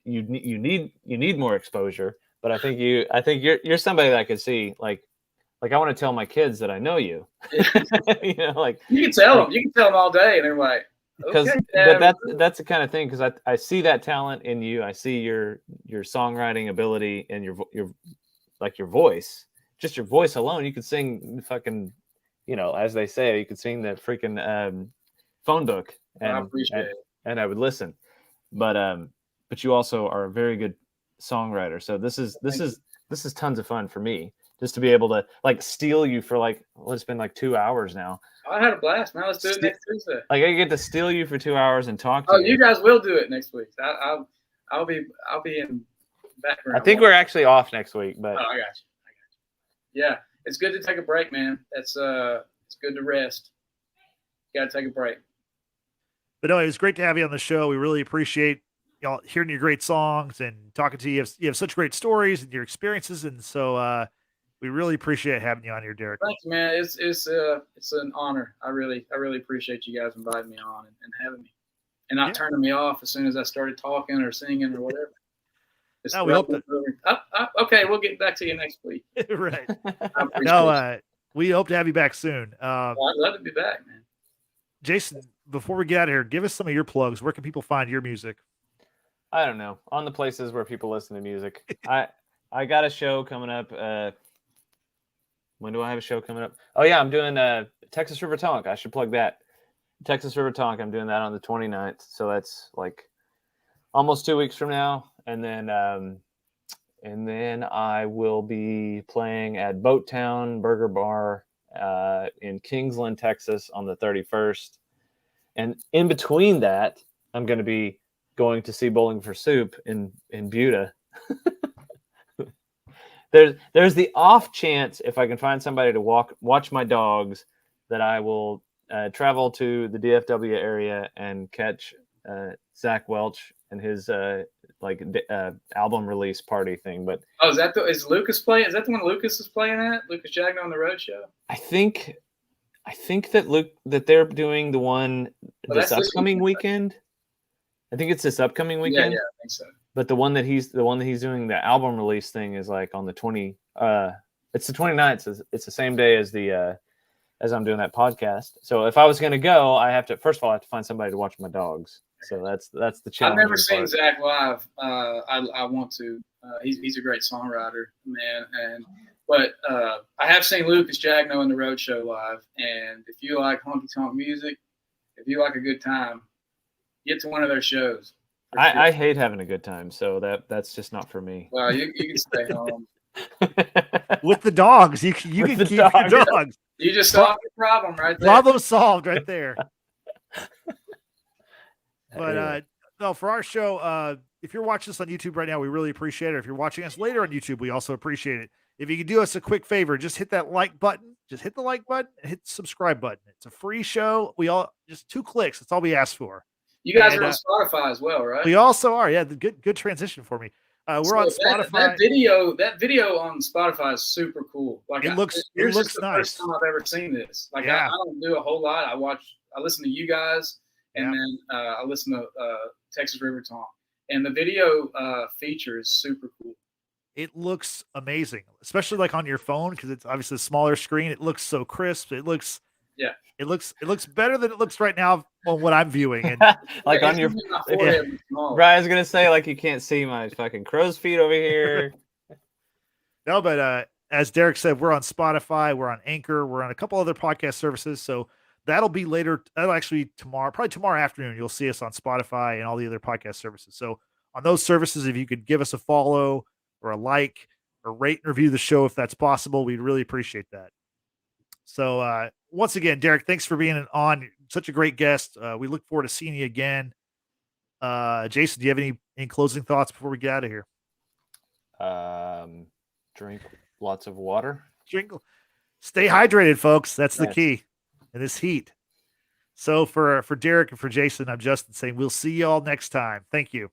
Speaker 4: You need more exposure, but I think you're somebody that I could see. Like I want to tell my kids that I know you. Like
Speaker 5: you can tell them. You can tell them all day, and they're like,
Speaker 4: because that's the kind of thing. Because I see that talent in you. I see your songwriting ability and your voice. Just your voice alone, you could sing fucking, as they say, you could sing the freaking phone book, and
Speaker 5: I appreciate it.
Speaker 4: And I would listen. But you also are a very good songwriter. So this is tons of fun for me, just to be able to like steal you for it's been like 2 hours now.
Speaker 5: I had a blast, man. Let's do it next Tuesday.
Speaker 4: Like I get to steal you for 2 hours and talk to you.
Speaker 5: Oh, you guys will do it next week. I'll be in background.
Speaker 4: I think we're actually off next week, but
Speaker 5: I got you. Yeah, it's good to take a break, man. It's good to rest. You got to take a break.
Speaker 2: But no, it was great to have you on the show. We really appreciate y'all hearing your great songs and talking to you. You have such great stories and your experiences, and so we really appreciate having you on here, Derrick.
Speaker 5: Thanks, man. It's an honor. I really appreciate you guys inviting me on and having me, and not turning me off as soon as I started talking or singing or whatever.
Speaker 2: No, we hope that.
Speaker 5: Okay, we'll get back to you next week.
Speaker 2: Right. No, we hope to have you back soon.
Speaker 5: I'd love to be back, man.
Speaker 2: Jason, before we get out of here, give us some of your plugs. Where can people find your music?
Speaker 4: I don't know. On the places where people listen to music. I got a show coming up. When do I have a show coming up? Oh yeah, I'm doing Texas River Tonk. I should plug that. Texas River Tonk. I'm doing that on the 29th. So that's like almost 2 weeks from now. And then I will be playing at Boat Town Burger Bar in Kingsland, Texas on the 31st. And in between that, I'm going to be going to see Bowling for Soup in Buda. There's the off chance, if I can find somebody to watch my dogs, that I will travel to the DFW area and catch Zach Welch and his album release party thing. But
Speaker 5: is Lucas playing? Is that the one Lucas is playing at? Lucas Jagno on the road show?
Speaker 4: I think that they're doing the one this upcoming weekend. I think it's this upcoming weekend.
Speaker 5: Yeah, I think so.
Speaker 4: But the one that he's doing the album release thing is like on the 20. It's the 29th. It's the same day as the as I'm doing that podcast. So if I was going to go, I have to, first of all, I have to find somebody to watch my dogs. So that's the challenge.
Speaker 5: I've never seen Zach live. I want to. He's a great songwriter, man. But I have seen Lucas Jagno in the Roadshow live. And if you like honky tonk music, if you like a good time, get to one of their shows.
Speaker 4: I hate having a good time, so that's just not for me.
Speaker 5: Well, you can stay home
Speaker 2: with the dogs. You can keep your dogs.
Speaker 5: You just solved the problem right there.
Speaker 2: Problem solved right there. But no, for our show, if you're watching this on YouTube right now, we really appreciate it. If you're watching us later on YouTube, we also appreciate it. If you could do us a quick favor, just hit that like button. Just hit the like button and hit the subscribe button. It's a free show. We all just 2 clicks. That's all we ask for.
Speaker 5: You guys are on Spotify as well, right?
Speaker 2: We also are. Yeah, good transition for me. We're on Spotify.
Speaker 5: That video on Spotify is super cool. Like
Speaker 2: it looks
Speaker 5: nice.
Speaker 2: First
Speaker 5: time I've ever seen this. Like I don't do a whole lot. I listen to you guys, and then I listen to Texas River Talk. And the video feature is super cool.
Speaker 2: It looks amazing, especially like on your phone because it's obviously a smaller screen. It looks so crisp. It looks better than it looks right now on what I'm viewing. And
Speaker 4: like on your right, I was gonna say like you can't see my fucking crow's feet over here.
Speaker 2: No, but as Derrick said, we're on Spotify, we're on Anchor, we're on a couple other podcast services. So that'll be later. That'll actually probably tomorrow afternoon. You'll see us on Spotify and all the other podcast services. So on those services, if you could give us a follow or a like or rate and review the show if that's possible, we'd really appreciate that. So once again, Derrick, thanks for being on. Such a great guest. We look forward to seeing you again. Jason, do you have any closing thoughts before we get out of here?
Speaker 4: Drink lots of water.
Speaker 2: Stay hydrated, folks. That's the key in this heat. So for Derrick and for Jason, I'm Justin saying we'll see you all next time. Thank you.